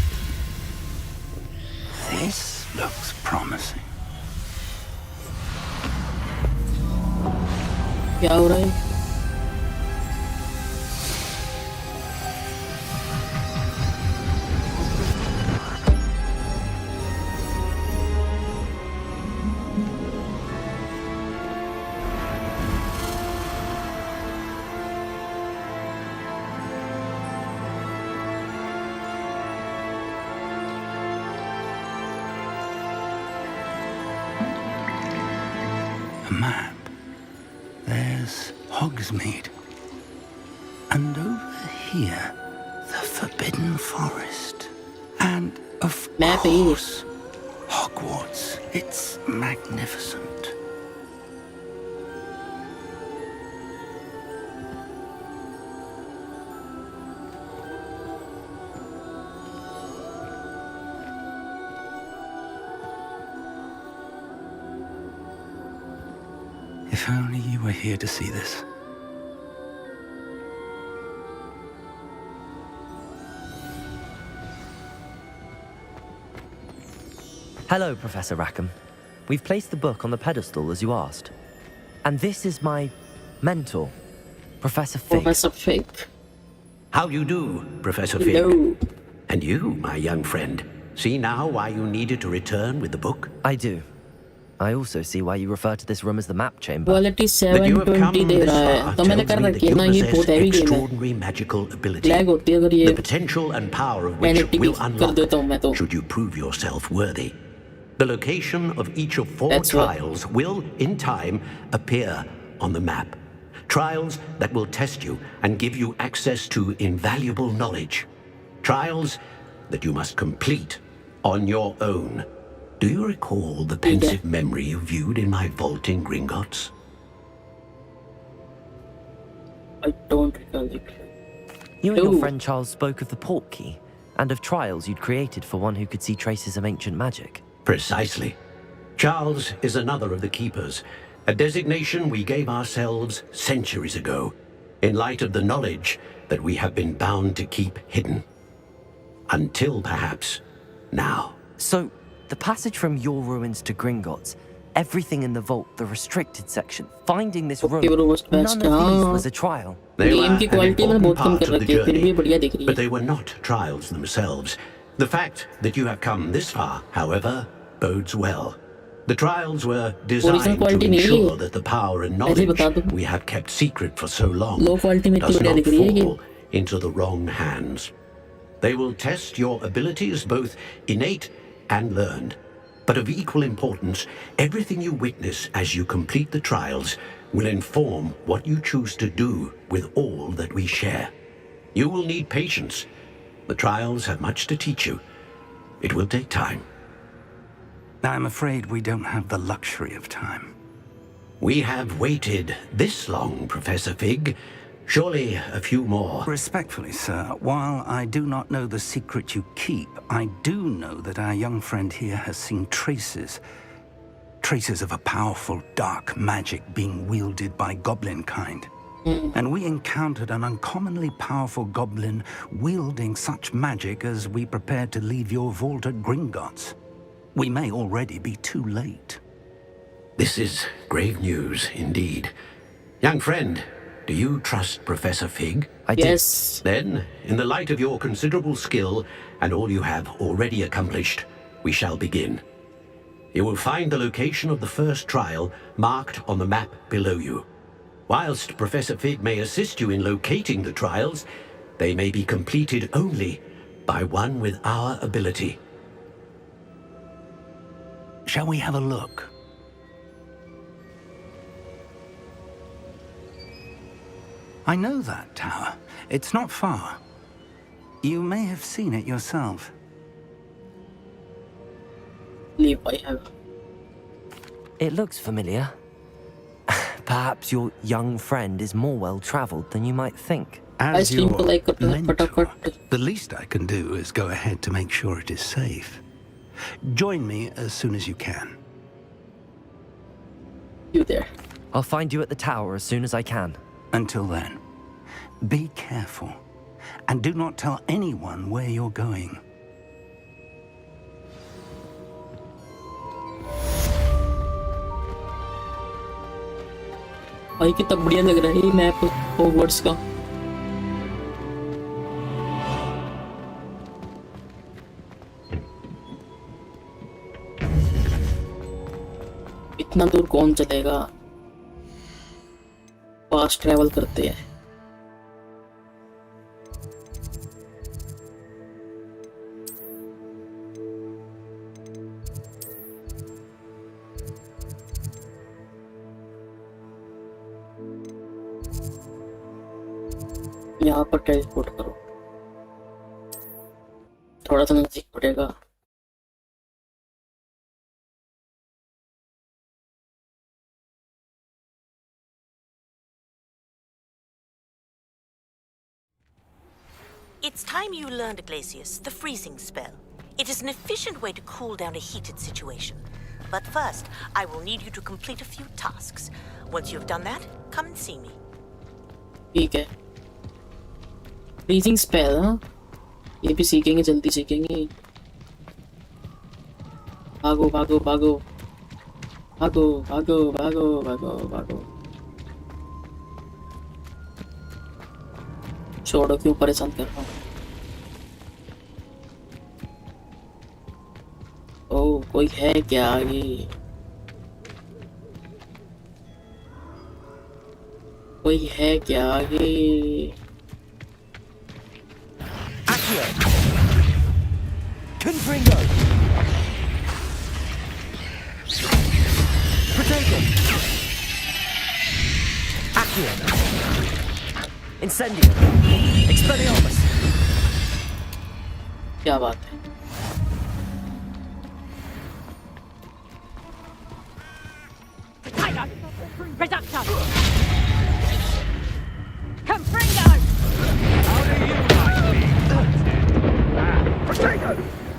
S21: This looks promising.
S1: क्या हो रहा है?
S21: there's Hogsmeade. And over here, the Forbidden Forest. And, of course, Hogwarts. It's magnificent. If only you were here to see this.
S4: Hello, Professor Rackham. We've placed the book on the pedestal as you asked. And this is my mentor, Professor Fig.
S1: Professor Fig.
S8: How you do, Professor Fig?
S1: Hello.
S8: And you, my young friend, see now why you needed to return with the book?
S4: I do. I also see why you refer to this room as the map chamber.
S1: Quality 720 दे रहा है तो मैंने कर रखी है ना ये बहुत heavy game है
S8: extraordinary magical ability.
S1: Lag होती है अगर ये
S8: the potential and power of which will unlock should you prove yourself worthy. The location of each of 4 trials will, in time, appear on the map. Trials that will test you and give you access to invaluable knowledge. Trials that you must complete on your own. Do you recall the pensive memory you viewed in my vault in Gringotts?
S1: I don't recall it.
S4: You and your friend Charles spoke of the port key and of trials you'd created for one who could see traces of ancient magic.
S8: Precisely. Charles is another of the keepers, a designation we gave ourselves centuries ago, in light of the knowledge that we have been bound to keep hidden. Until perhaps now.
S4: So, the passage from your ruins to Gringotts, everything in the vault, the restricted section, finding this room, none of these was a trial.
S8: They were an important part of the journey, but they were not trials themselves. The fact that you have come this far, however, bodes well. The trials were designed to ensure that the power and knowledge we have kept secret for so long does not fall into the wrong hands. They will test your abilities, both innate and learned. But of equal importance, everything you witness as you complete the trials will inform what you choose to do with all that we share. You will need patience. The trials have much to teach you. It will take time.
S21: I'm afraid we don't have the luxury of time.
S8: We have waited this long, Professor Fig. Surely a few more.
S21: Respectfully, sir, while I do not know the secret you keep, I do know that our young friend here has seen traces of a powerful dark magic being wielded by goblin kind. And we encountered an uncommonly powerful goblin wielding such magic as we prepared to leave your vault at Gringotts. We may already be too late.
S8: This is grave news indeed. Young friend, do you trust Professor Fig?
S4: I do.
S1: Yes.
S8: Then, in the light of your considerable skill and all you have already accomplished, we shall begin. You will find the location of the first trial marked on the map below you. Whilst Professor Fig may assist you in locating the trials, they may be completed only by one with our ability.
S21: Shall we have a look? I know that tower. It's not far. You may have seen it yourself.
S4: It looks familiar. Perhaps your young friend is more well-traveled than you might think.
S21: As your mentor, the least I can do is go ahead to make sure it is safe. Join me as soon as you can.
S1: You there.
S4: I'll find you at the tower as soon as I can.
S21: Until then, be careful, and do not tell anyone where you're going.
S1: भाई कितना बढ़िया लग रहा है ये map Hogwarts का। इतना दूर कौन चलेगा? फास्ट ट्रैवल करते हैं। यहाँ पर टेलीपोर्ट करो, थोड़ा सा नजदीक पड़ेगा।
S6: It's time you learned, Glacius, the freezing spell. It is an efficient way to cool down a heated situation. But first, I will need you to complete a few tasks. Once you've done that, come and see me.
S1: ठीक है, freezing spell, हाँ, ये भी सीखेंगे, जल्दी सीखेंगे। भागो भागो भागो भागो भागो भागो भागो भागो, छोड़ो, क्यों परेशान कर रहा हूँ। ओह, कोई है क्या आगे? कोई है क्या आगे?
S4: Accio! Confringo! Potato! Accio! Incendio! Expelliarmus!
S1: क्या बात है?
S22: Reductor! Confringo!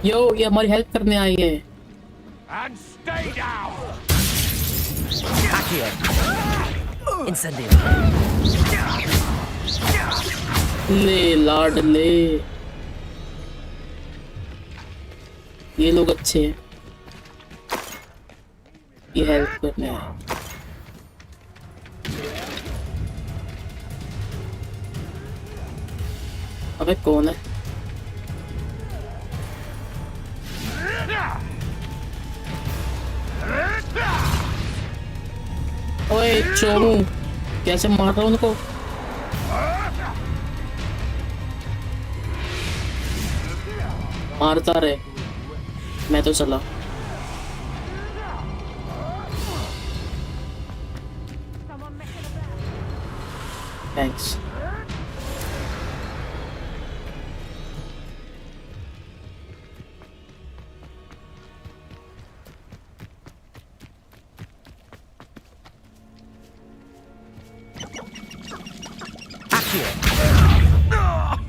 S1: यो, ये हमारी हेल्प करने आई है।
S5: And stay down!
S4: Accio! Incendio!
S1: ले लाड ले, ये लोग अच्छे हैं, ये हेल्प करने आए। अबे कौन है? ओए चोमू, कैसे मार रहा हूँ उनको? मारता रहे, मैं तो चला। Thanks.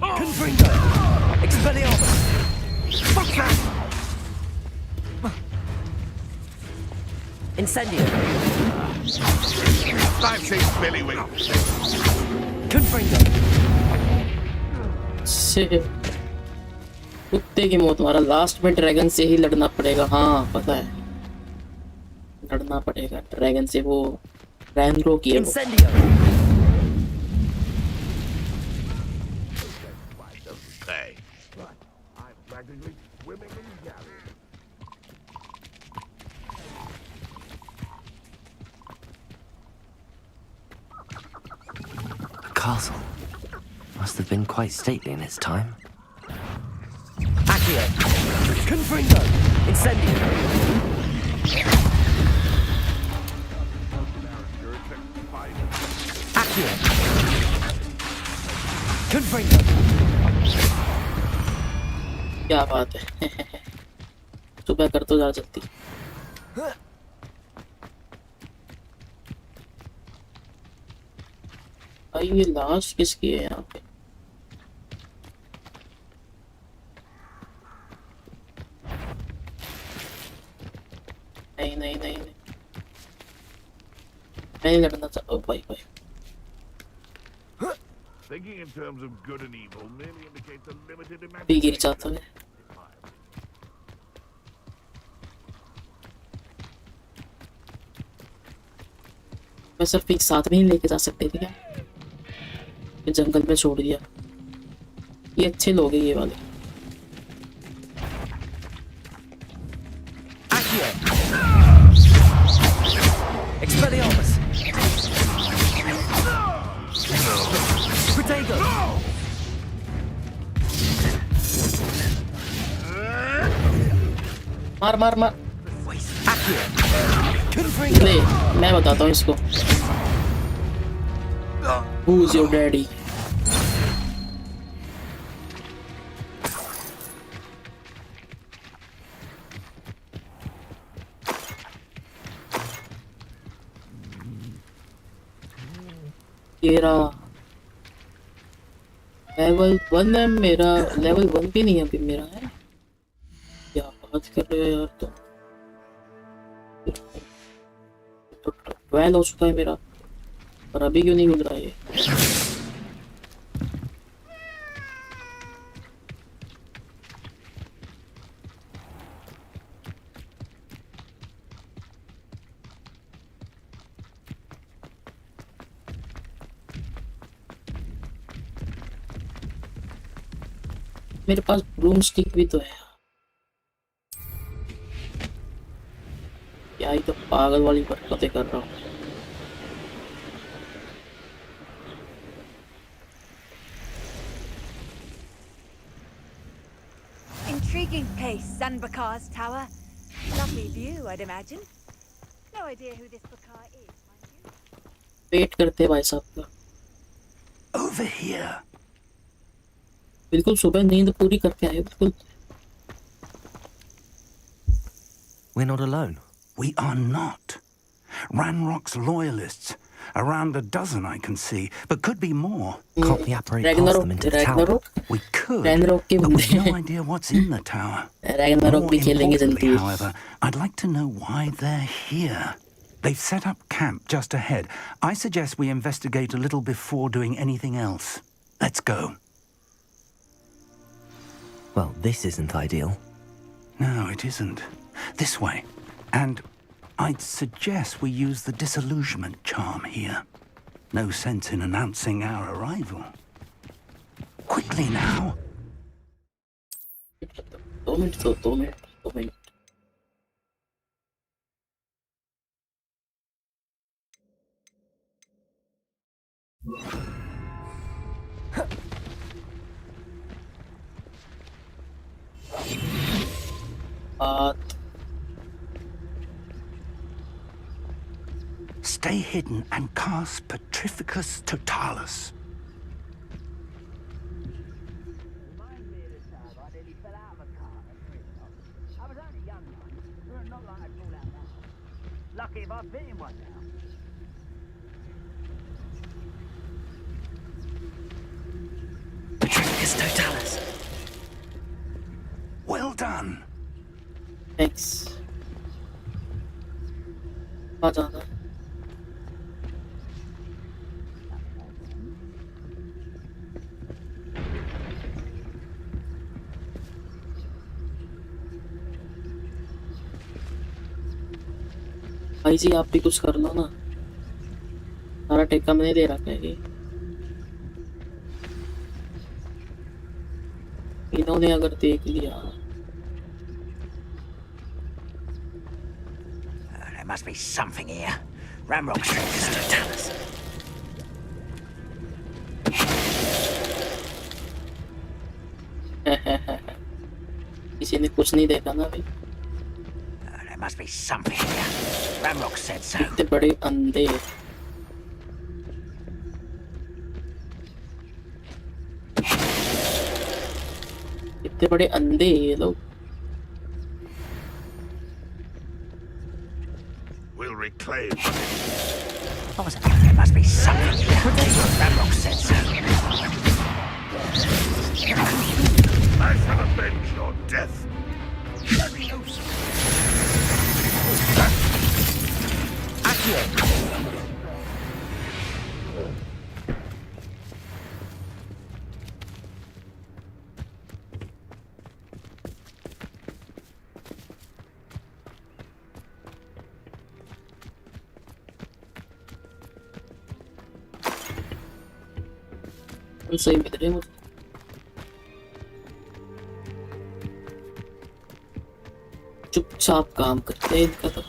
S4: Confringo! Expelliarmus! Incendio!
S5: I've seen Billywink.
S4: Confringo!
S1: कुत्ते की मौत, हमारा लास्ट में ड्रैगन से ही लड़ना पड़ेगा। हाँ पता है, लड़ना पड़ेगा ड्रैगन से। वो रैंग्रो की है।
S4: Castle must have been quite stately in its time. Accio! Confringo! Incendio! Accio! Confringo!
S1: क्या बात है? सुबह कर तो जा सकती। भाई ये लाश किसकी है यहाँ पे? नहीं नहीं नहीं नहीं, नहीं लड़ना चाहता भाई भाई।
S5: Thinking in terms of good and evil merely indicates a limited imagination.
S1: भी गिर जाता है। मैं सिर्फ एक साथ में ही लेके जा सकते थे क्या? ये जंगल में छोड़ दिया। ये अच्छे लोग हैं ये वाले।
S4: Expelliarmus! Protego!
S1: मार मार मार।
S4: Confringo!
S1: ले, मैं बताता हूँ इसको। Who's your daddy? तेरा लेवल 1 है मेरा, लेवल 1 भी नहीं है अभी मेरा है। क्या बात कर रहे हो यार तुम? तो 12 हो चुका है मेरा, और अभी क्यों नहीं मिल रहा ये? मेरे पास ब्रूम स्टिक भी तो है। क्या ही तो पागल वाली हरकतें कर रहा हूँ।
S7: Intriguing place, Zanbakar's tower. Lovely view, I'd imagine. No idea who this Bakar is, mind you.
S1: Wait करते भाई साहब का।
S21: Over here.
S1: बिल्कुल सुबह नींद पूरी करके आए बिल्कुल।
S21: We're not alone. We are not. Ranrock's loyalists. Around a dozen I can see, but could be more.
S4: Can't we apparate past them into the tower?
S21: We could,
S1: Ragnarok
S21: but we've no idea what's in the tower.
S1: Ragnarok भी खेलेंगे जल्दी।
S21: However, I'd like to know why they're here. They've set up camp just ahead. I suggest we investigate a little before doing anything else. Let's go.
S4: Well, this isn't ideal.
S21: No, it isn't. This way. And I'd suggest we use the disillusionment charm here. No sense in announcing our arrival. Quickly now.
S1: 2 minutes.
S21: Stay hidden and cast Petrificus Totalis.
S5: Lucky if I've been in one now.
S4: Petrificus Totalis.
S21: Well done.
S1: Thanks. आ जाना। भाई जी आप भी कुछ कर लो ना, सारा टेका मैंने दे रखा है ये। इन्होंने अगर देख लिया।
S5: There must be something here. Ramrock Street. Tell us.
S1: किसी ने कुछ नहीं देखा ना अभी।
S5: There must be something here. Ramrock said so.
S1: इतने बड़े अंधे। इतने बड़े अंधे ये लोग।
S15: We'll reclaim.
S5: What was it? There must be something here. Ramrock said so.
S15: I shall avenge your death.
S1: सही मिल रहे मुझे। चुपचाप काम करते हैं इनका तो।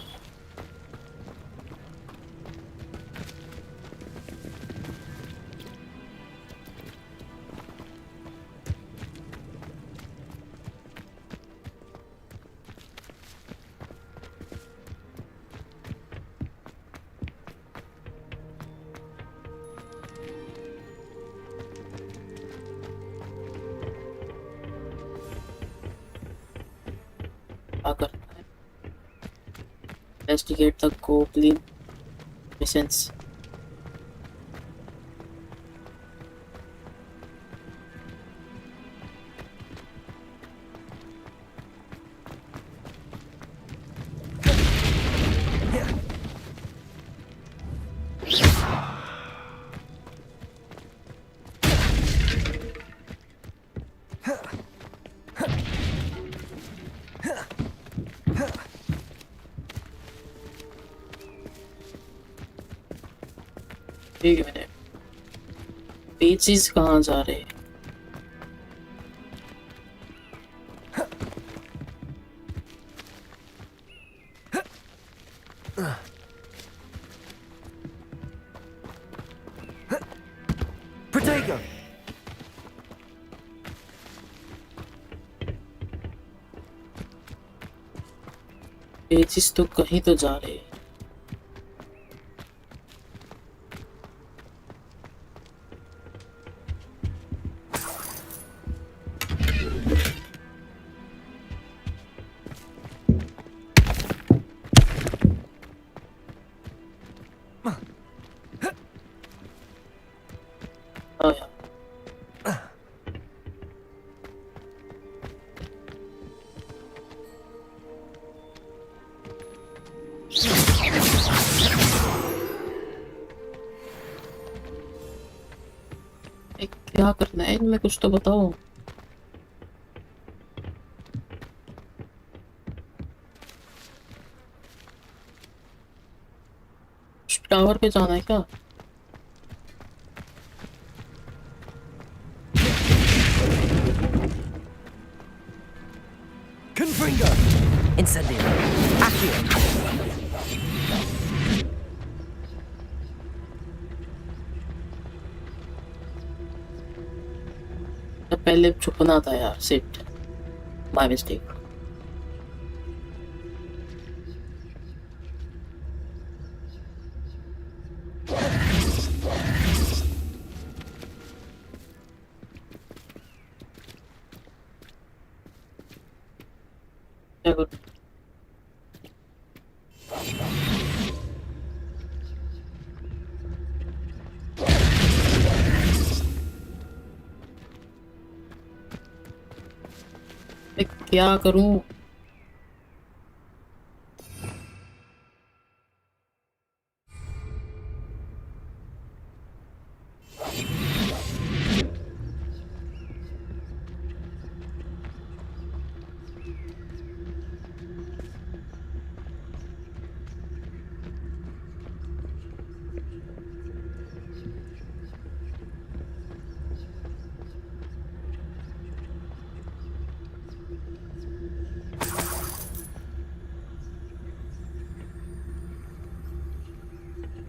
S1: Investigate the goblin presence. एक मिनट, पेजेस कहाँ जा रहे हैं?
S4: Protego!
S1: पेजेस तो कहीं तो जा रहे हैं। क्या करना है इनमें, कुछ तो बताओ। टावर पे जाना है क्या?
S4: Confringo! Incendio! Accio!
S1: पहले छुपना था यार, सिट, माय मिस्टेक। क्या करूं? क्या करूं?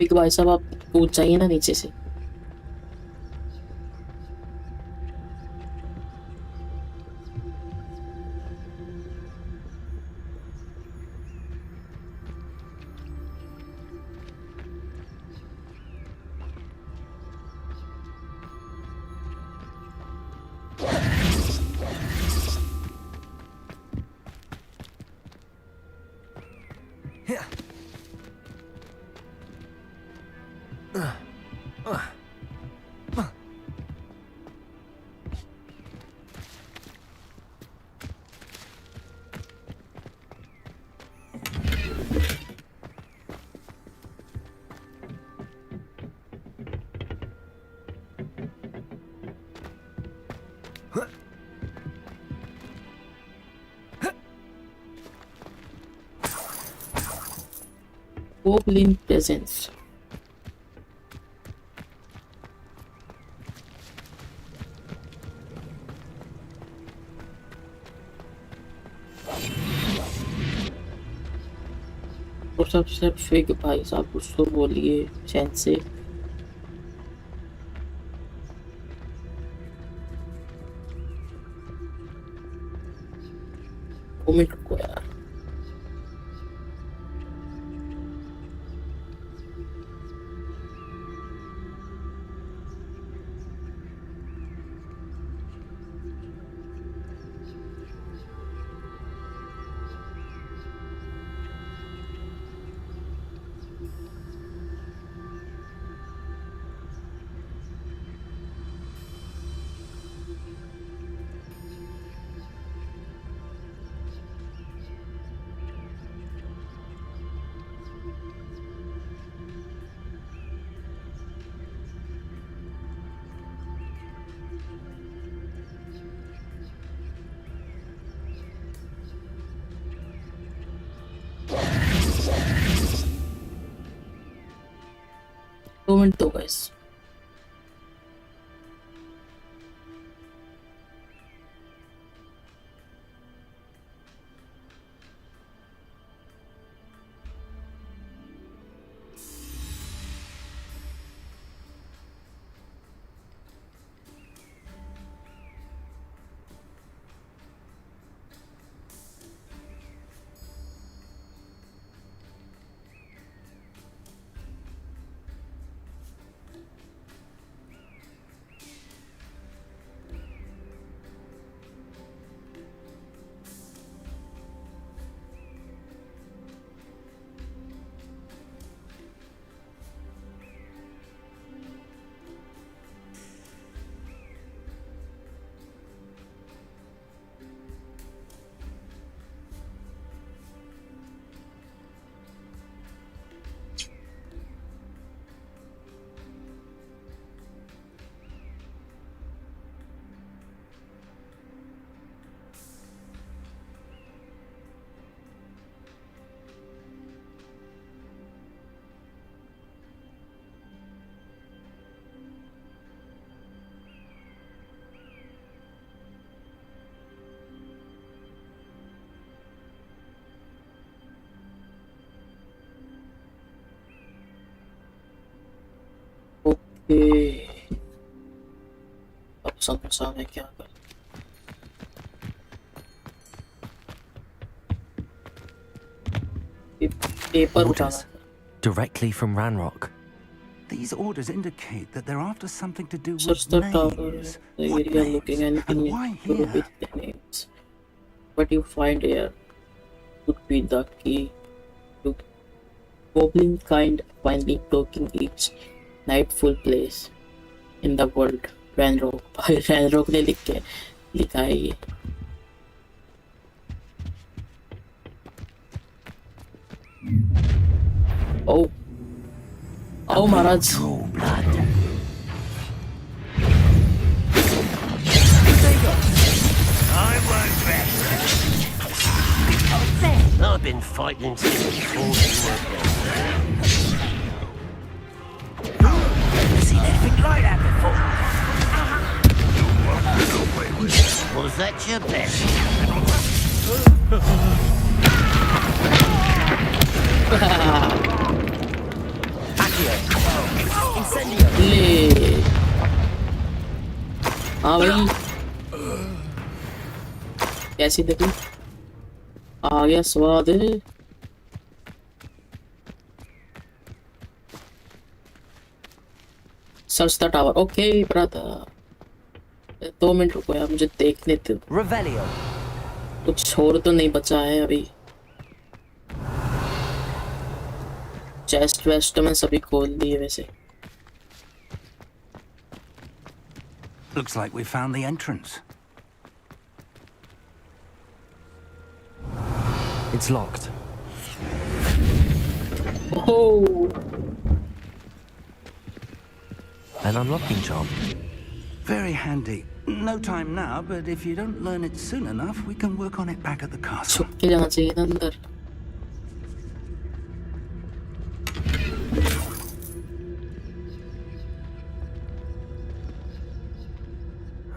S1: एक भाई साहब आप कूद जाइए ना नीचे से। Goblin presence. और सबसे फेक भाई साहब कुछ तो बोलिए चैन से। कमेंट को यार। 2 मिनट दो गाइस। अब समझा मैं क्या कर पेपर उठाना
S4: directly from Ranrock.
S21: These orders indicate that they're after something to do
S1: search
S21: with
S1: the
S21: names.
S1: tower the
S21: What
S1: area
S21: names?
S1: looking anything
S21: And why
S1: to do
S21: here?
S1: with the names. What you find here could be the key to goblin kind finally cloaking each nightful place in the world. Ranrock ने लिखा है ये। Oh, oh Maharaj.
S5: I won't rest. I've been fighting since before you were born. Never seen anything like that before. Was that your best?
S1: ले हाँ भाई कैसी देखी आ गया स्वाद search the tower okay brother 2 minute रुको यार मुझे देखने दो कुछ और तो नहीं बचा है अभी चेस्ट वेस्ट में सभी खोल दिए वैसे
S21: Looks like we found the entrance.
S4: It's locked.
S1: Oh.
S4: An unlocking charm.
S21: Very handy. No time now, but if you don't learn it soon enough, we can work on it back at the castle.
S1: छुप के जाना चाहिए ना अंदर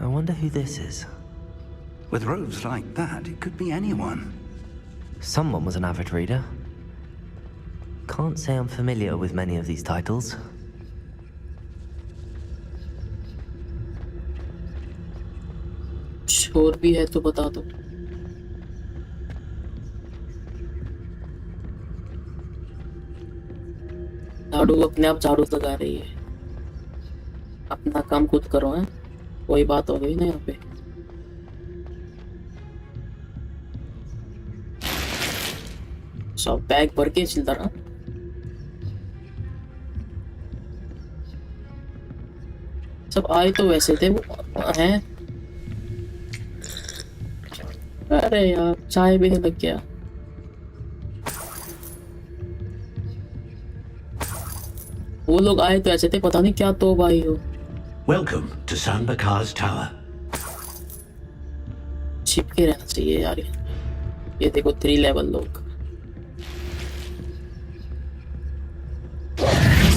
S4: I wonder who this is.
S21: With robes like that, it could be anyone.
S4: Someone was an avid reader. Can't say I'm familiar with many of these titles.
S1: और भी है तो बता दो झाड़ू अपने आप झाड़ू लगा रही है अपना काम खुद करो हैं कोई बात हो गई ना यहाँ पे सब बैग भर के चलता रहा सब आए तो वैसे थे वो हैं अरे यार चाय भी लग गया वो लोग आए तो ऐसे थे पता नहीं क्या तो भाई हो
S8: Welcome to Sanbakar's Tower.
S1: छिपके रहना चाहिए यार ये देखो 3 लेवल लोग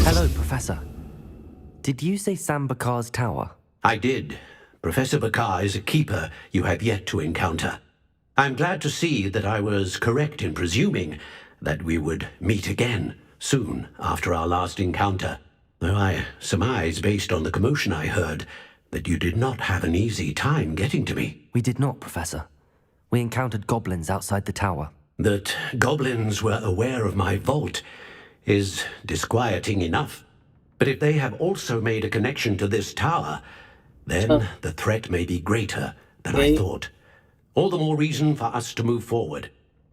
S4: Hello, Professor. Did you say Sam Bakar's tower?
S8: I did. Professor Bakar is a keeper you have yet to encounter. I'm glad to see that I was correct in presuming that we would meet again soon after our last encounter. Though I surmise, based on the commotion I heard, that you did not have an easy time getting to me.
S4: We did not, Professor. We encountered goblins outside the tower.
S8: That goblins were aware of my vault is disquieting enough. But if they have also made a connection to this tower, then the threat may be greater than I thought. All the more reason for us to move forward.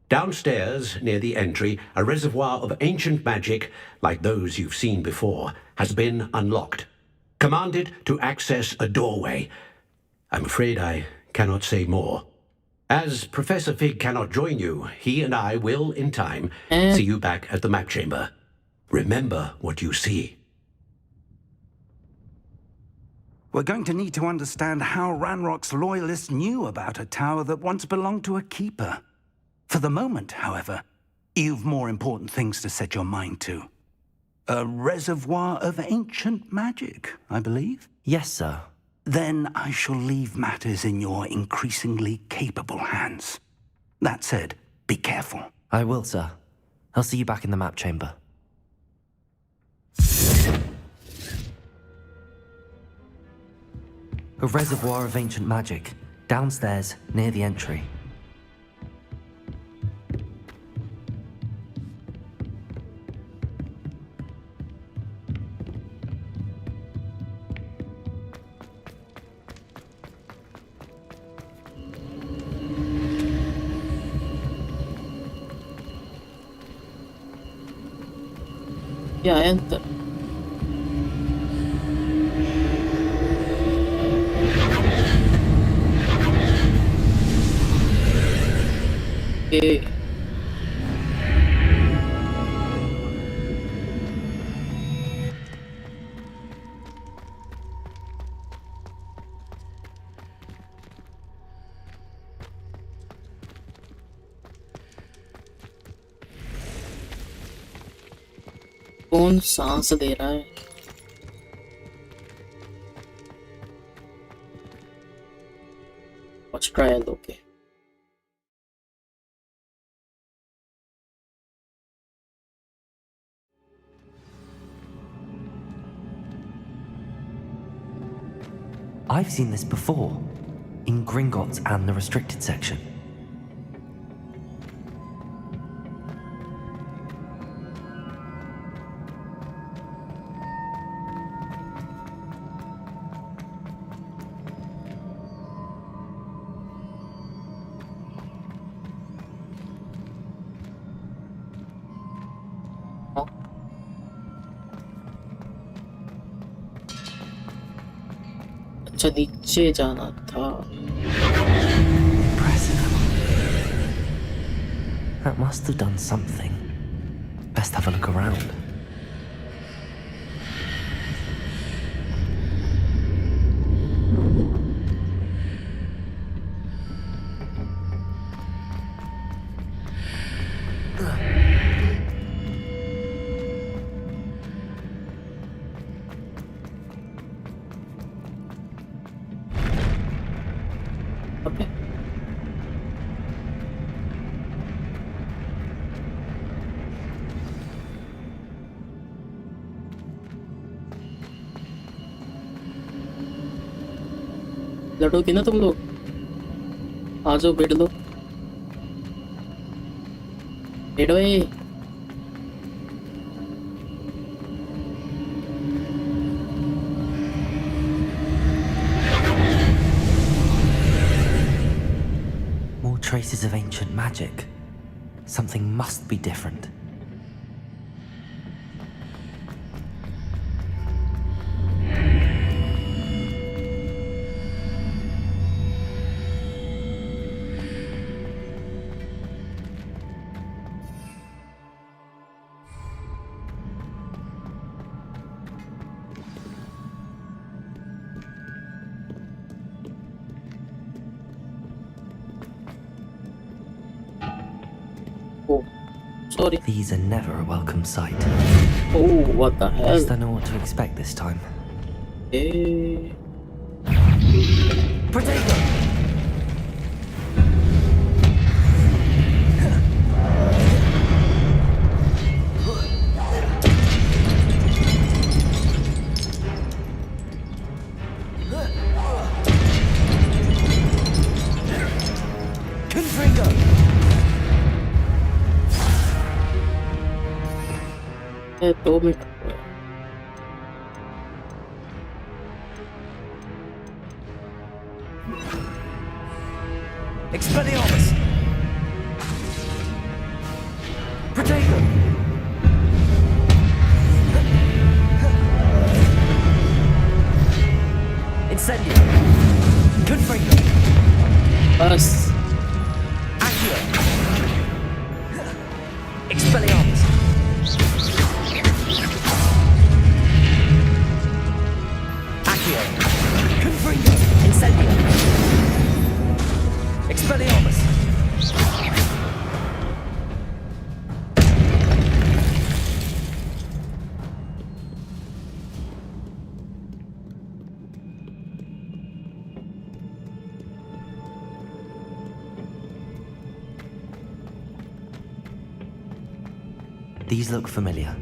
S8: Downstairs, near the entry, a reservoir of ancient magic, like those you've seen before, has been unlocked. Commanded to access a doorway. I'm afraid I cannot say more. As Professor Fig cannot join you, he and I will, in time, see you back at the map chamber. Remember what you see.
S21: We're going to need to understand how Ranrock's loyalists knew about a tower that once belonged to a keeper. For the moment, however, you've more important things to set your mind to. A reservoir of ancient magic, I believe?
S4: Yes, sir.
S21: Then I shall leave matters in your increasingly capable hands. That said, be careful.
S4: I will, sir. I'll see you back in the map chamber. A reservoir of ancient magic, downstairs, near the entry.
S1: Yeah, enter. Okay. कौन सांस दे रहा है? Watch trial, okay.
S4: I've seen this before, in Gringotts and the restricted section.
S1: अच्छा नीचे जाना था.
S4: That must have done something. Best have a look around.
S1: लड़ोगे ना तुम लोग? आ जाओ, बैठ लो. बैठो.
S4: More traces of ancient magic. Something must be different.
S1: Sorry.
S4: These are never a welcome sight.
S1: Oh, what the hell?
S4: At least I know what to expect this time.
S1: Okay.
S4: Potato.
S1: Yeah, 2 minutes.
S4: Expelliarmus. Potato. Incendio. Confringo.
S1: Bus.
S4: Accio. Expelliarmus. Accio. Confringo. Incendio. Expelliarmus. These look familiar.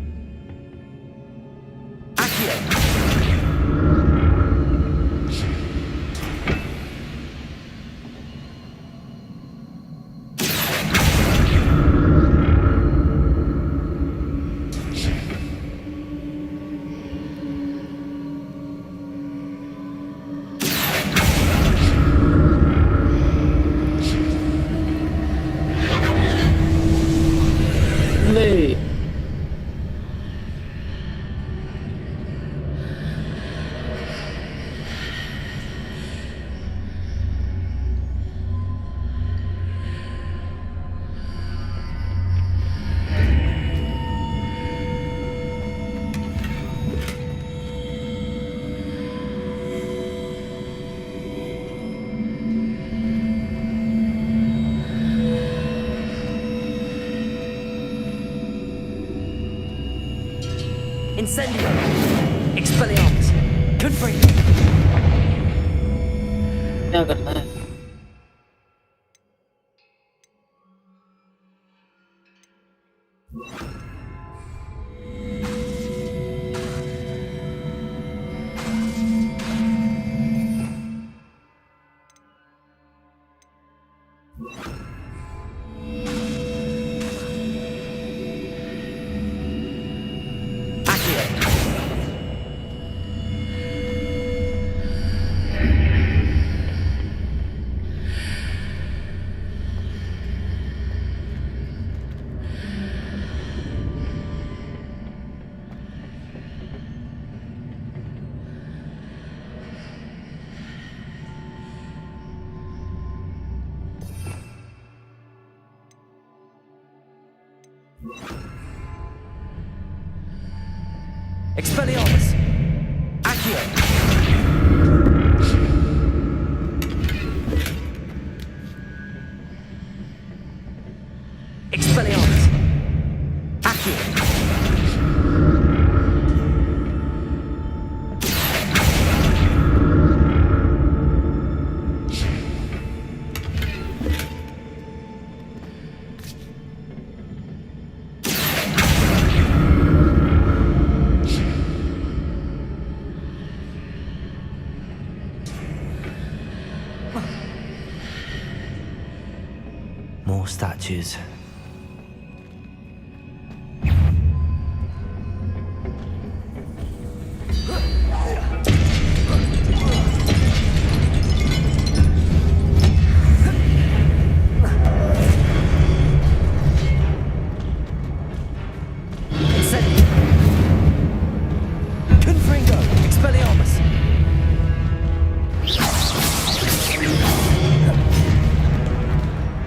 S4: Accio.
S1: Late.
S4: Incendio. Expelliarmus. Confringo.
S1: क्या करना है?
S4: Expelliarmus. Accio. Expelliarmus. Accio.
S10: More statues.
S4: Confringo. Expelliarmus.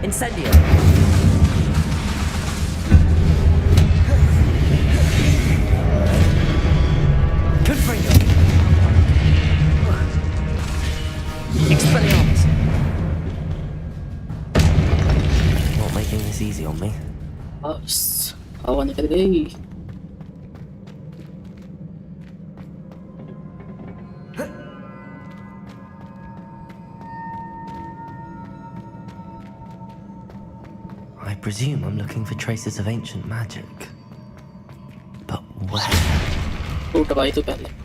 S4: Incendio. Confringo. Expelliarmus.
S10: Not making this easy on me.
S1: बस हवा निकल गई.
S10: presume I'm looking for traces of ancient magic. But where?
S1: टूट भाई तो पहले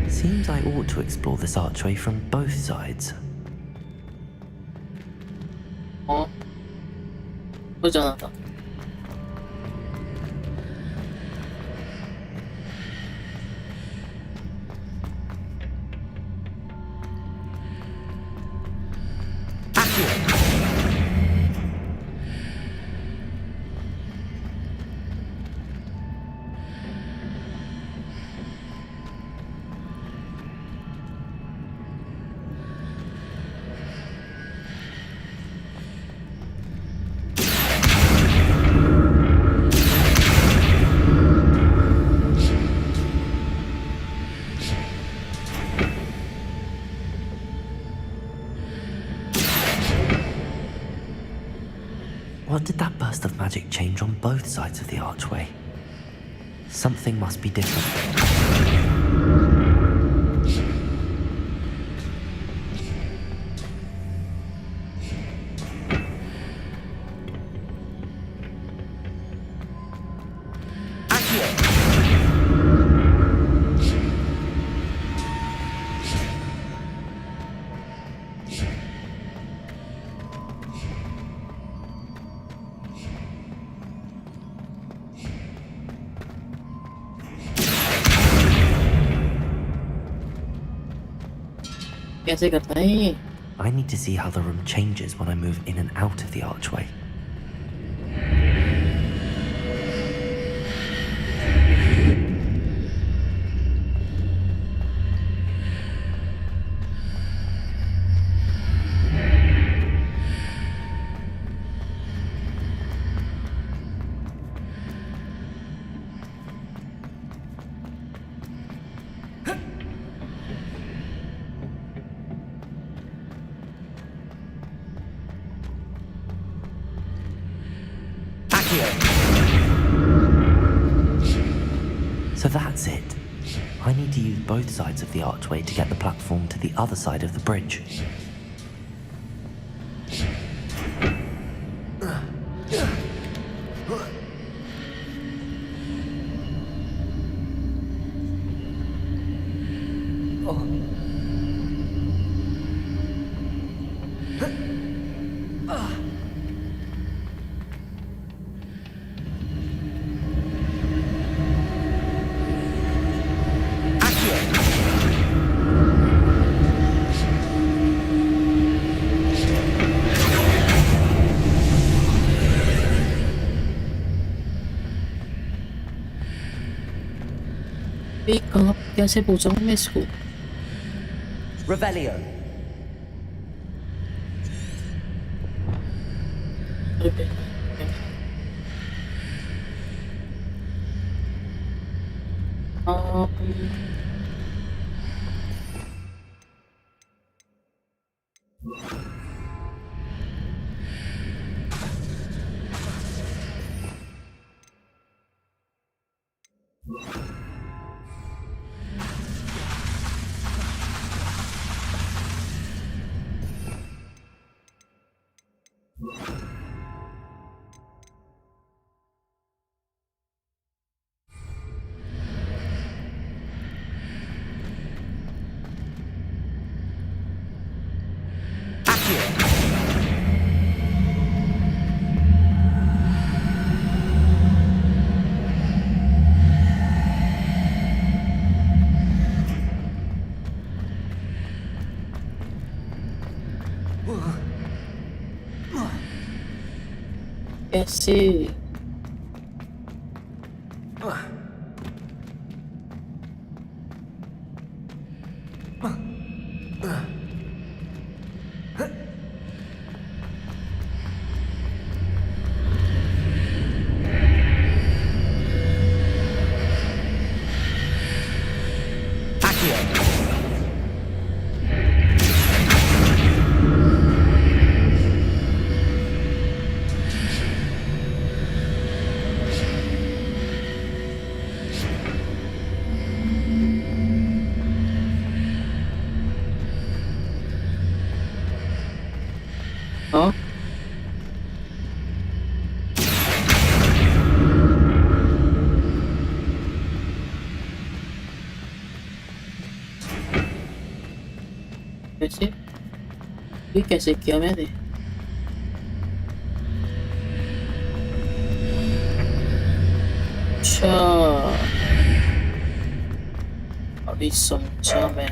S10: Seems I ought to explore this archway from both sides.
S1: हाँ तो जाना था
S10: What did that burst of magic change on both sides of the archway? Something must be different.
S1: कैसे करता है ये
S10: I need to see how the room changes when I move in and out of the archway. So that's it. I need to use both sides of the archway to get the platform to the other side of the bridge.
S1: कहाँ कैसे पहुँचा हूँ मैं इसको
S9: Revelio.
S1: कैसे? Huh? कैसे? ये कैसे किया मैंने? अच्छा, अभी समझा मैं।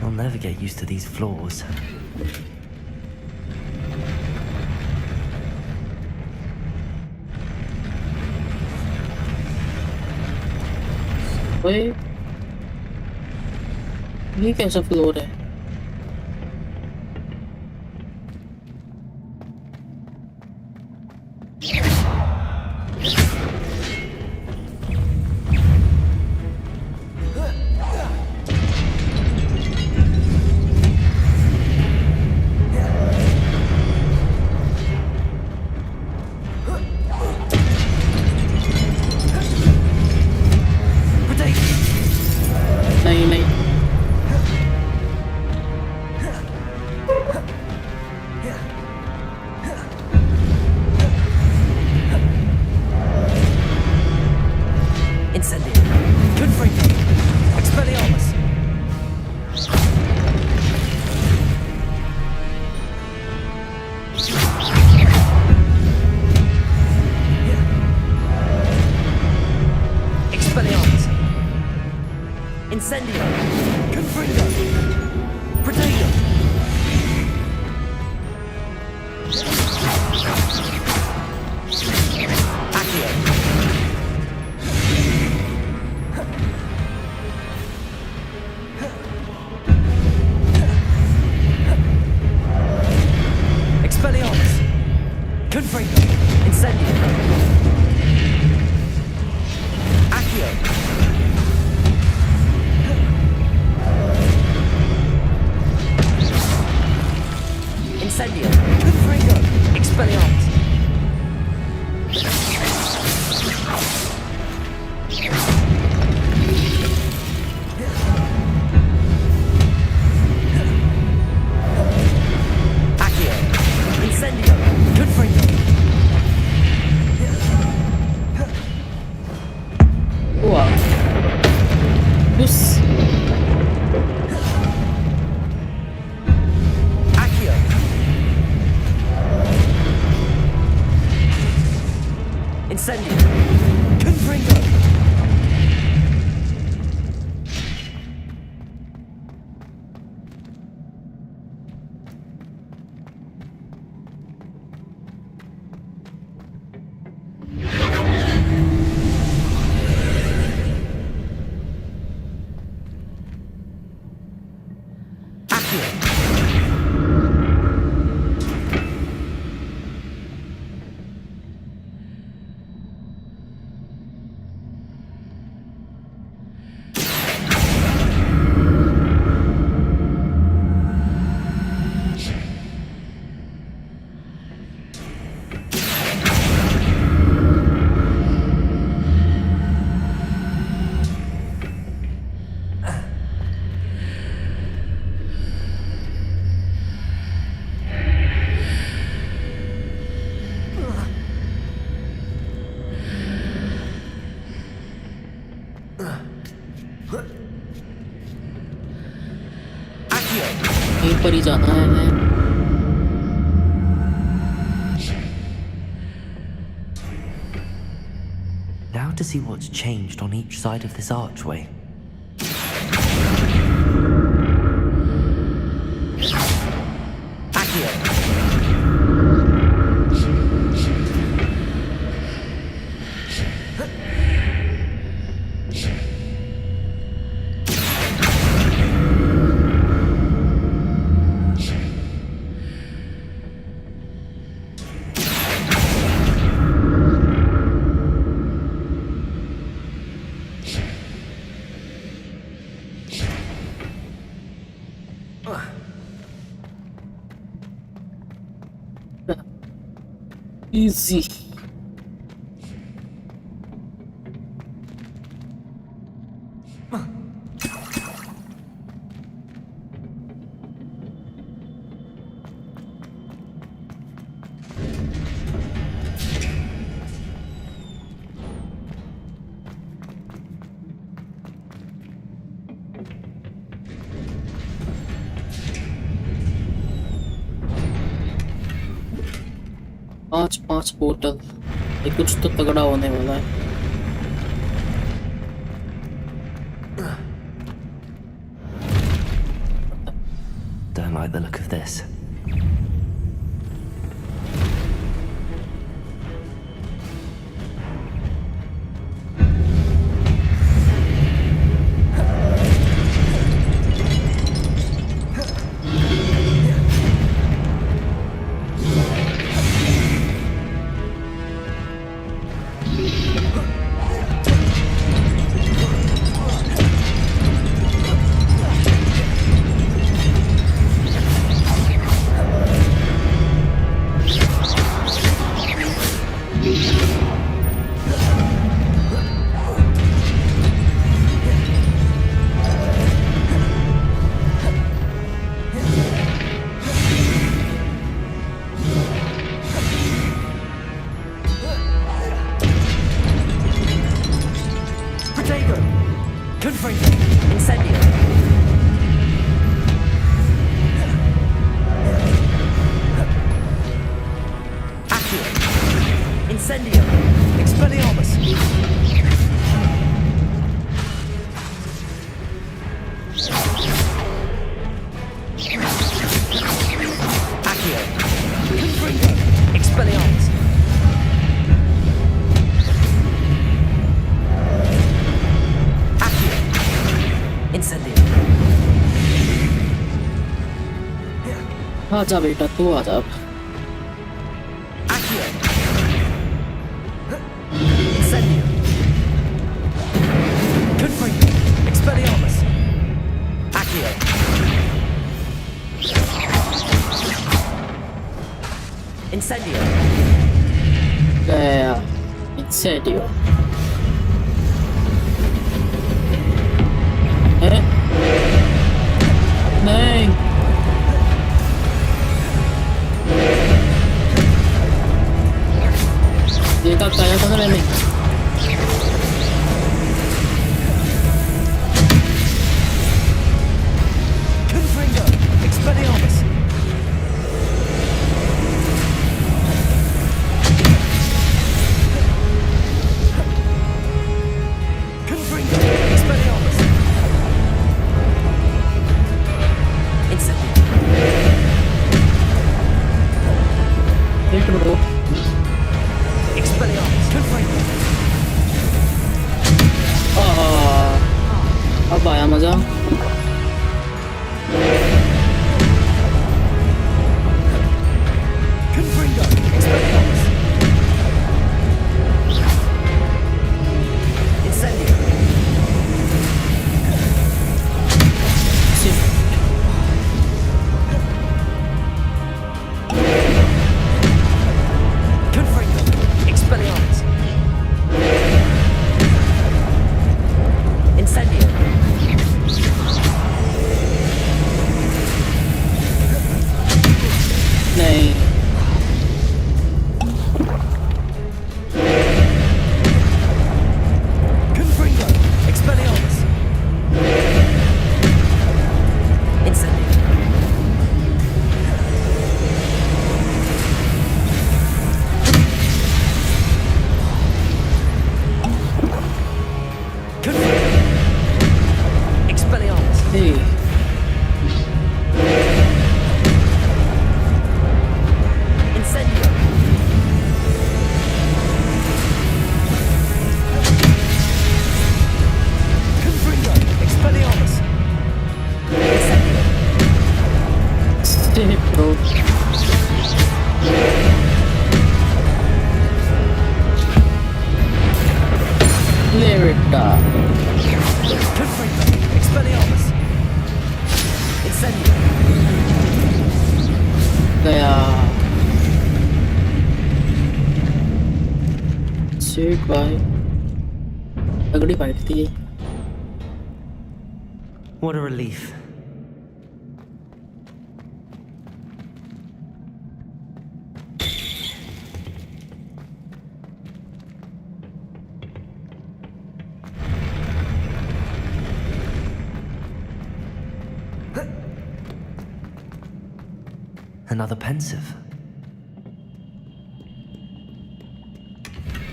S10: I'll never get used to these floors.
S1: Wait, ये कैसा फ्लोर है? नहीं नहीं
S4: Incendio. Confringo. Expelliarmus. Expelliarmus. Incendio. Confringo. Protego. Accio. Expelliarmus. Confringo. Incendio. Accio. Incendio. Confringo. Expelliarmus. Accio. Incendio. Confringo.
S1: wow bus
S4: Accio. Incendio. Confringo.
S1: यहीं पर ही जाना है।
S10: Now to see what's changed on each side of this archway.
S1: Easy. पांच portal, ये कुछ तो तगड़ा होने वाला है।
S10: Don't like the look of this. आजा बेटा तू आजा।
S4: Incendio.
S1: Incendio. नहीं ये कब आया था मैंने? आजा।
S10: What a relief. Another pensive.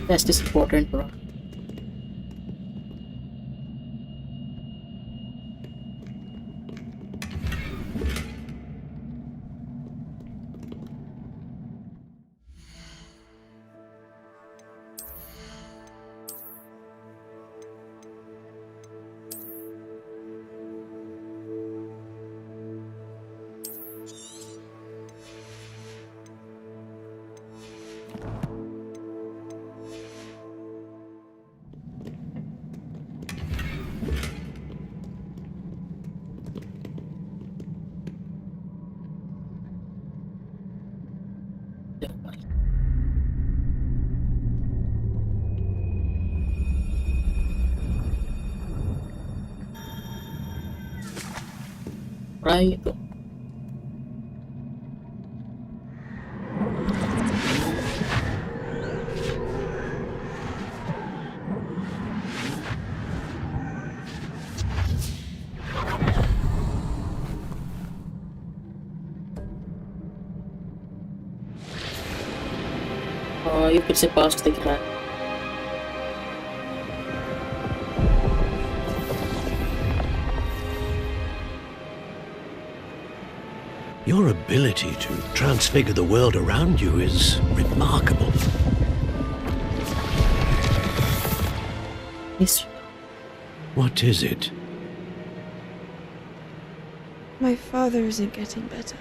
S1: Test is important, bro. Right. ये फिर से पास्ट दिख रहा है।
S8: Your ability to transfigure the world around you is remarkable.
S1: Yes.
S8: What is it?
S3: My father isn't getting better.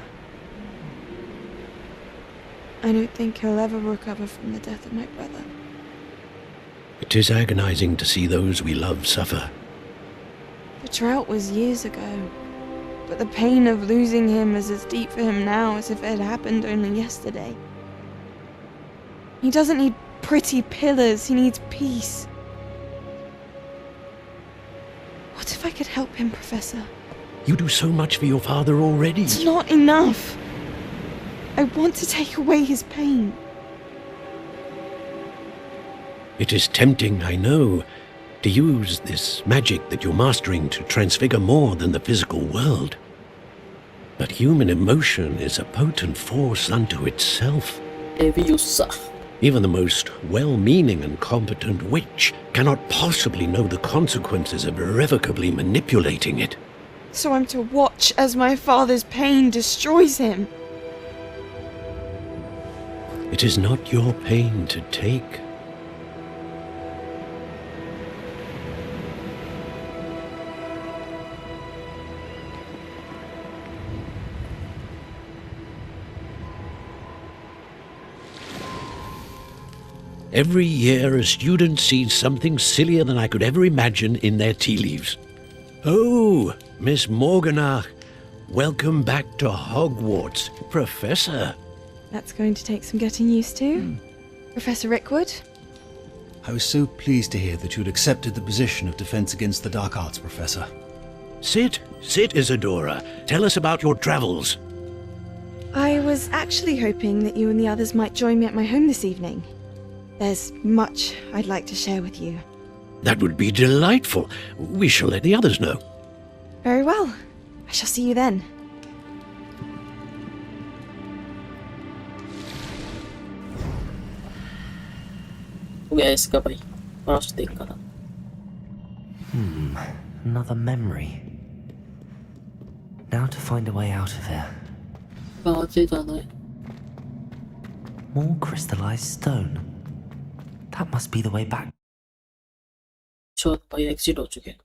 S3: I don't think he'll ever recover from the death of my brother.
S8: It is agonizing to see those we love suffer.
S3: The drought was years ago, but the pain of losing him is as deep for him now as if it had happened only yesterday. He doesn't need pretty pillars, he needs peace. What if I could help him, Professor?
S8: You do so much for your father already.
S3: It's not enough. I want to take away his pain.
S8: It is tempting, I know, to use this magic that you're mastering to transfigure more than the physical world. But human emotion is a potent force unto itself. Even the most well-meaning and competent witch cannot possibly know the consequences of irrevocably manipulating it.
S3: So I'm to watch as my father's pain destroys him.
S8: It is not your pain to take. Every year a student sees something sillier than I could ever imagine in their tea leaves. Oh, Miss Morganach, welcome back to Hogwarts, Professor.
S3: That's going to take some getting used to. Professor Rickwood?
S12: I was so pleased to hear that you'd accepted the position of Defense Against the Dark Arts, Professor.
S8: Sit, Isadora. Tell us about your travels.
S3: I was actually hoping that you and the others might join me at my home this evening. There's much I'd like to share with you.
S8: That would be delightful. We shall let the others know.
S3: Very well. I shall see you then.
S10: Another memory. Now to find a way out of here. More crystallized stone. That must be the way back.
S1: exit हो चुके हैं.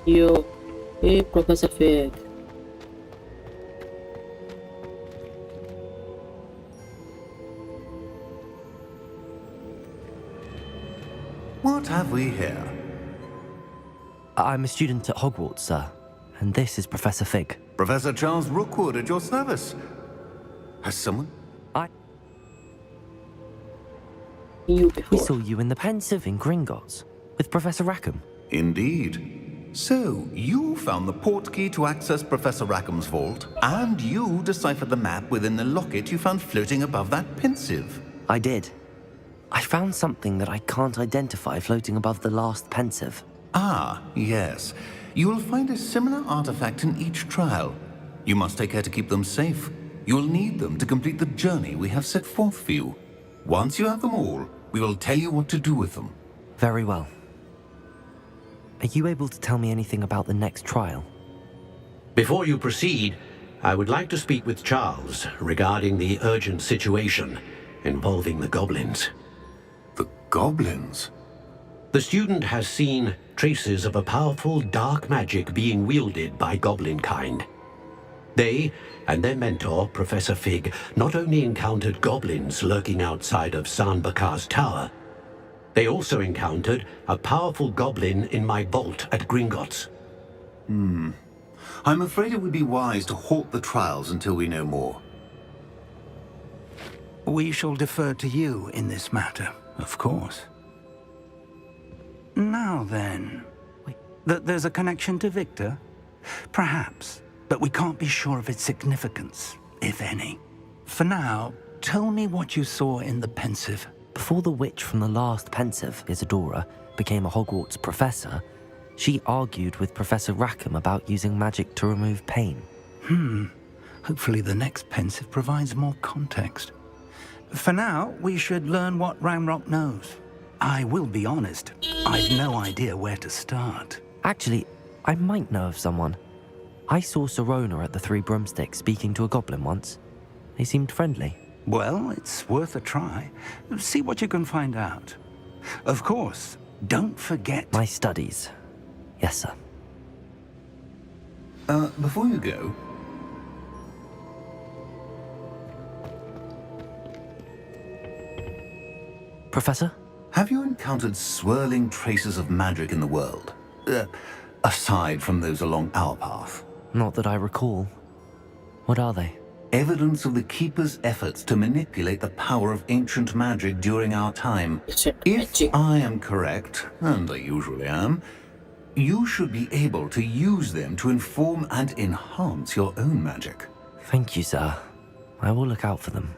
S1: Yo, hey Professor Fig.
S21: What have we here?
S10: I'm a student at Hogwarts, sir. And this is Professor Fig.
S21: Professor Charles Rookwood at your service. Has someone?
S10: We saw you in the Pensive in Gringotts with Professor Rackham.
S21: Indeed. So, you found the portkey to access Professor Rackham's vault, and you deciphered the map within the locket you found floating above that Pensive.
S10: I did. I found something that I can't identify floating above the last Pensive.
S21: Ah, yes. You will find a similar artifact in each trial. You must take care to keep them safe. You'll need them to complete the journey we have set forth for you. Once you have them all, we will tell you what to do with them.
S10: Very well. Are you able to tell me anything about the next trial?
S8: Before you proceed, I would like to speak with Charles regarding the urgent situation involving the goblins.
S21: The goblins?
S8: The student has seen traces of a powerful dark magic being wielded by goblin kind. They and their mentor, Professor Fig, not only encountered goblins lurking outside of Sanbakar's tower, they also encountered a powerful goblin in my vault at Gringotts.
S21: I'm afraid it would be wise to halt the trials until we know more. We shall defer to you in this matter, of course. Now then, there's a connection to Victor? Perhaps, but we can't be sure of its significance, if any. For now, tell me what you saw in the Pensive.
S10: Before the witch from the last Pensive, Isadora, became a Hogwarts professor, she argued with Professor Rackham about using magic to remove pain.
S21: Hopefully the next Pensive provides more context. For now, we should learn what Ramrock knows. I will be honest, I've no idea where to start.
S10: Actually, I might know of someone. I saw Serona at the Three Broomsticks speaking to a goblin once. They seemed friendly.
S21: Well, it's worth a try. See what you can find out. Of course, don't forget...
S10: My studies. Yes, sir.
S21: Before you go...
S10: Professor?
S21: Have you encountered swirling traces of magic in the world? Aside from those along our path?
S10: Not that I recall. What are they?
S21: Evidence of the Keeper's efforts to manipulate the power of ancient magic during our time. If I am correct, and I usually am, you should be able to use them to inform and enhance your own magic.
S10: Thank you, sir. I will look out for them.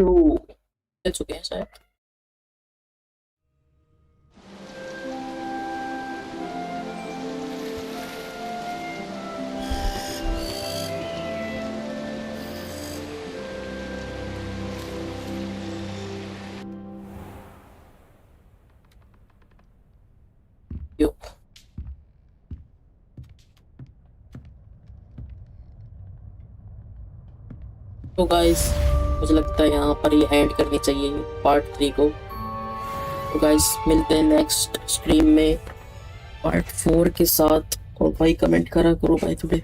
S1: Ooh. That's okay, sir. Yo. तो guys मुझे लगता है यहाँ पर ही and करनी चाहिए part 3 को. तो गाइस मिलते हैं नेक्स्ट स्ट्रीम में पार्ट 4 के साथ. और भाई कमेंट करा करो भाई, थोड़े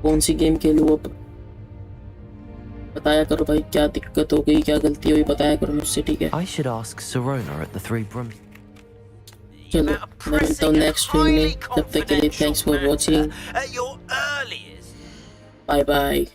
S1: कौन सी गेम खेलूं अब, बताया करो भाई, क्या दिक्कत हो गई, क्या गलती हुई, बताया करो मुझसे, ठीक है?
S10: I should ask Sirona at the Three Brum.
S1: चलो मैं मिलता हूँ नेक्स्ट स्ट्रीम में, तब तक के लिए thanks for watching, bye bye.